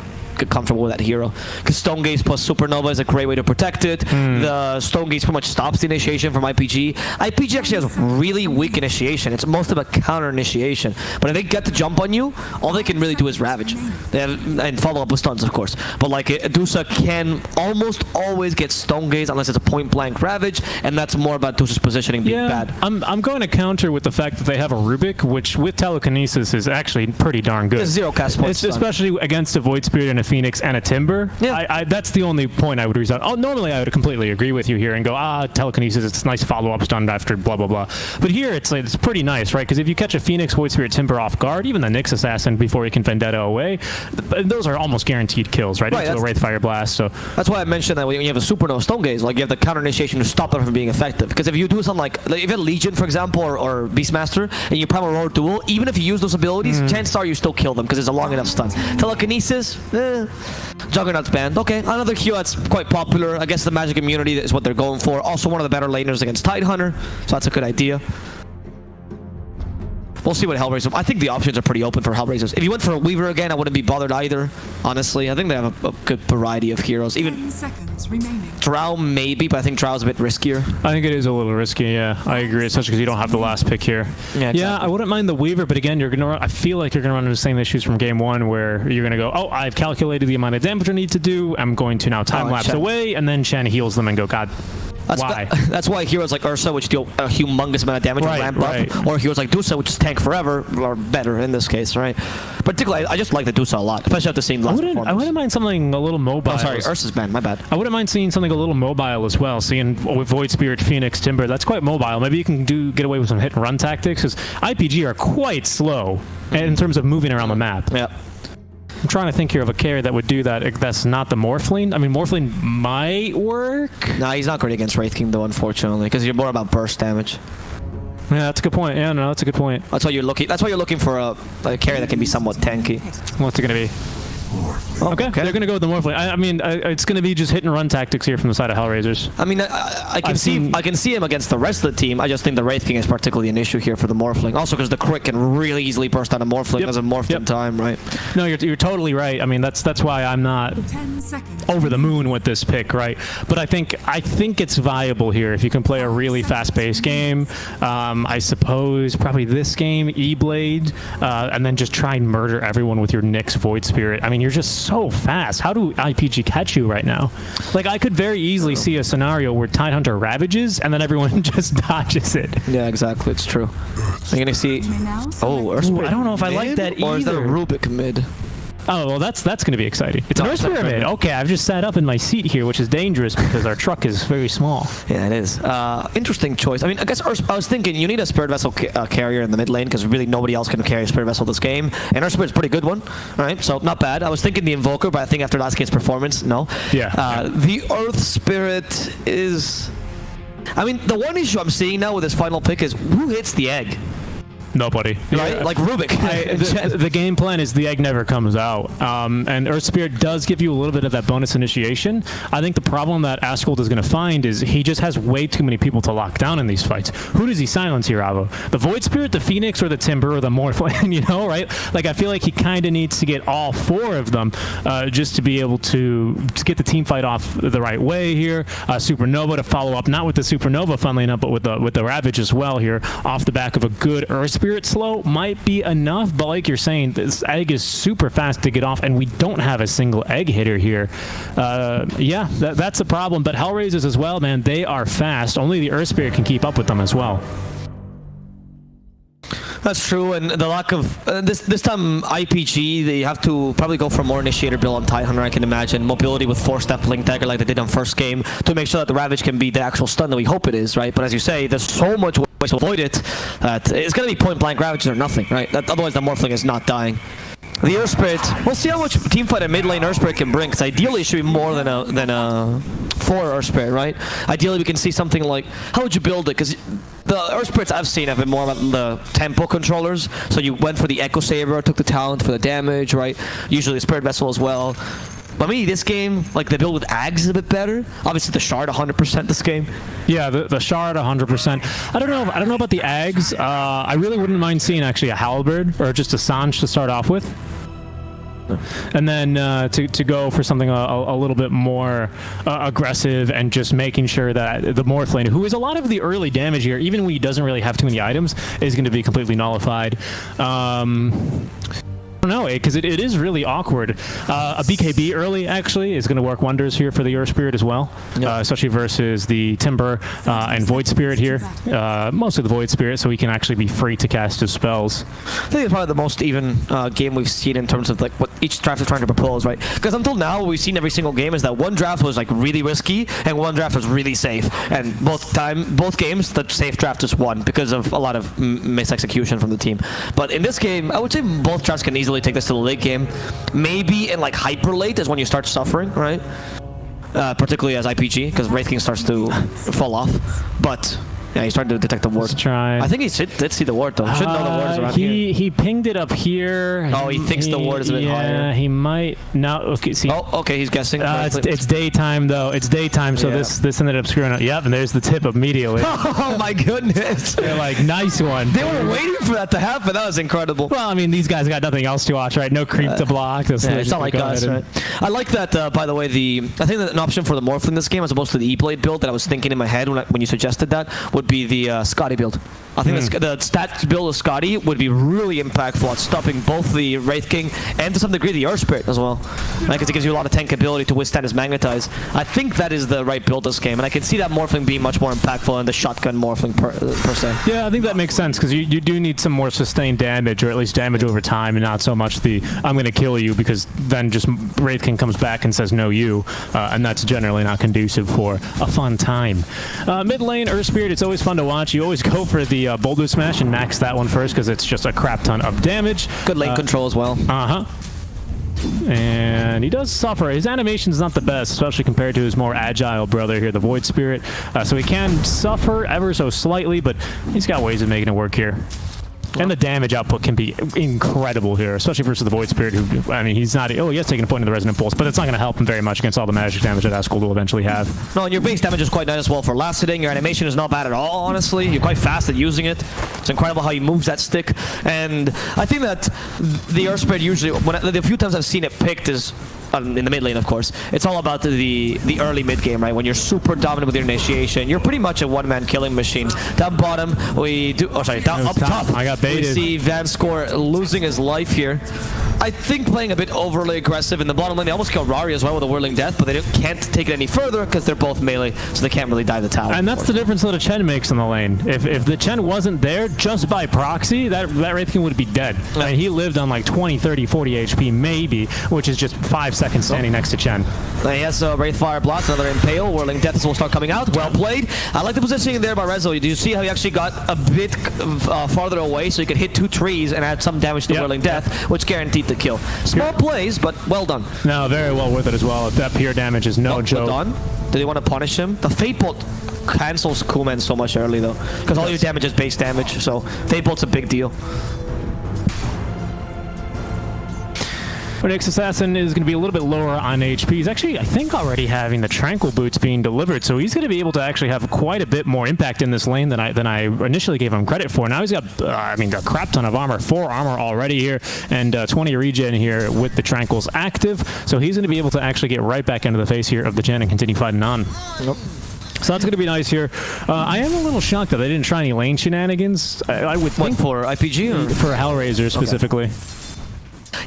Speaker 2: comfortable with that hero. Because Stone Gaze plus Supernova is a great way to protect it. The Stone Gaze pretty much stops the initiation from IPG. IPG actually has really weak initiation. It's most of a counter initiation. But if they get the jump on you, all they can really do is Ravage. They have, and follow up with stuns, of course. But like Dusa can almost always get Stone Gaze unless it's a point blank Ravage, and that's more about Dusa's positioning being bad.
Speaker 1: I'm going to counter with the fact that they have a Rubik, which with telekinesis is actually pretty darn good.
Speaker 2: It's 0 cast points.
Speaker 1: Especially against a Void Spirit and a Phoenix and a Timber.
Speaker 2: Yeah.
Speaker 1: That's the only point I would reason. Oh, normally I would completely agree with you here and go, telekinesis, it's a nice follow-up stun after blah, blah, blah. But here it's pretty nice, right? Because if you catch a Phoenix, Void Spirit, Timber off guard, even the Nyx Assassin before you can Vendetta away, those are almost guaranteed kills, right? Into a Wraith Fire Blast. So
Speaker 2: that's why I mentioned that when you have a Supernova Stone Gaze, like you have the counter initiation to stop them from being effective. Because if you do something like if you have Legion, for example, or Beastmaster, and you Primal Roar Duel, even if you use those abilities, chances are you still kill them because it's a long enough stun. Telekinesis, Juggernaut's banned. Okay, another hero that's quite popular. I guess the magic immunity is what they're going for. Also one of the better laners against Tidehunter, so that's a good idea. We'll see what HellRaisers. I think the options are pretty open for HellRaisers. If you went for a Weaver again, I wouldn't be bothered either, honestly. I think they have a good variety of heroes. Even
Speaker 3: 10 seconds remaining.
Speaker 2: Drow maybe, but I think Drow's a bit riskier.
Speaker 1: I think it is a little risky, yeah. I agree, especially because you don't have the last pick here.
Speaker 2: Yeah, exactly.
Speaker 1: I wouldn't mind the Weaver, but again, I feel like you're going to run into the same issues from game 1 where you're going to go, oh, I've calculated the amount of damage I need to do. I'm going to now time-lapse away, and then Shen heals them and go, God, why?
Speaker 2: That's why heroes like Ursa, which deal a humongous amount of damage and ramp up, or heroes like Dusa, which is tank forever, are better in this case, right? Particularly, I just like the Dusa a lot, especially after seeing last performance.
Speaker 1: I wouldn't mind something a little mobile.
Speaker 2: Oh, sorry, Ursa's banned, my bad.
Speaker 1: I wouldn't mind seeing something a little mobile as well. Seeing with Void Spirit, Phoenix, Timber, that's quite mobile. Maybe you can get away with some hit and run tactics, because IPG are quite slow in terms of moving around the map.
Speaker 2: Yeah.
Speaker 1: I'm trying to think here of a carry that would do that. That's not the Morphling. I mean, Morphling might work.
Speaker 2: Nah, he's not great against Wraith King, though, unfortunately, because you're more about burst damage.
Speaker 1: Yeah, that's a good point. Yeah, no, that's a good point.
Speaker 2: That's why you're looking. That's why you're looking for a carry that can be somewhat tanky.
Speaker 1: What's it gonna be? Okay, they're gonna go with the Morphling. I mean, it's gonna be just hit and run tactics here from the side of HellRaisers.
Speaker 2: I mean, I can see him against the rest of the team. I just think the Wraith King is particularly an issue here for the Morphling. Also, because the Crit can really easily burst out a Morphling as a morphed in time, right?
Speaker 1: No, you're totally right. I mean, that's why I'm not
Speaker 3: 10 seconds.
Speaker 1: over the moon with this pick, right? But I think it's viable here if you can play a really fast-paced game. I suppose probably this game, E-Blade, and then just try and murder everyone with your Nyx Void Spirit. I mean, you're just so fast. How do IPG catch you right now? Like, I could very easily see a scenario where Tidehunter ravages and then everyone just dodges it.
Speaker 2: Yeah, exactly. It's true. I'm gonna see. Oh, Earth Spirit.
Speaker 1: I don't know if I like that either.
Speaker 2: Or is that a Rubik mid?
Speaker 1: Oh, well, that's going to be exciting. It's an Earth Pyramid. Okay, I've just sat up in my seat here, which is dangerous because our truck is very small.
Speaker 2: Yeah, it is. Interesting choice. I mean, I guess I was thinking you need a Spirit Vessel carrier in the mid lane because really nobody else can carry a Spirit Vessel this game. And Earth Spirit's a pretty good one, right? So not bad. I was thinking the Invoker, but I think after last game's performance, no.
Speaker 1: Yeah.
Speaker 2: The Earth Spirit is... I mean, the one issue I'm seeing now with this final pick is who hits the egg?
Speaker 1: Nobody.
Speaker 2: Right?
Speaker 1: Yeah.
Speaker 2: Like Rubik.
Speaker 1: The game plan is the egg never comes out. And Earth Spirit does give you a little bit of that bonus initiation. I think the problem that Askold is going to find is he just has way too many people to lock down in these fights. Who does he silence here, Avo? The Void Spirit, the Phoenix, or the Timber, or the Morphling, you know, right? Like, I feel like he kind of needs to get all four of them just to be able to get the team fight off the right way here. Supernova to follow up, not with the Supernova, funnily enough, but with the Ravage as well here, off the back of a good Earth Spirit slow might be enough, but like you're saying, this egg is super fast to get off, and we don't have a single egg hitter here. Yeah, that's a problem, but HellRaisers as well, man, they are fast. Only the Earth Spirit can keep up with them as well.
Speaker 2: That's true, and the lack of this time IPG, they have to probably go for more initiator build on Tidehunter, I can imagine. Mobility with 4-step Blink Dagger like they did on first game to make sure that the Ravage can be the actual stun that we hope it is, right? But as you say, there's so much ways to avoid it that it's going to be point blank Ravages or nothing, right? Otherwise the Morphling is not dying. The Earth Spirit, we'll see how much teamfight and mid lane Earth Spirit can bring, because ideally it should be more than a 4 Earth Spirit, right? Ideally we can see something like, how would you build it? Because the Earth Spirits I've seen have been more about the tempo controllers, so you went for the Echo Saber, took the talent for the damage, right? Usually the Spirit Vessel as well. But maybe this game, like the build with Ags is a bit better. Obviously the Shard 100% this game.
Speaker 1: Yeah, the Shard 100%. I don't know about the Ags. I really wouldn't mind seeing actually a Halberd or just a Sanj to start off with. And then to go for something a little bit more aggressive and just making sure that the Morphlane, who is a lot of the early damage here, even when he doesn't really have too many items, is going to be completely nullified. I don't know, because it is really awkward. A BKB early actually is going to work wonders here for the Earth Spirit as well, especially versus the Timber and Void Spirit here. Mostly the Void Spirit, so he can actually be free to cast his spells.
Speaker 2: I think it's probably the most even game we've seen in terms of like what each draft is trying to propose, right? Because until now, what we've seen every single game is that one draft was like really risky and one draft was really safe. And both games, the safe draft just won because of a lot of misexecution from the team. But in this game, I would say both drafts can easily take this to the late game. Maybe in like hyper late is when you start suffering, right? Particularly as IPG, because Wraith King starts to fall off. But yeah, he's starting to detect the ward.
Speaker 1: Let's try.
Speaker 2: I think he did see the ward though. Should know the ward is around here.
Speaker 1: He pinged it up here.
Speaker 2: Oh, he thinks the ward is a bit higher.
Speaker 1: Yeah, he might. No, okay. See.
Speaker 2: Oh, okay, he's guessing.
Speaker 1: It's daytime though. It's daytime, so this ended up screwing up. Yep, and there's the tip immediately.
Speaker 2: Oh my goodness!
Speaker 1: They're like, nice one.
Speaker 2: They were waiting for that to happen. That was incredible.
Speaker 1: Well, I mean, these guys got nothing else to watch, right? No creep to block.
Speaker 2: Yeah, it's not like us, right? I like that. By the way, I think that an option for the Morph in this game, as opposed to the E-Blade build that I was thinking in my head when you suggested that, would be the Scotty build. I think the stats build of Scotty would be really impactful at stopping both the Wraith King and to some degree the Earth Spirit as well. Because it gives you a lot of tank ability to withstand his Magnetize. I think that is the right build this game, and I can see that Morphling being much more impactful than the Shotgun Morphling per se.
Speaker 1: Yeah, I think that makes sense, because you do need some more sustained damage, or at least damage over time, and not so much the I'm going to kill you, because then just Wraith King comes back and says no you, and that's generally not conducive for a fun time. Mid lane, Earth Spirit, it's always fun to watch. You always go for the Boulder Smash and max that one first, because it's just a crap ton of damage.
Speaker 2: Good lane control as well.
Speaker 1: And he does suffer. His animation's not the best, especially compared to his more agile brother here, the Void Spirit. So he can suffer ever so slightly, but he's got ways of making it work here. And the damage output can be incredible here, especially versus the Void Spirit, who, I mean, he's not... Oh, he has taken a point in the Resonant Pulse, but it's not going to help him very much against all the magic damage that Askel will eventually have.
Speaker 2: No, and your base damage is quite nice as well for last hitting. Your animation is not bad at all, honestly. You're quite fast at using it. It's incredible how he moves that stick. And I think that the Earth Spirit usually... the few times I've seen it picked is... in the mid lane, of course. It's all about the early mid game, right? When you're super dominant with your initiation, you're pretty much a one-man killing machine. Down bottom, we do... Oh, sorry, down up top.
Speaker 1: I got baited.
Speaker 2: We see Van Score losing his life here. I think playing a bit overly aggressive in the bottom lane. They almost killed Rari as well with a Whirling Death, but they can't take it any further because they're both melee, so they can't really dive the tower.
Speaker 1: And that's the difference that a Chen makes in the lane. If the Chen wasn't there, just by proxy, that Wraith King would be dead. Yeah. I mean, he lived on like 20, 30, 40 HP maybe, which is just 5 seconds standing next to Chen.
Speaker 2: He has Wraithfire Blast, another Impale. Whirling Death will start coming out. Well played. I like the positioning there by Rezo. Do you see how he actually got a bit farther away so he could hit 2 trees and add some damage to Whirling Death, which guaranteed the kill. Small plays, but well done.
Speaker 1: No, very well worth it as well. That pure damage is no joke.
Speaker 2: Done? Did he want to punish him? The Fate Bolt cancels Coolman so much early though, because all your damage is base damage, so Fate Bolt's a big deal.
Speaker 1: Nyx Assassin is going to be a little bit lower on HP. He's actually, I think, already having the Tranquil Boots being delivered, so he's going to be able to actually have quite a bit more impact in this lane than I initially gave him credit for. Now he's got, I mean, a crap ton of armor, 4 armor already here, and 20 regen here with the Tranquils active, so he's going to be able to actually get right back into the face here of the Gen and continue fighting on.
Speaker 2: Yep.
Speaker 1: So that's going to be nice here. I am a little shocked that they didn't try any lane shenanigans. I would think...
Speaker 2: What, for IPG? Or?
Speaker 1: For HellRaisers specifically.
Speaker 2: Okay.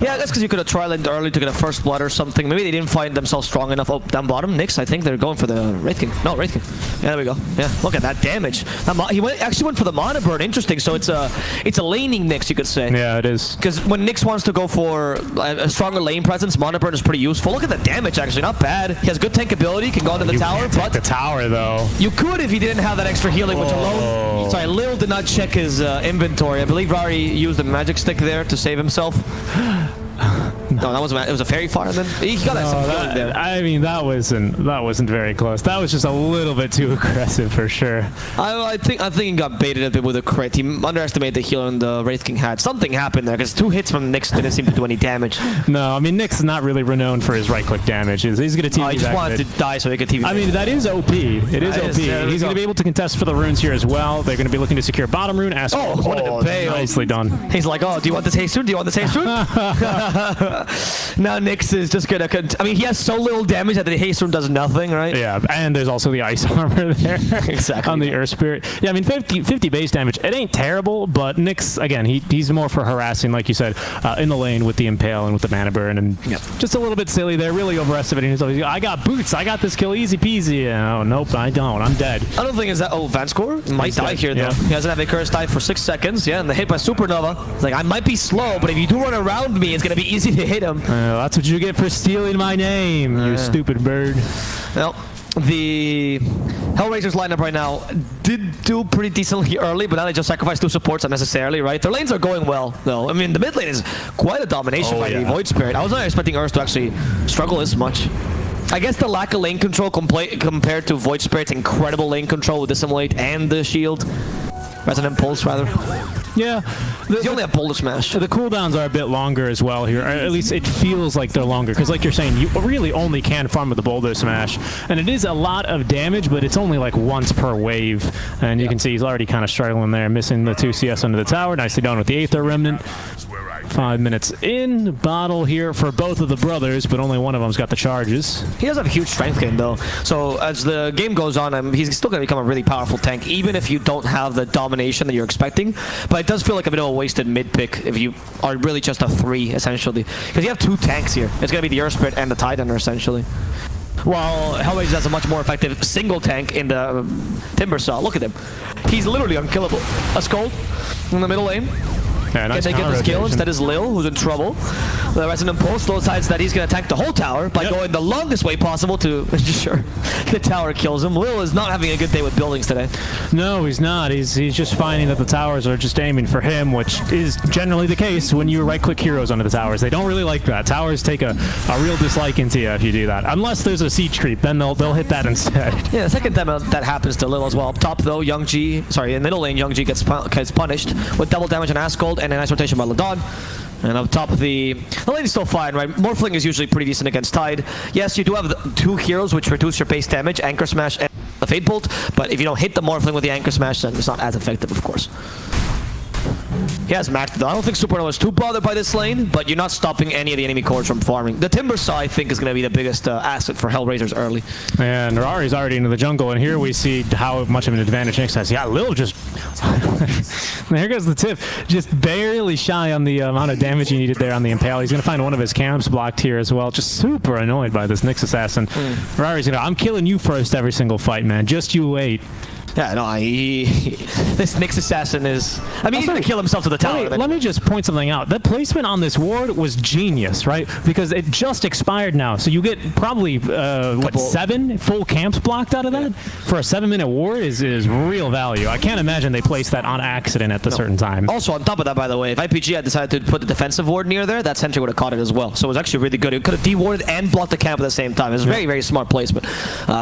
Speaker 2: Yeah, that's because you could have tried early to get a first blood or something. Maybe they didn't find themselves strong enough. Oh, down bottom, Nyx, I think they're going for the Wraith King. No, Wraith King. Yeah, there we go. Yeah, look at that damage. He actually went for the Mana Burn. Interesting. So it's a laning Nyx, you could say.
Speaker 1: Yeah, it is.
Speaker 2: Because when Nyx wants to go for a stronger lane presence, Mana Burn is pretty useful. Look at the damage, actually. Not bad. He has good tank ability. Can go into the tower.
Speaker 1: But the tower, though.
Speaker 2: You could if he didn't have that extra healing, which alone... Sorry, Lil did not check his inventory. I believe Rari used a magic stick there to save himself. No, it was a fairy fire. Then he got some killing there.
Speaker 1: I mean, that wasn't very close. That was just a little bit too aggressive for sure.
Speaker 2: I think he got baited a bit with a crit. He underestimated the healer the Wraith King had. Something happened there because 2 hits from Nyx didn't seem to do any damage.
Speaker 1: No, I mean, Nyx is not really renowned for his right-click damage. He's going to TV.
Speaker 2: He just wanted to die so he could TV.
Speaker 1: I mean, that is OP. It is OP. He's going to be able to contest for the runes here as well. They're going to be looking to secure bottom rune. Nicely done.
Speaker 2: He's like, oh, do you want this haste rune? Do you want this haste rune? Now Nyx is just going to... I mean, he has so little damage that the haste rune does nothing, right?
Speaker 1: Yeah, and there's also the ice armor there.
Speaker 2: Exactly.
Speaker 1: On the Earth Spirit. Yeah, I mean, 50 base damage. It ain't terrible, but Nyx, again, he's more for harassing, like you said, in the lane with the Impale and with the mana burn, and just a little bit silly there, really overestimating himself. I got boots. I got this kill easy peasy. Oh, nope, I don't. I'm dead.
Speaker 2: I don't think is that... Oh, Vanscore might die here, though.
Speaker 1: Yeah.
Speaker 2: He doesn't have a curse die for 6 seconds. Yeah, and the hit by Supernova. It's like, I might be slow, but if you do run around me, it's going to be easy to hit him.
Speaker 1: That's what you get for stealing my name, you stupid bird.
Speaker 2: Well, the HellRaisers lineup right now did do pretty decently early, but now they just sacrificed 2 supports unnecessarily, right? Their lanes are going well, though. I mean, the mid lane is quite a domination by the Void Spirit. I was not expecting Earth to actually struggle this much. I guess the lack of lane control compared to Void Spirit's incredible lane control with Dissimulate and the shield. Resonant Pulse, rather.
Speaker 1: Yeah.
Speaker 2: You only have Boulder Smash.
Speaker 1: The cooldowns are a bit longer as well here. Or at least it feels like they're longer. Because like you're saying, you really only can farm with the Boulder Smash. And it is a lot of damage, but it's only like once per wave. And you can see he's already kind of struggling there, missing the 2 CS under the tower. Nicely done with the Aether Remnant. 5 minutes in. Bottle here for both of the brothers, but only one of them's got the charges.
Speaker 2: He does have a huge strength gain, though. So as the game goes on, he's still going to become a really powerful tank, even if you don't have the domination that you're expecting. But it does feel like a bit of a wasted mid pick if you are really just a 3, essentially. Because you have 2 tanks here. It's going to be the Earth Spirit and the Tidaner, essentially. While HellRaisers has a much more effective single tank in the Timber Saw. Look at him. He's literally unkillable. A Skull in the middle lane.
Speaker 1: Yeah, nice
Speaker 2: Can they get this kill? Instead is Lil, who's in trouble. The Resonant Pulse decides that he's going to attack the whole tower by going the longest way possible to ensure the tower kills him. Lil is not having a good day with buildings today.
Speaker 1: No, he's not. He's just finding that the towers are just aiming for him, which is generally the case when you right-click heroes onto the towers. They don't really like that. Towers take a real dislike into you if you do that. Unless there's a siege creep, then they'll hit that instead.
Speaker 2: Yeah, the second time that happens to Lil as well. Up top, though, in middle lane, Young G gets punished with double damage on Asgold and a nice rotation by Ladon. And up top, the lane is still fine, right? Morphling is usually pretty decent against Tide. Yes, you do have the 2 heroes which reduce your base damage, Anchor Smash and the Fade Bolt, but if you don't hit the Morphling with the Anchor Smash, then it's not as effective, of course. He has Max, though. I don't think Supernova is too bothered by this lane, but you're not stopping any of the enemy cores from farming. The Timber Saw, I think, is going to be the biggest asset for HellRaisers early.
Speaker 1: And Rari's already into the jungle, and here we see how much of an advantage Nyx has. Yeah, Lil just... There goes the tip. Just barely shy on the amount of damage he needed there on the Impale. He's going to find one of his camps blocked here as well. Just super annoyed by this Nyx assassin. Rari's going to... I'm killing you first every single fight, man. Just you wait.
Speaker 2: Yeah, no, this Nyx assassin is... I mean, he's going to kill himself to the tower.
Speaker 1: Let me just point something out. The placement on this ward was genius, right? Because it just expired now. So you get probably, 7 full camps blocked out of that? For a 7-minute ward is real value. I can't imagine they placed that on accident at the certain time.
Speaker 2: Also, on top of that, by the way, if IPG had decided to put the defensive ward near there, that sentry would have caught it as well. So it was actually really good. It could have de-warded and blocked the camp at the same time. It was very, very smart placement.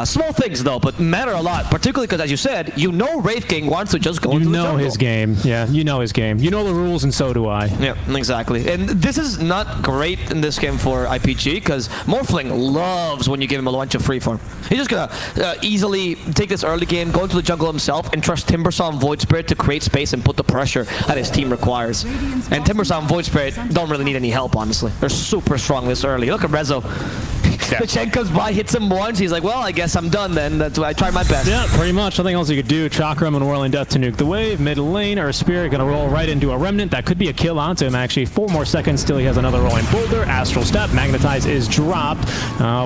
Speaker 2: Small things, though, but matter a lot, particularly because, as you said, you know Wraith King wants to just go into the jungle.
Speaker 1: You know his game. Yeah, you know his game. You know the rules, and so do I.
Speaker 2: Yeah, exactly. And this is not great in this game for IPG, because Morphling loves when you give him a bunch of free farm. He's just going to easily take this early game, go into the jungle himself, and trust Timbersaw and Void Spirit to create space and put the pressure that his team requires. And Timbersaw and Void Spirit don't really need any help, honestly. They're super strong this early. Look at Rezo. The Chen comes by, hits him once. He's like, well, I guess I'm done then. That's why I tried my best.
Speaker 1: Yeah, pretty much. Nothing else you could do. Chakram and Whirling Death to nuke the wave. Mid lane, or Spirit going to roll right into a Remnant. That could be a kill onto him, actually. 4 more seconds. Still, he has another rolling boulder. Astral Step. Magnetize is dropped.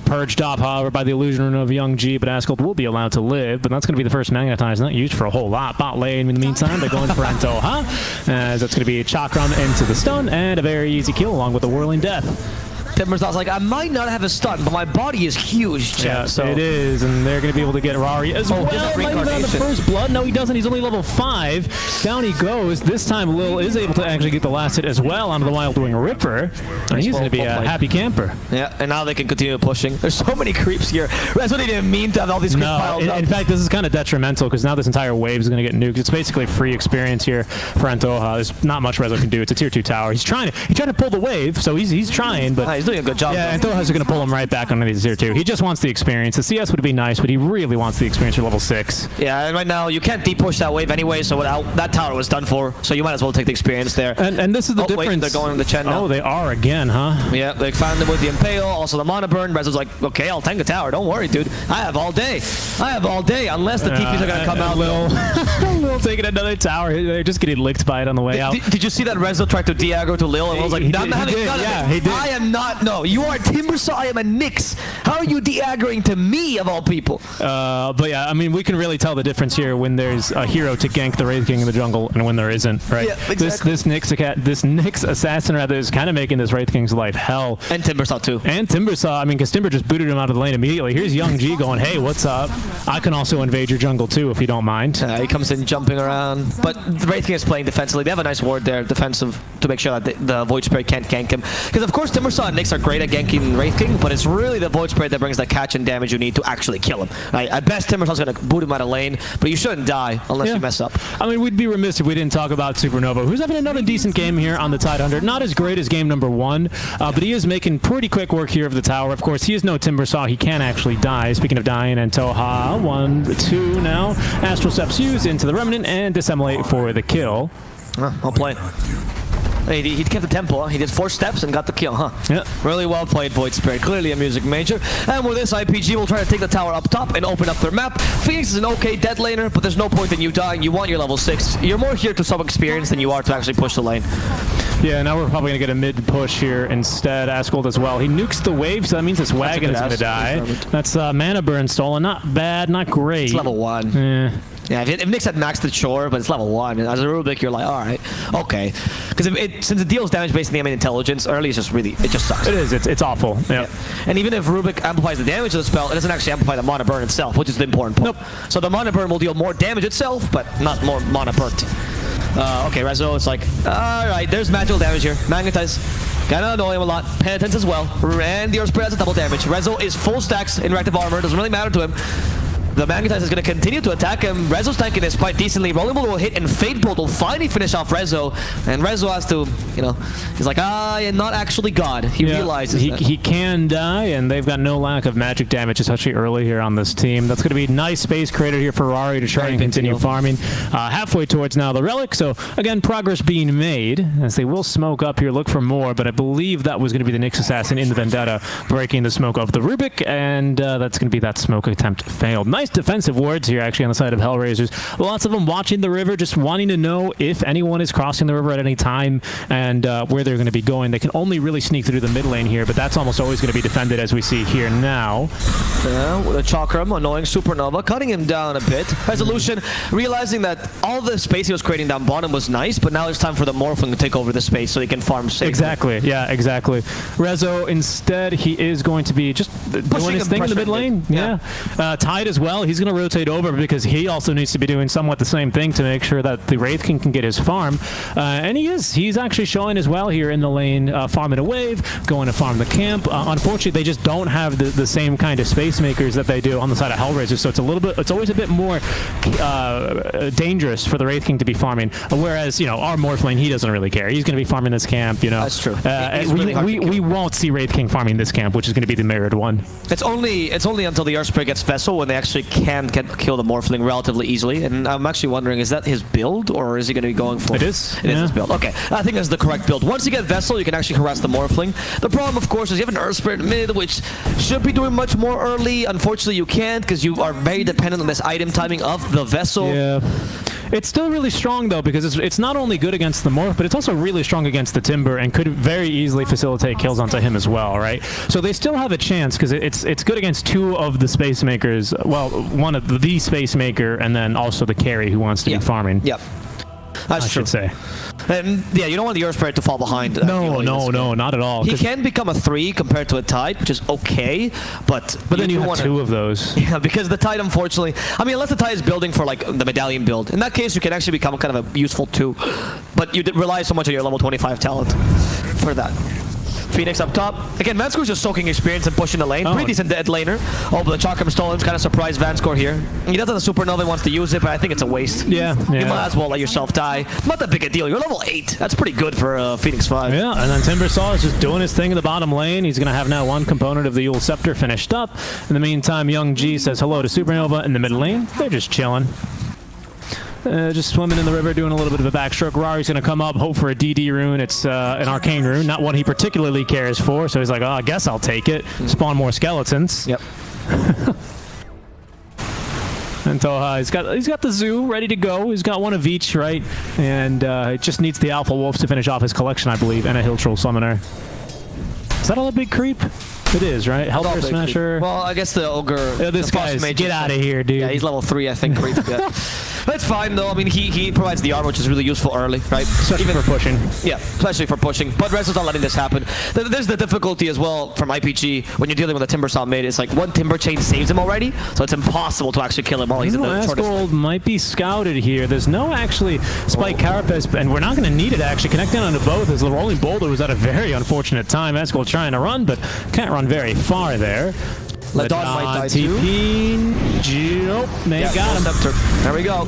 Speaker 1: Purged off, however, by the illusion of Young G, but Asgold will be allowed to live. But that's going to be the first Magnetize. Not used for a whole lot. Bot lane, in the meantime, they're going for Antoha. As that's going to be Chakram into the stun, and a very easy kill along with the Whirling Death.
Speaker 2: Timbersault's like, I might not have a stun, but my body is huge, Chen.
Speaker 1: Yeah,
Speaker 2: So
Speaker 1: it is, and they're going to be able to get Rari as well.
Speaker 2: he has a
Speaker 1: Might even on the
Speaker 2: reincarnation.
Speaker 1: first blood. No, he doesn't. He's only level 5. Down he goes. This time, Lil is able to actually get the last hit as well onto the Wild Wing Ripper. And he's going to be a happy camper.
Speaker 2: yeah, and now they can continue pushing. There's so many creeps here. That's what they didn't mean to have all these creeps piled up.
Speaker 1: In fact, this is kind of detrimental because now this entire wave is going to get nuked. It's basically free experience here for Antoha. There's not much Rezo can do. It's a tier 2 tower. He's trying to pull the wave, so he's trying, but
Speaker 2: He's doing a good job.
Speaker 1: yeah, Antoha's going to pull him right back onto the tier 2. He just wants the experience. The CS would be nice, but he really wants the experience for level 6.
Speaker 2: Yeah, and right now you can't deep push that wave anyway, so that tower was done for. So you might as well take the experience there.
Speaker 1: And this is the
Speaker 2: Oh,
Speaker 1: difference.
Speaker 2: wait, they're going to Chen now.
Speaker 1: Oh, they are again, huh?
Speaker 2: Yeah, they found him with the Imperial, also the Mana Burn. Rezo's like, okay, I'll tank the tower. Don't worry, dude. I have all day. Unless the TPs are going to come out.
Speaker 1: Lil taking another tower. They're just getting licked by it on the way out.
Speaker 2: Did you see that Rezo tried to de-aggro to Lil? And I was like,
Speaker 1: He
Speaker 2: I'm
Speaker 1: did,
Speaker 2: not having
Speaker 1: he did,
Speaker 2: none of
Speaker 1: yeah,
Speaker 2: it.
Speaker 1: he did.
Speaker 2: I am not. No, you are Timbersaw. I am a Nyx. How are you de-aggroing to me, of all people?
Speaker 1: But yeah, I mean, we can really tell the difference here when there's a hero to gank the Wraith King in the jungle and when there isn't, right?
Speaker 2: Yeah, exactly.
Speaker 1: This Nyx assassin rather is kind of making this Wraith King's life hell.
Speaker 2: And Timbersaw too.
Speaker 1: And Timbersaw, I mean, because Timber just booted him out of the lane immediately. Here's Young G going, hey, what's up? I can also invade your jungle too if you don't mind.
Speaker 2: He comes in jumping around, but the Wraith King is playing defensively. They have a nice ward there, defensive, to make sure that the Void Spray can't gank him. Because of course Timbersaw and Nyx are great at ganking Wraith King, but it's really the Void Spray that brings the catch and damage you need to actually kill him. Right? At best, Timbersaw's going to boot him out of lane, but you shouldn't die unless you mess up.
Speaker 1: I mean, we'd be remiss if we didn't talk about Supernova, who's having another decent game here on the Tide 100. Not as great as game number 1, but he is making pretty quick work here of the tower. Of course, he is no Timbersaw. He can actually die. Speaking of dying, and Toha, 1, 2 now. Astral Steps used into the Remnant and Dissemblate for the kill.
Speaker 2: I'll play it. He kept the tempo, huh? He did 4 steps and got the kill, huh?
Speaker 1: Yeah.
Speaker 2: Really well played, Void Spray. Clearly a music major. And with this, IPG will try to take the tower up top and open up their map. Phoenix is an okay dead laner, but there's no point in you dying. You want your level 6. You're more here to some experience than you are to actually push the lane.
Speaker 1: Yeah, now we're probably going to get a mid push here instead. Asgold as well. He nukes the wave, so that means this wagon is going to die. That's Mana Burn stolen. Not bad, not great.
Speaker 2: It's level 1. Yeah, if Nyx had maxed it, sure, but it's level 1. And as a Rubik, you're like, all right, okay. Because since it deals damage based on the enemy intelligence, early is just really, it just sucks.
Speaker 1: It is. It's awful. Yeah.
Speaker 2: And even if Rubik amplifies the damage of the spell, it doesn't actually amplify the Mana Burn itself, which is the important point.
Speaker 1: Nope.
Speaker 2: So the Mana Burn will deal more damage itself, but not more Mana Burnt. Okay, Rezo, it's like, all right, there's magical damage here. Magnetize. Kinda annoy him a lot. Penitence as well. And the Earth Spray has a double damage. Rezo is full stacks in reactive armor. Doesn't really matter to him. The Magnetize is going to continue to attack him. Rezo's tanking this quite decently. Rolling Bolt will hit, and Fade Bolt will finally finish off Rezo. And Rezo has to, you know, he's like, I am not actually God. He realizes that.
Speaker 1: He can die, and they've got no lack of magic damage, especially early here on this team. That's going to be nice space created here for Rari to try and continue farming. Halfway towards now the Relic, so again, progress being made, as they will smoke up here, look for more, but I believe that was going to be the Nyx Assassin in the Vendetta, breaking the smoke of the Rubik, and that's going to be that smoke attempt failed. Nice defensive wards here, actually, on the side of HellRaisers. Lots of them watching the river, just wanting to know if anyone is crossing the river at any time and where they're going to be going. They can only really sneak through the mid lane here, but that's almost always going to be defended, as we see here now.
Speaker 2: Yeah, with a Chakram, annoying Supernova, cutting him down a bit. Resolution, realizing that all the space he was creating down bottom was nice, but now it's time for the Morphling to take over the space so he can farm safely.
Speaker 1: Exactly, yeah, exactly. Rezo, instead, he is going to be just doing his thing in the mid lane. Yeah. Tide as well. He's going to rotate over because he also needs to be doing somewhat the same thing to make sure that the Wraith King can get his farm. And he's actually showing as well here in the lane, farming a wave, going to farm the camp. Unfortunately, they just don't have the same kind of space makers that they do on the side of HellRaisers, so it's always a bit more dangerous for the Wraith King to be farming. Whereas, you know, our Morphling, he doesn't really care. He's going to be farming this camp, you know.
Speaker 2: That's true.
Speaker 1: We won't see Wraith King farming this camp, which is going to be the mirrored one.
Speaker 2: It's only until the Earthspray gets Vessel when they actually can kill the Morphling relatively easily. And I'm actually wondering, is that his build, or is he going to be going for...
Speaker 1: It is.
Speaker 2: It is his build. Okay, I think that's the correct build. Once you get Vessel, you can actually harass the Morphling. The problem, of course, is you have an Earthspray in mid, which should be doing much more early. Unfortunately, you can't, because you are very dependent on this item timing of the Vessel.
Speaker 1: Yeah. It's still really strong, though, because it's not only good against the Morph, but it's also really strong against the Timber and could very easily facilitate kills onto him as well, right? So they still have a chance, because it's good against two of the Space Makers. Well, one of the Space Maker, and then also the carry who wants to be farming.
Speaker 2: Yep. That's
Speaker 1: I
Speaker 2: true.
Speaker 1: should say.
Speaker 2: And yeah, you don't want the Earth Spirit to fall behind.
Speaker 1: No, not at all.
Speaker 2: He can become a 3 compared to a Tide, which is okay, but
Speaker 1: then you have
Speaker 2: wanna,
Speaker 1: 2 of those.
Speaker 2: Yeah, because the Tide, unfortunately, I mean, unless the Tide is building for like the medallion build, in that case, you can actually become kind of a useful 2, but you rely so much on your level 25 talent for that. Phoenix up top. Again, Vanscore's just soaking experience and pushing the lane. Pretty decent dead laner. Oh, but the Chakram Stolen kind of surprised Vanscore here. He does have the Supernova, wants to use it, but I think it's a waste.
Speaker 1: Yeah.
Speaker 2: You might as well let yourself die. Not that big a deal. You're level 8. That's pretty good for Phoenix 5.
Speaker 1: Yeah, and then Timbersaw is just doing his thing in the bottom lane. He's going to have now 1 component of the Yule Scepter finished up. In the meantime, Young G says hello to Supernova in the mid lane. They're just chilling. Just swimming in the river, doing a little bit of a backstroke. Rari's going to come up, hope for a DD rune. It's an arcane rune, not one he particularly cares for. So he's like, oh, I guess I'll take it. Spawn more skeletons.
Speaker 2: Yep.
Speaker 1: And Toha, he's got the zoo ready to go. He's got 1 of each, right? And it just needs the Alpha Wolves to finish off his collection, I believe, and a Hill Troll Summoner. Is that all a big creep? It is, right? Helper Smasher.
Speaker 2: Well, I guess the Ogre...
Speaker 1: this guy's... Get out of here, dude.
Speaker 2: Yeah, he's level 3, I think. Creep. Yeah. That's fine, though. I mean, he provides the armor, which is really useful early, right?
Speaker 1: Especially for pushing.
Speaker 2: Yeah, especially for pushing. But Rezo's not letting this happen. There's the difficulty as well from IPG when you're dealing with a Timbersaw mid. It's like 1 Timber Chain saves him already, so it's impossible to actually kill him while he's in the shortest.
Speaker 1: Gold might be scouted here. There's no actually Spike Carapace, and we're not going to need it to actually connect in onto both, as the Rolling Boulder was at a very unfortunate time. Asgold trying to run, but can't run very far there.
Speaker 2: Ladon might die too.
Speaker 1: Nope, they got him.
Speaker 2: There we go.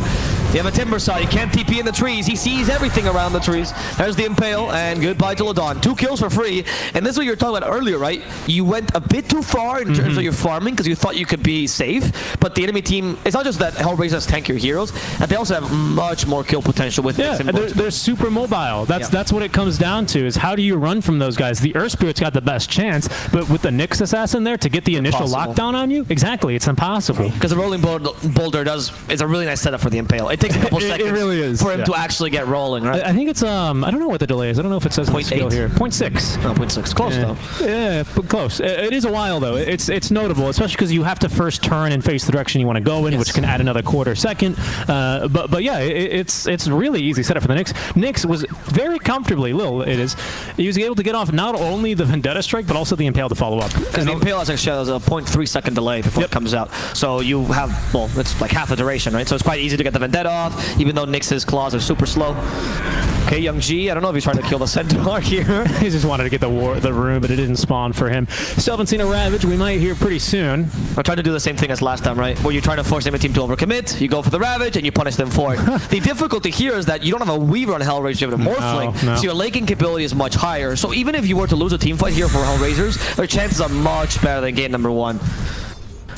Speaker 2: You have a Timbersaw. You can't TP in the trees. He sees everything around the trees. There's the Impale, and goodbye to Ladon. 2 kills for free. And this is what you were talking about earlier, right? You went a bit too far in terms of your farming because you thought you could be safe. But the enemy team, it's not just that HellRaisers tank your heroes, and they also have much more kill potential with this.
Speaker 1: They're super mobile. That's what it comes down to, is how do you run from those guys? The Earth Spirit's got the best chance, but with the Nyx Assassin there to get the initial lockdown on you, exactly, it's impossible.
Speaker 2: Because the Rolling Boulder is a really nice setup for the Impale. It takes a couple seconds
Speaker 1: really is,
Speaker 2: for him to actually get rolling, right?
Speaker 1: I think it's, I don't know what the delay is. I don't know if it says 0.8 here. 0.6.
Speaker 2: No, 0.6. Close, though.
Speaker 1: Yeah, but close. It is a while, though. It's notable, especially because you have to first turn and face the direction you want to go in, which can add another quarter second. But yeah, it's really easy setup for the Nyx. Nyx was very comfortably, he was able to get off not only the Vendetta Strike, but also the Impale to follow up.
Speaker 2: Because the Impale has a 0.3 second delay before it comes out. So you have, well, it's like half the duration, right? So it's quite easy to get the Vendetta off, even though Nyx's claws are super slow. Okay, Young G, I don't know if he's trying to kill the Centaur here.
Speaker 1: He just wanted to get the rune, but it didn't spawn for him. Still haven't seen a Ravage. We might hear pretty soon.
Speaker 2: I'm trying to do the same thing as last time, right? Where you're trying to force the enemy team to overcommit, you go for the Ravage, and you punish them for it. The difficulty here is that you don't have a Weaver on HellRaisers, you have a Morphling, so your laking capability is much higher. So even if you were to lose a team fight here for HellRaisers, their chances are much better than game number 1.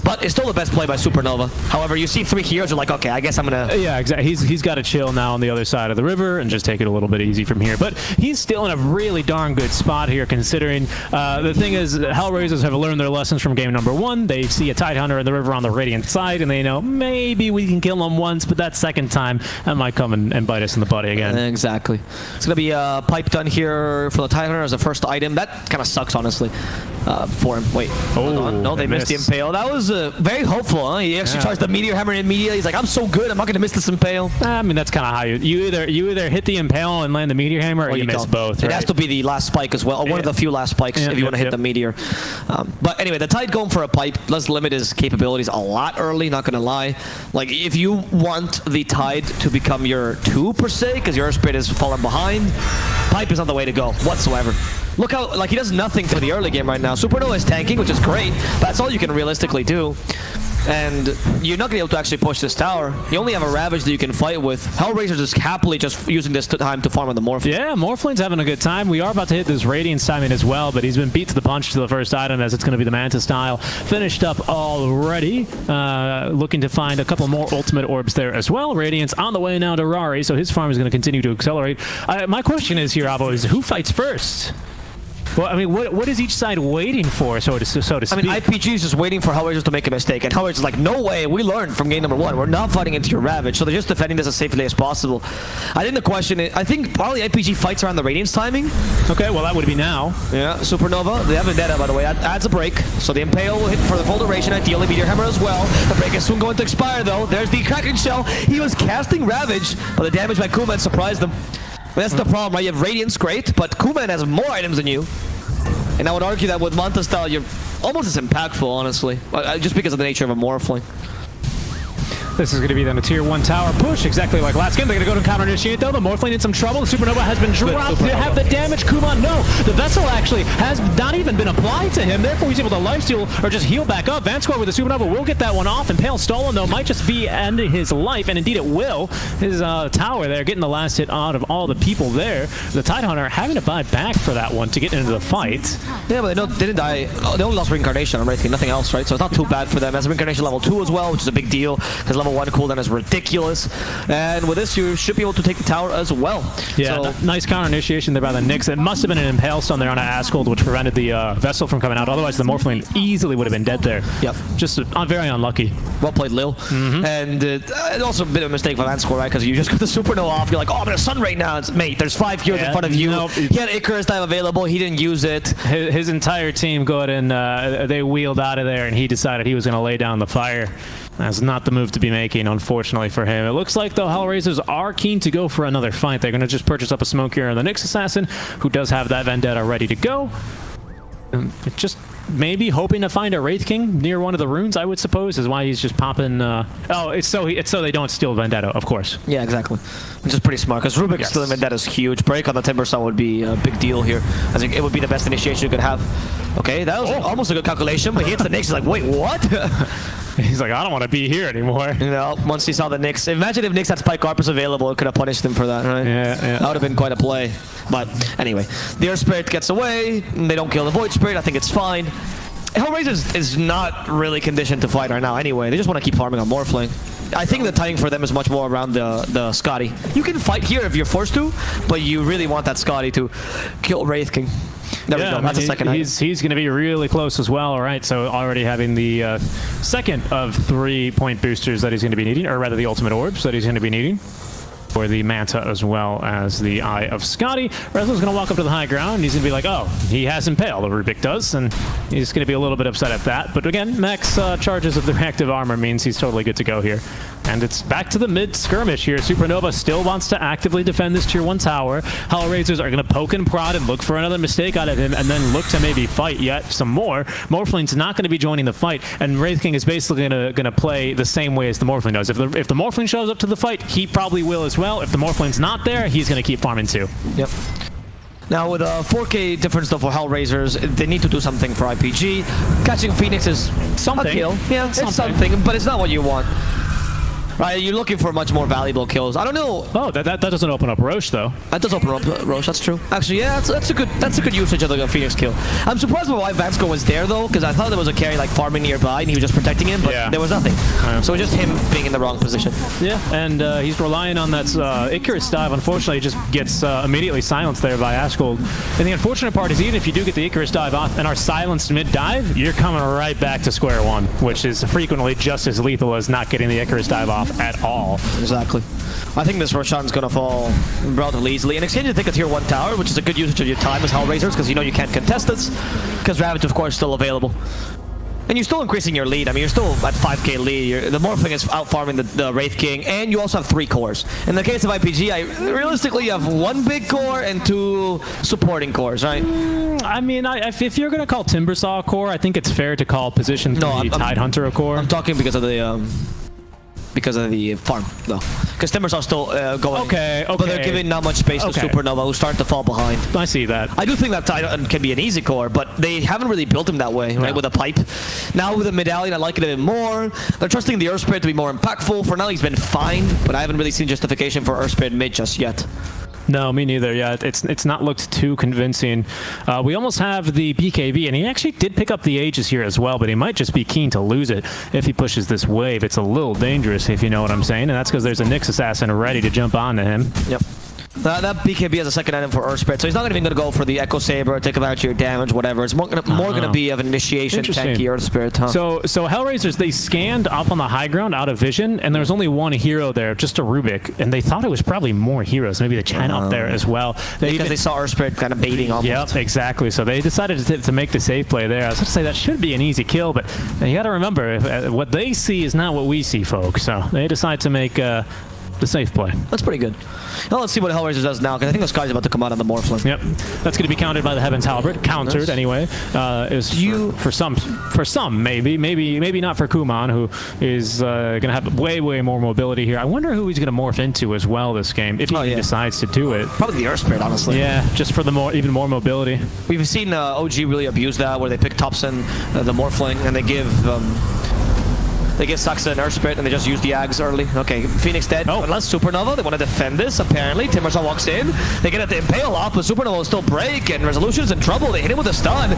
Speaker 2: But it's still the best play by Supernova. However, you see 3 heroes, you're like, okay, I guess I'm gonna...
Speaker 1: Yeah, exactly. He's got to chill now on the other side of the river and just take it a little bit easy from here. But he's still in a really darn good spot here, considering the thing is, HellRaisers have learned their lessons from game number 1. They see a Tidehunter in the river on the Radiant side, and they know maybe we can kill him once, but that second time, that might come and bite us in the butt again.
Speaker 2: Exactly. It's gonna be a pipe done here for the Tidehunter as a first item. That kind of sucks, honestly, for him. Wait, hold on. No, they missed the Impale. That was very hopeful, huh? He actually charged the Meteor Hammer in immediately. He's like, I'm so good, I'm not going to miss this Impale.
Speaker 1: I mean, that's kind of how you either hit the Impale and land the Meteor Hammer, or you miss both, right?
Speaker 2: It has to be the last spike as well, or one of the few last spikes if you want to hit the Meteor. But anyway, the Tide going for a pipe does limit his capabilities a lot early, not going to lie. Like, if you want the Tide to become your 2 per se, because your Earth Spirit is falling behind, pipe is not the way to go whatsoever. Look how, like, he does nothing for the early game right now. Supernova is tanking, which is great, but that's all you can realistically do. And you're not going to be able to actually push this tower. You only have a Ravage that you can fight with. HellRaisers is happily just using this time to farm on the Morphling. Yeah,
Speaker 1: Morphling's having a good time. We are about to hit this Radiance timing as well, but he's been beat to the punch to the first item, as it's going to be the Mantis style. Finished up already. Looking to find a couple more Ultimate Orbs there as well. Radiance on the way now to Rari, so his farm is going to continue to accelerate. My question is here, Avo, is who fights first? Well, I mean, what is each side waiting for, so to speak?
Speaker 2: I mean, IPG is just waiting for HellRaisers to make a mistake, and HellRaisers is like, no way, we learned from game number 1. We're not fighting into your Ravage, so they're just defending this as safely as possible. I think the question is, I think probably IPG fights around the Radiance timing.
Speaker 1: Okay, well, that would be now.
Speaker 2: Yeah, Supernova, they have Vendetta, by the way, that adds a break, so the Impale will hit for the full duration, ideally Meteor Hammer as well. The break is soon going to expire, though. There's the Kraken Shell. He was casting Ravage, but the damage by Kuman surprised him. That's the problem, right? You have Radiance, great, but Kuman has more items than you. And I would argue that with Manta style, you're almost as impactful, honestly. Just because of the nature of a Morphling.
Speaker 1: This is going to be then a tier 1 tower push, exactly like last game. They're going to go to counter-initiate, though. The Morphling in some trouble. The Supernova has been dropped to have the damage. Kuman, no. The Vessel actually has not even been applied to him. Therefore, he's able to lifesteal or just heal back up. Vansquare with the Supernova will get that one off. Impale stolen, though, might just be ending his life, and indeed it will. His tower there getting the last hit out of all the people there. The Tidehunter having to buy back for that one to get into the fight.
Speaker 2: Yeah, but they didn't die. Oh, they only lost Reincarnation on Wraithking, nothing else, right? So it's not too bad for them. As Reincarnation level 2 as well, which is a big deal, because level 1 cooldown is ridiculous. And with this, you should be able to take the tower as well.
Speaker 1: Yeah, so, nice counter initiation there by the Nyx. It must have been an Impale Stone there on an Asgold, which prevented the Vessel from coming out. Otherwise, the Morphling easily would have been dead there.
Speaker 2: Yep.
Speaker 1: Just very unlucky.
Speaker 2: Well played, Lil. And also a bit of a mistake for Vansquare, right? Because you just got the Supernova off. You're like, oh, I'm in a Sun right now. It's, mate, there's 5 heroes in front of you.
Speaker 1: Nope.
Speaker 2: He had Icarus dive available. He didn't use it.
Speaker 1: His entire team go ahead and they wheeled out of there, and he decided he was going to lay down the fire. That's not the move to be making, unfortunately for him. It looks like, though, HellRaisers are keen to go for another fight. They're going to just purchase up a Smoke here on the Nyx Assassin, who does have that Vendetta ready to go. Just maybe hoping to find a Wraith King near one of the runes, I would suppose, is why he's just popping... oh, it's so they don't steal Vendetta, of course.
Speaker 2: Yeah, exactly. Which is pretty smart, because Rubik stealing Vendetta is huge. Break on the Timber Saw would be a big deal here. I think it would be the best initiation you could have. Okay, that was almost a good calculation, but he hits the Nyx, he's like, wait, what?
Speaker 1: He's like, I don't want to be here anymore.
Speaker 2: You know, once he saw the Nyx. Imagine if Nyx had Spike Carpus available, it could have punished him for that, right?
Speaker 1: Yeah.
Speaker 2: That would have been quite a play. But anyway, the Earth Spirit gets away. They don't kill the Void Spirit. I think it's fine. HellRaisers is not really conditioned to fight right now anyway. They just want to keep farming on Morphling. I think the timing for them is much more around the Scotty. You can fight here if you're forced to, but you really want that Scotty to kill Wraith King. There we go. That's a second item.
Speaker 1: He's going to be really close as well. All right, so already having the second of 3 point boosters that he's going to be needing, or rather the ultimate orbs that he's going to be needing. For the Manta as well as the Eye of Scotty. Wrestler's going to walk up to the high ground and he's going to be like, oh, he has Impale, the Rubik does, and he's going to be a little bit upset at that. But again, max charges of the reactive armor means he's totally good to go here. And it's back to the mid-skirmish here. Supernova still wants to actively defend this tier 1 tower. HellRaisers are going to poke and prod and look for another mistake out of him and then look to maybe fight yet some more. Morphling's not going to be joining the fight, and Wraith King is basically going to play the same way as the Morphling does. If the Morphling shows up to the fight, he probably will as well. If the Morphling's not there, he's going to keep farming too.
Speaker 2: Yep. Now, with a 4K difference though for HellRaisers, they need to do something for IPG. Catching Phoenix is
Speaker 1: something.
Speaker 2: A kill. Yeah, it's something, but it's not what you want. Right, you're looking for much more valuable kills. I don't know.
Speaker 1: Oh, that doesn't open up Roche though.
Speaker 2: That does open up Roche. That's true. Actually, yeah, that's a good usage of the Phoenix kill. I'm surprised by why Vansquare was there though, because I thought there was a carry like farming nearby and he was just protecting him, but there was nothing. So it was just him being in the wrong position.
Speaker 1: Yeah, and he's relying on that Icarus dive. Unfortunately, it just gets immediately silenced there by Asgold. And the unfortunate part is, even if you do get the Icarus dive off and are silenced mid-dive, you're coming right back to square one, which is frequently just as lethal as not getting the Icarus dive off at all.
Speaker 2: Exactly. I think this Roshan's gonna fall relatively easily. In exchange, you take a tier 1 tower, which is a good usage of your time as HellRaisers, because you know you can't contest this, because Ravage, of course, is still available. And you're still increasing your lead. I mean, you're still at 5k lead. The Morphling is out farming the Wraith King, and you also have 3 cores. In the case of IPG, realistically, you have 1 big core and 2 supporting cores, right?
Speaker 1: I mean, if you're going to call Timbersaw a core, I think it's fair to call Position 3 Tidehunter a core.
Speaker 2: I'm talking because of the farm, though. Because Timbersaw still going.
Speaker 1: Okay.
Speaker 2: But they're giving not much space to Supernova, who's starting to fall behind.
Speaker 1: I see that.
Speaker 2: I do think that Titan can be an easy core, but they haven't really built him that way, right? With a pipe. Now with a medallion, I like it a bit more. They're trusting the Earth Spirit to be more impactful. For now, he's been fine, but I haven't really seen justification for Earth Spirit mid just yet.
Speaker 1: No, me neither. Yeah, it's not looked too convincing. We almost have the BKB, and he actually did pick up the Aegis here as well, but he might just be keen to lose it if he pushes this wave. It's a little dangerous, if you know what I'm saying, and that's because there's a Nyx Assassin ready to jump onto him.
Speaker 2: Yep. That BKB has a second item for Earth Spirit, so he's not even going to go for the Echo Saber, take out your damage, whatever. It's more gonna be of an initiation tanky Earth Spirit. Huh?
Speaker 1: So HellRaisers, they scanned up on the high ground out of vision, and there was only one hero there, just a Rubik, and they thought it was probably more heroes, maybe the China up there as well.
Speaker 2: Because they saw Earth Spirit kind of baiting almost.
Speaker 1: Yep, exactly. So they decided to make the safe play there. I was going to say that should be an easy kill, but you got to remember, what they see is not what we see, folks. So they decide to make the safe play.
Speaker 2: That's pretty good. Now let's see what HellRaisers does now, because I think this guy's about to come out on the Morphling.
Speaker 1: Yep, that's going to be countered by the Heaven's Halberd. Countered anyway. For some maybe not for Kuman, who is going to have way more mobility here. I wonder who he's going to morph into as well this game if he decides to do it.
Speaker 2: Probably the Earth Spirit, honestly.
Speaker 1: Yeah, just for the even more mobility.
Speaker 2: We've seen OG really abuse that, where they pick Topson, the Morphling, and they give Saxa an Earth Spirit and they just use the Ags early. Okay, Phoenix dead. Oh, unless Supernova, they want to defend this, apparently. Timbersaw walks in. They get at the Impale off, but Supernova will still break, and Resolution's in trouble. They hit him with a stun.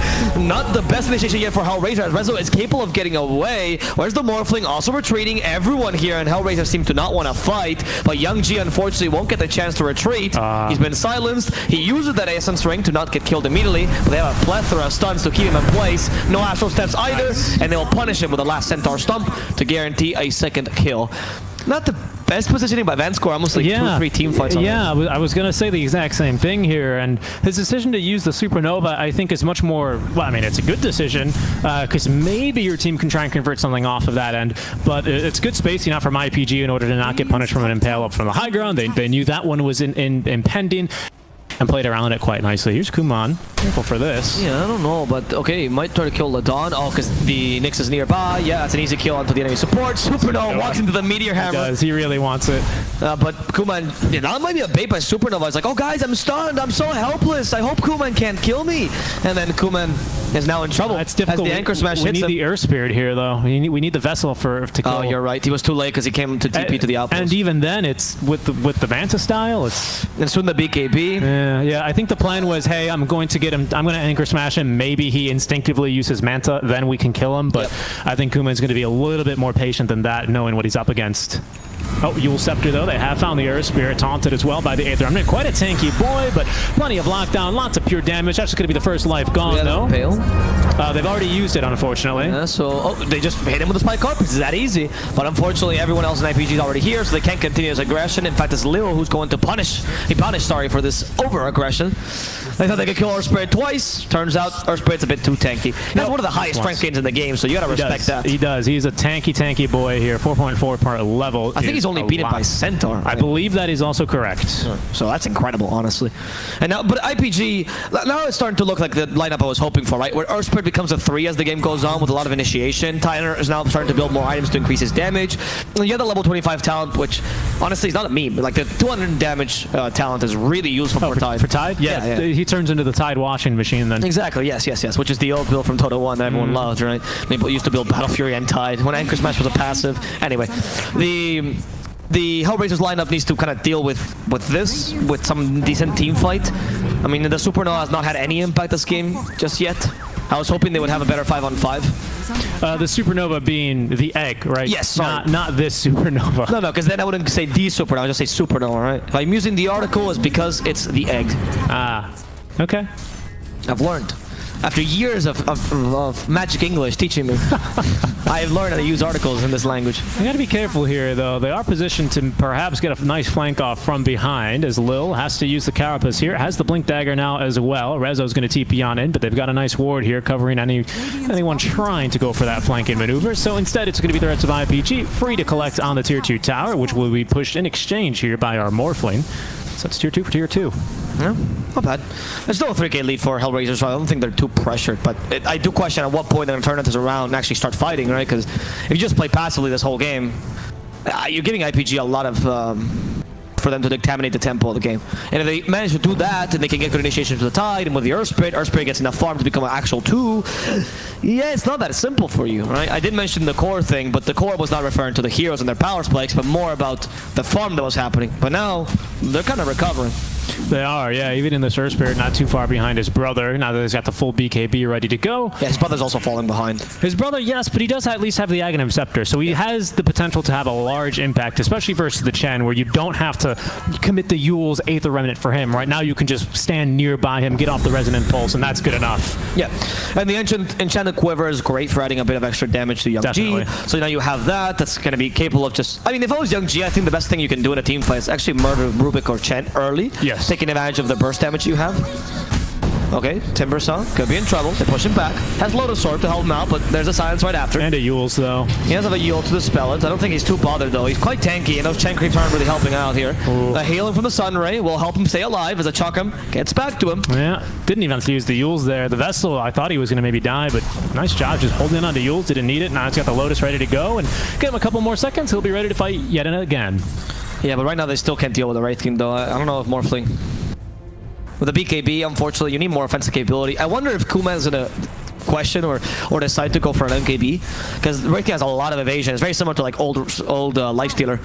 Speaker 2: Not the best initiation yet for HellRaiser, as Rezo is capable of getting away. Where's the Morphling? Also retreating. Everyone here in HellRaiser seem to not want to fight, but Young G unfortunately won't get the chance to retreat. He's been silenced. He uses that Essence Ring to not get killed immediately, but they have a plethora of stuns to keep him in place. No Astral Steps either, and they will punish him with the last Centaur Stomp to guarantee a second kill. Not the best positioning by Vanscore, almost like 2 or 3 team fights on him.
Speaker 1: I was going to say the exact same thing here, and his decision to use the Supernova, I think, is much more, well, I mean, it's a good decision, because maybe your team can try and convert something off of that end, but it's good spacing out from IPG in order to not get punished from an Impale up from the high ground. They knew that one was impending, and played around it quite nicely. Here's Kuman. Careful for this.
Speaker 2: Yeah, I don't know, but okay, he might try to kill Ladon. Oh, because the Nyx is nearby. Yeah, that's an easy kill onto the enemy support. Supernova walks into the Meteor Hammer.
Speaker 1: He does. He really wants it.
Speaker 2: But Kuman, that might be a bait by Supernova. It's like, oh guys, I'm stunned. I'm so helpless. I hope Kuman can't kill me. And then Kuman is now in trouble.
Speaker 1: That's difficult.
Speaker 2: As the Anchor Smash
Speaker 1: we
Speaker 2: hits
Speaker 1: need
Speaker 2: him.
Speaker 1: the Earth Spirit here, though. We need the vessel to kill.
Speaker 2: Oh, you're right. He was too late because he came to TP to the outpost.
Speaker 1: And even then, it's with the Manta style.
Speaker 2: And soon the BKB.
Speaker 1: Yeah. I think the plan was, hey, I'm going to get him. I'm going to Anchor Smash him. Maybe he instinctively uses Manta, then we can kill him. But I think Kuman's going to be a little bit more patient than that, knowing what he's up against. Oh, Yule Scepter, though. They have found the Earth Spirit, taunted as well by the Aether. I mean, quite a tanky boy, but plenty of lockdown, lots of pure damage. That's just going to be the first life gone, though. They've already used it, unfortunately.
Speaker 2: Yeah, so they just hit him with the Spike Carpets. It's that easy. But unfortunately, everyone else in IPG is already here, so they can't continue his aggression. In fact, it's Lil who's going to punish. He punished, for this over-aggression. They thought they could kill Earth Spirit twice. Turns out Earth Spirit's a bit too tanky. That's one of the highest strength gains in the game, so you gotta respect that.
Speaker 1: He does. He's a tanky boy here. 4.4 per level.
Speaker 2: I think he's only beaten by Centaur.
Speaker 1: I believe that is also correct.
Speaker 2: So that's incredible, honestly. And now, but IPG, now it's starting to look like the lineup I was hoping for, right? Where Earth Spirit becomes a 3 as the game goes on with a lot of initiation. Tyler is now starting to build more items to increase his damage. And you have the level 25 talent, which honestly is not a meme, but like the 200 damage talent is really useful for Tide.
Speaker 1: For Tide? Yeah. He turns into the Tide washing machine then.
Speaker 2: Exactly, yes. Which is the old build from Dota 1 that everyone loved, right? People used to build Battle Fury and Tide when Anchor Smash was a passive. Anyway, the HellRaisers lineup needs to kind of deal with this, with some decent team fight. I mean, the Supernova has not had any impact this game just yet. I was hoping they would have a better 5-on-5.
Speaker 1: The Supernova being the egg, right?
Speaker 2: Yes, sorry.
Speaker 1: Not this Supernova.
Speaker 2: No, because then I wouldn't say the Supernova, I would just say Supernova, right? If I'm using the article, it's because it's the egg.
Speaker 1: Okay.
Speaker 2: I've learned. After years of magic English teaching me, I have learned how to use articles in this language.
Speaker 1: You got to be careful here, though. They are positioned to perhaps get a nice flank off from behind, as Lil has to use the Carapace here. Has the Blink Dagger now as well. Rezo's going to TP on in, but they've got a nice ward here covering anyone trying to go for that flanking maneuver. So instead, it's going to be the rest of IPG, free to collect on the Tier 2 tower, which will be pushed in exchange here by our Morphling. So it's Tier 2 for Tier 2.
Speaker 2: Yeah, not bad. There's still a 3k lead for HellRaisers, so I don't think they're too pressured, but I do question at what point they're going to turn this around and actually start fighting, right? Because if you just play passively this whole game, you're giving IPG a lot of for them to contaminate the tempo of the game. And if they manage to do that, and they can get good initiation to the Tide, and with the Earth Spirit gets enough farm to become an actual 2, yeah, it's not that simple for you, right? I did mention the core thing, but the core was not referring to the heroes and their power spikes, but more about the farm that was happening. But now, they're kind of recovering.
Speaker 1: They are, yeah. Even in this Earth Spirit, not too far behind his brother. Now that he's got the full BKB ready to go.
Speaker 2: Yeah, his brother's also falling behind.
Speaker 1: His brother, yes, but he does at least have the Aghanim Scepter, so he has the potential to have a large impact, especially versus the Chen, where you don't have to commit the Yule's Aether Remnant for him. Right now, you can just stand nearby him, get off the Resonant Pulse, and that's good enough.
Speaker 2: Yeah, and the Enchanted Quiver is great for adding a bit of extra damage to Young
Speaker 1: Definitely.
Speaker 2: G. So now you have that. That's going to be capable of just... I mean, if I was Young G, I think the best thing you can do in a team fight is actually murder Rubik or Chen early.
Speaker 1: Yes.
Speaker 2: Taking advantage of the burst damage you have. Okay, Timber Song could be in trouble. They push him back. Has Lotus Sword to help him out, but there's a silence right after.
Speaker 1: And a Yule's, though.
Speaker 2: He does have a Yule to dispel it. I don't think he's too bothered, though. He's quite tanky, and those Chen creeps aren't really helping out here. The healing from the Sun Ray will help him stay alive as a Chuck-him gets back to him.
Speaker 1: Yeah, didn't even have to use the Yule's there. The Vessel, I thought he was going to maybe die, but nice job just holding on to Yule's. Didn't need it. Now he's got the Lotus ready to go, and give him a couple more seconds. He'll be ready to fight yet again.
Speaker 2: Yeah, but right now they still can't deal with the Wraith King, though. I don't know if Morphling... With the BKB, unfortunately, you need more offensive capability. I wonder if Kuma is going to question or decide to go for an MKB, because Wraith King has a lot of evasion. It's very similar to like old Lifestealer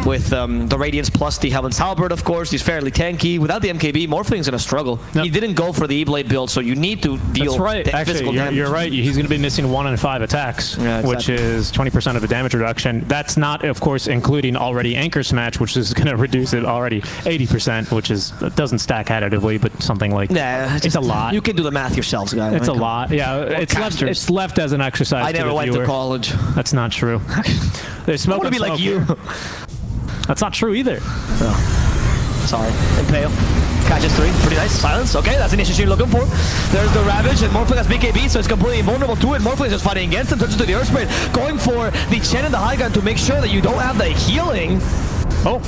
Speaker 2: with the Radiance plus the Heaven's Halberd, of course. He's fairly tanky. Without the MKB, Morphling's going to struggle. He didn't go for the E-Blade build, so you need to deal
Speaker 1: That's right.
Speaker 2: physical damage.
Speaker 1: You're right. He's going to be missing 1 in 5 attacks, which is 20% of the damage reduction. That's not, of course, including already Anchor Smash, which is going to reduce it already 80%, which is doesn't stack additively, but something like it's a lot.
Speaker 2: You can do the math yourselves, guys.
Speaker 1: It's a lot. Yeah, it's left as an exercise.
Speaker 2: I never went to college.
Speaker 1: That's not true. They smoke.
Speaker 2: I want to be like you.
Speaker 1: That's not true either.
Speaker 2: Oh. Sorry. Impale. Catches 3. Pretty nice. Silence. Okay, that's the initiation you're looking for. There's the Ravage, and Morphling has BKB, so it's completely invulnerable to it. Morphling is just fighting against him, turns into the Earth Spirit, going for the Chen and the High Gun to make sure that you don't have the healing.
Speaker 1: Oh.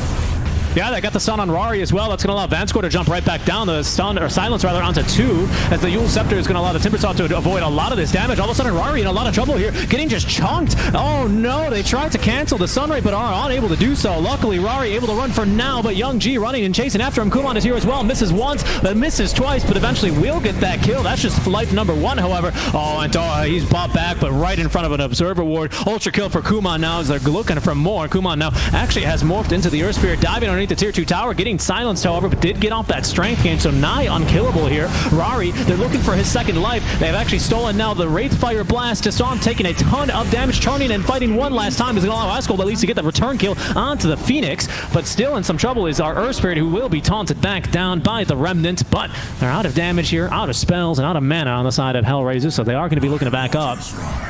Speaker 1: Yeah, they got the stun on Rari as well. That's going to allow Vanscore to jump right back down. The stun, or silence rather, onto 2, as the Yule Scepter is going to allow the Timbersaw to avoid a lot of this damage. All of a sudden, Rari in a lot of trouble here, getting just chunked. Oh no, they tried to cancel the Sunray, but are unable to do so. Luckily, Rari able to run for now, but Young G running and chasing after him. Kuman is here as well. Misses once, but misses twice, but eventually will get that kill. That's just life number 1, however. Oh, and he's popped back, but right in front of an Observer Ward. Ultra kill for Kuman now as they're looking for more. Kuman now actually has morphed into the Earth Spirit, diving underneath the tier 2 tower, getting silenced, however, but did get off that strength gain, so nigh unkillable here. Rari, they're looking for his second life. They have actually stolen now the Wraithfire Blast. Disarm taking a ton of damage, turning and fighting one last time is going to allow Ascol at least to get the return kill onto the Phoenix, but still in some trouble is our Earth Spirit, who will be taunted back down by the Remnant, but they're out of damage here, out of spells, and out of mana on the side of HellRaisers, so they are going to be looking to back up.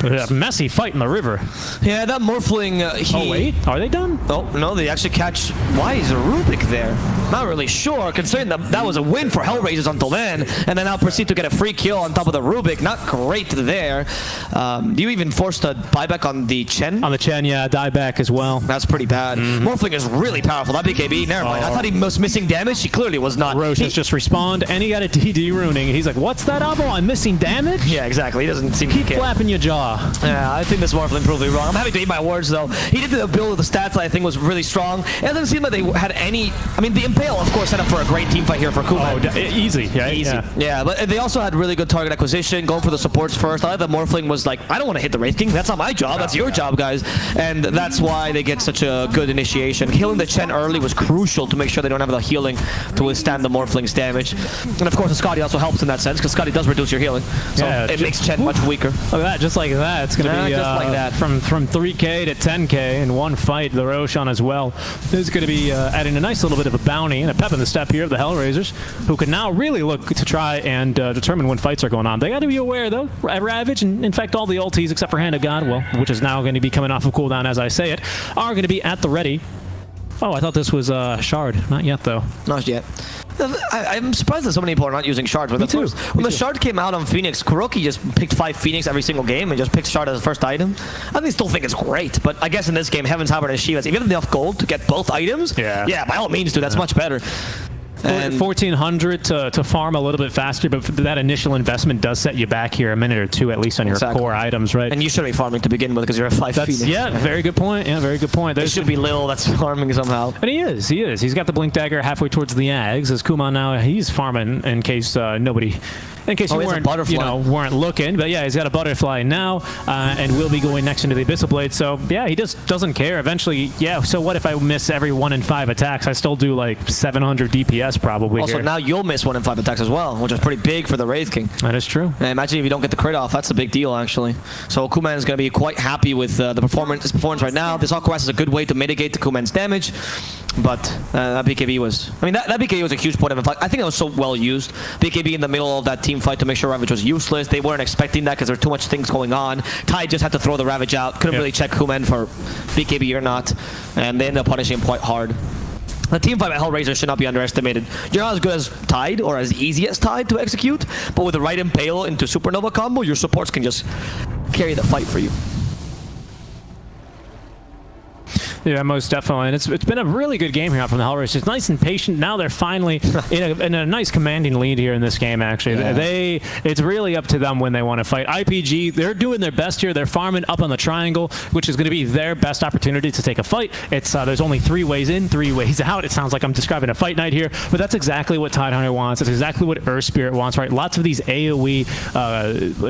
Speaker 1: But a messy fight in the river.
Speaker 2: Yeah, that Morphling,
Speaker 1: Oh, wait, are they done?
Speaker 2: Oh, no, they actually catch... Why is a Rubik there? Not really sure, considering that was a win for HellRaisers until then, and then now proceed to get a free kill on top of the Rubik. Not great there. Do you even force the buyback on the Chen?
Speaker 1: On the Chen, yeah, dieback as well.
Speaker 2: That's pretty bad. Morphling is really powerful. That BKB, never mind. I thought he was missing damage. He clearly was not.
Speaker 1: Roche has just respawned, and he got a DD runing. He's like, what's that, Abo? I'm missing damage?
Speaker 2: Yeah, exactly. He doesn't seem to
Speaker 1: Keep flapping your jaw.
Speaker 2: Yeah, I think this Morphling proved me wrong. I'm happy to eat my words, though. He did the build of the stats that I think was really strong. It doesn't seem like they had any... I mean, the Impale, of course, set up for a great team fight here for Kuma.
Speaker 1: Oh, easy. Yeah,
Speaker 2: easy. Yeah, but they also had really good target acquisition, going for the supports first. I like that Morphling was like, I don't want to hit the Wraith King. That's not my job. That's your job, guys. And that's why they get such a good initiation. Killing the Chen early was crucial to make sure they don't have the healing to withstand the Morphling's damage. And of course, the Scotty also helps in that sense, because Scotty does reduce your healing. So it makes Chen much weaker.
Speaker 1: Look at that, just like that. It's going to be
Speaker 2: just like that.
Speaker 1: From 3K to 10K in one fight. The Roshan as well. This is going to be adding a nice little bit of a bounty and a pep in the step here of the HellRaisers, who can now really look to try and determine when fights are going on. They got to be aware, though. Ravage, and in fact, all the ultis except for Hand of God, well, which is now going to be coming off of cooldown as I say it, are going to be at the ready. Oh, I thought this was Shard. Not yet, though. Not yet.
Speaker 2: I'm surprised that so many people are not using Shard. When the Shard came out on Phoenix, Kuroki just picked 5 Phoenix every single game and just picked Shard as the first item. I still think it's great, but I guess in this game, Heaven's Halberd and Shivas, if you have enough gold to get both items, yeah, by all means, dude, that's much better.
Speaker 1: And 1,400 to farm a little bit faster, but that initial investment does set you back here a minute or two, at least on your core items, right?
Speaker 2: And you should be farming to begin with because you're a 5 Phoenix.
Speaker 1: Yeah, very good point. Yeah, very good point.
Speaker 2: There should be Lil that's farming somehow.
Speaker 1: And he is. He's got the Blink Dagger halfway towards the Ags, as Kuman now, he's farming in case nobody in case you
Speaker 2: he has a
Speaker 1: weren't,
Speaker 2: butterfly.
Speaker 1: weren't looking. But yeah, he's got a butterfly now, and will be going next into the Abyssal Blade. So yeah, he just doesn't care. Eventually, yeah. So what if I miss every 1 in 5 attacks? I still do like 700 DPS probably.
Speaker 2: Also,
Speaker 1: here.
Speaker 2: now you'll miss 1 in 5 attacks as well, which is pretty big for the Wraith King.
Speaker 1: That is true.
Speaker 2: And imagine if you don't get the crit off. That's a big deal, actually. So Kuman is going to be quite happy with his performance right now. This Aquas is a good way to mitigate the Kuman's damage, but that BKB was... I mean, that BKB was a huge point of impact. I think it was so well used. BKB in the middle of that team fight to make sure Ravage was useless. They weren't expecting that because there were too much things going on. Tide just had to throw the Ravage out. Couldn't really check Kuman for BKB or not, and they ended up punishing him quite hard. The team fight by HellRaisers should not be underestimated. You're not as good as Tide or as easy as Tide to execute, but with the right Impale into Supernova combo, your supports can just carry the fight for you.
Speaker 1: Yeah, most definitely. And it's been a really good game here from the HellRaisers. It's nice and patient. Now they're finally in a nice commanding lead here in this game, actually. Yeah. It's really up to them when they want to fight. IPG, they're doing their best here. They're farming up on the triangle, which is going to be their best opportunity to take a fight. It's there's only 3 ways in, 3 ways out. It sounds like I'm describing a fight night here, but that's exactly what Tidehunter wants. It's exactly what Earth Spirit wants, right? Lots of these AoE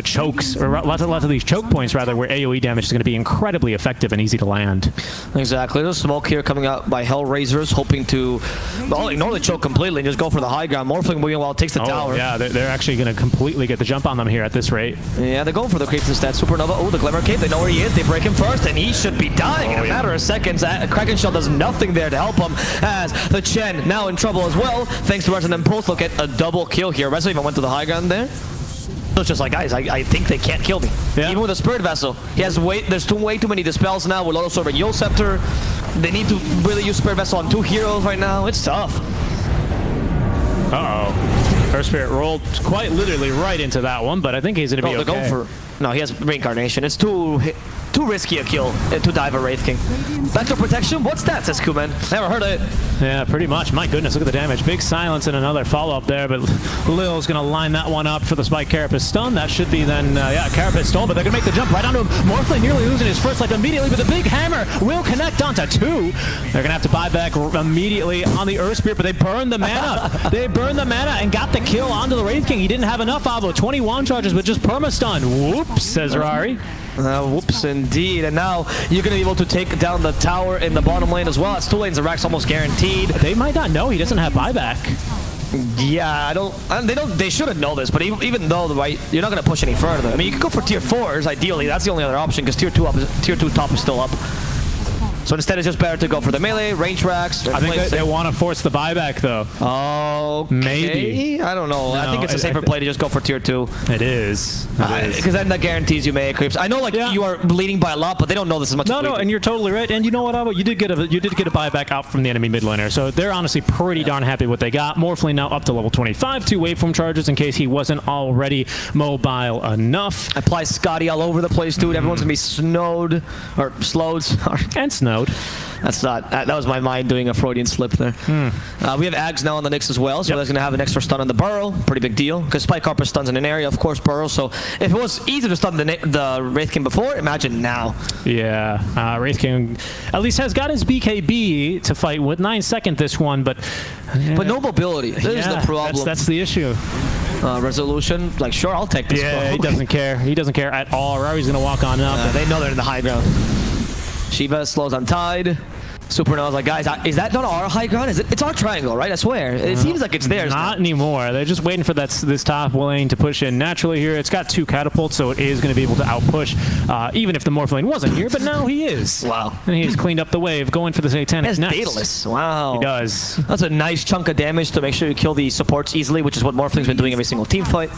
Speaker 1: chokes, or lots of these choke points, rather, where AoE damage is going to be incredibly effective and easy to land.
Speaker 2: Exactly. There's a smoke here coming out by HellRaisers, hoping to ignore the choke completely and just go for the high ground. Morphling moving while it takes the tower.
Speaker 1: Yeah, they're actually going to completely get the jump on them here at this rate.
Speaker 2: Yeah, they're going for the creeps instead. Supernova, oh, the Glimmer Cape, they know where he is. They break him first, and he should be dying in a matter of seconds. Kraken Shell does nothing there to help him, as the Chen now in trouble as well, thanks to Resident Impulse. Look at a double kill here. Resident even went to the high ground there. So it's just like, guys, I think they can't kill me. Yeah. Even with a Spirit Vessel. He has there's way too many Dispels now with Lotus Orb and Yule Scepter. They need to really use Spirit Vessel on 2 heroes right now. It's tough.
Speaker 1: Uh-oh. Earth Spirit rolled quite literally right into that one, but I think he's going to be okay.
Speaker 2: No, he has Reincarnation. It's too risky a kill to dive a Wraith King. Vector Protection? What's that, says Kuman. Never heard of it.
Speaker 1: Yeah, pretty much. My goodness, look at the damage. Big silence and another follow-up there, but Lil's going to line that one up for the Spike Carapace stun. That should be then, yeah, Carapace stun, but they're going to make the jump right onto him. Morphling nearly losing his first life immediately, but the big hammer will connect onto 2. They're going to have to buy back immediately on the Earth Spirit, but they burned the mana. They burned the mana and got the kill onto the Wraith King. He didn't have enough, Avo. 21 charges, but just perma-stun. Whoops, says Rari.
Speaker 2: Whoops, indeed. And now you're going to be able to take down the tower in the bottom lane as well. That's 2 lanes of Rax almost guaranteed.
Speaker 1: They might not know he doesn't have buyback.
Speaker 2: Yeah, they shouldn't know this, but even though, right, you're not going to push any further. I mean, you could go for tier 4s, ideally. That's the only other option, because tier 2 top is still up. So instead, it's just better to go for the melee, range racks.
Speaker 1: I think they want to force the buyback, though.
Speaker 2: Oh,
Speaker 1: maybe.
Speaker 2: I don't know. No, I think it's a safer play to just go for tier 2.
Speaker 1: It is.
Speaker 2: Because then that guarantees you melee creeps. I know, like, you are bleeding by a lot, but they don't know this as much.
Speaker 1: No, and you're totally right. And you know what, Avo? You did get a buyback out from the enemy mid laner, so they're honestly pretty darn happy with what they got. Morphling now up to level 25, 2 waveform charges in case he wasn't already mobile enough.
Speaker 2: Apply Scotty all over the place, dude. Everyone's gonna be snowed or slowed.
Speaker 1: And snowed.
Speaker 2: That's not. That was my mind doing a Freudian slip there. We have Ags now on the Nyx as well, so that's going to have an extra stun on the Burrow. Pretty big deal, because Spike Carper stuns in an area, of course, Burrow. So if it was easy to stun the Wraith King before, imagine now.
Speaker 1: Yeah, Wraith King at least has got his BKB to fight with. 9-second this one, but
Speaker 2: no mobility. There's the problem.
Speaker 1: That's the issue.
Speaker 2: Resolution, like, sure, I'll take this.
Speaker 1: Yeah, he doesn't care. He doesn't care at all. Rari's going to walk on up.
Speaker 2: They know they're in the high ground. Shiva slows on Tide. Supernova's like, guys, is that not our high ground? It's our triangle, right? I swear. It seems like it's theirs.
Speaker 1: Not anymore. They're just waiting for this top lane to push in naturally here. It's got 2 catapults, so it is going to be able to outpush, even if the Morphling wasn't here, but now he is.
Speaker 2: Wow.
Speaker 1: And he's cleaned up the wave, going for the Satanic Nets.
Speaker 2: Daedalus. Wow.
Speaker 1: He does.
Speaker 2: That's a nice chunk of damage to make sure you kill the supports easily, which is what Morphling's been doing every single team fight.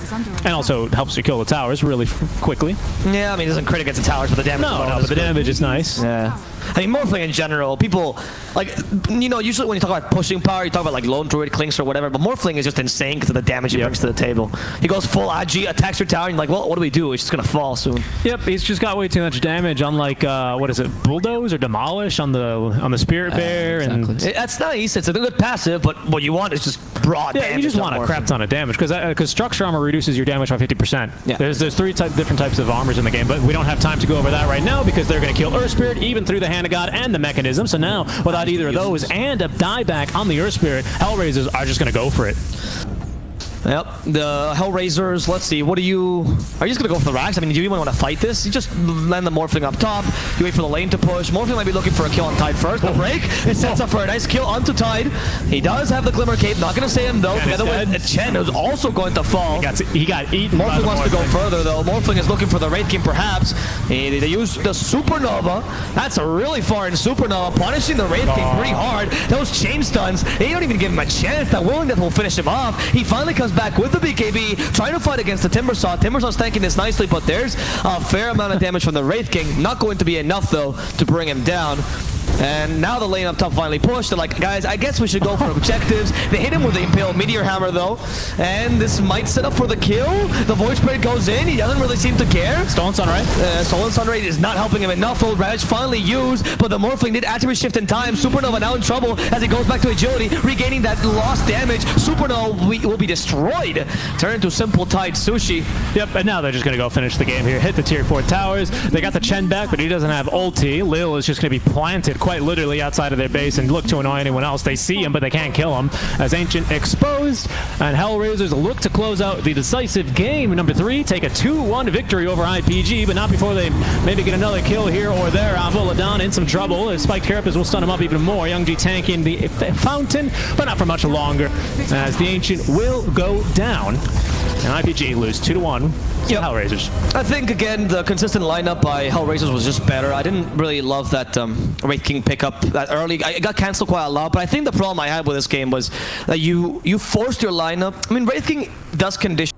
Speaker 1: And also helps you kill the towers really quickly.
Speaker 2: Yeah, I mean, it doesn't crit against the towers, but the damage
Speaker 1: but the damage is nice.
Speaker 2: Yeah. I mean, Morphling in general, people, like, you know, usually when you talk about pushing power, you talk about, like, Lone Druid, Clinks, or whatever, but Morphling is just insane because of the damage he brings to the table. He goes full Agi, attacks your tower, and you're like, well, what do we do? He's just going to fall soon.
Speaker 1: Yep, he's just got way too much damage, unlike, what is it, Bulldoze or Demolish on the Spirit Bear.
Speaker 2: Exactly.
Speaker 1: And
Speaker 2: that's nice. It's a good passive, but what you want is just broad damage.
Speaker 1: Yeah, you just want a crap ton of damage, because Structure Armor reduces your damage by 50%. Yeah. There's 3 different types of armors in the game, but we don't have time to go over that right now, because they're going to kill Earth Spirit, even through the Hand of God and the Mechanism. So now, without either of those and a dieback on the Earth Spirit, HellRaisers are just going to go for it.
Speaker 2: Yep, the HellRaisers, let's see, what are you just gonna go for the racks? I mean, do you even want to fight this? You just land the Morphling up top, you wait for the lane to push. Morphling might be looking for a kill on Tide first. The break, it sets up for a nice kill onto Tide. He does have the Glimmer Cape, not gonna say him though, together with Chen, who's also going to fall.
Speaker 1: He got eaten.
Speaker 2: Morphling wants to go further though. Morphling is looking for the Wraith King perhaps. They use the Supernova. That's a really far in Supernova, punishing the Wraith King pretty hard. Those chain stuns, they don't even give him a chance. That Willing Death will finish him off. He finally comes back with the BKB, trying to fight against the Timbersaw. Timbersaw's tanking this nicely, but there's a fair amount of damage from the Wraith King. Not going to be enough though to bring him down. And now the lane up top finally pushed. They're like, guys, I guess we should go for objectives. They hit him with the Imperial Meteor Hammer though, and this might set up for the kill. The Void Spirit goes in. He doesn't really seem to care.
Speaker 1: Stolen Sunray.
Speaker 2: Stolen Sunray is not helping him enough. Old Ravage finally used, but the Morphling did attribute shift in time. Supernova now in trouble as he goes back to agility, regaining that lost damage. Supernova will be destroyed. Turn into simple Tide Sushi.
Speaker 1: Yep, and now they're just going to go finish the game here. Hit the tier 4 towers. They got the Chen back, but he doesn't have ulti. Lil is just going to be planted quite literally outside of their base and look to annoy anyone else. They see him, but they can't kill him. As Ancient exposed, and HellRaisers look to close out the decisive game. Number 3, take a 2-1 victory over IPG, but not before they maybe get another kill here or there. Avoladon in some trouble. Spiked Carapace will stun him up even more. Young G tanking the fountain, but not for much longer, as the Ancient will go down. And IPG lose 2-1 to HellRaisers.
Speaker 2: I think, again, the consistent lineup by HellRaisers was just better. I didn't really love that Wraith King pickup that early. It got cancelled quite a lot, but I think the problem I had with this game was that you forced your lineup. I mean, Wraith King does condition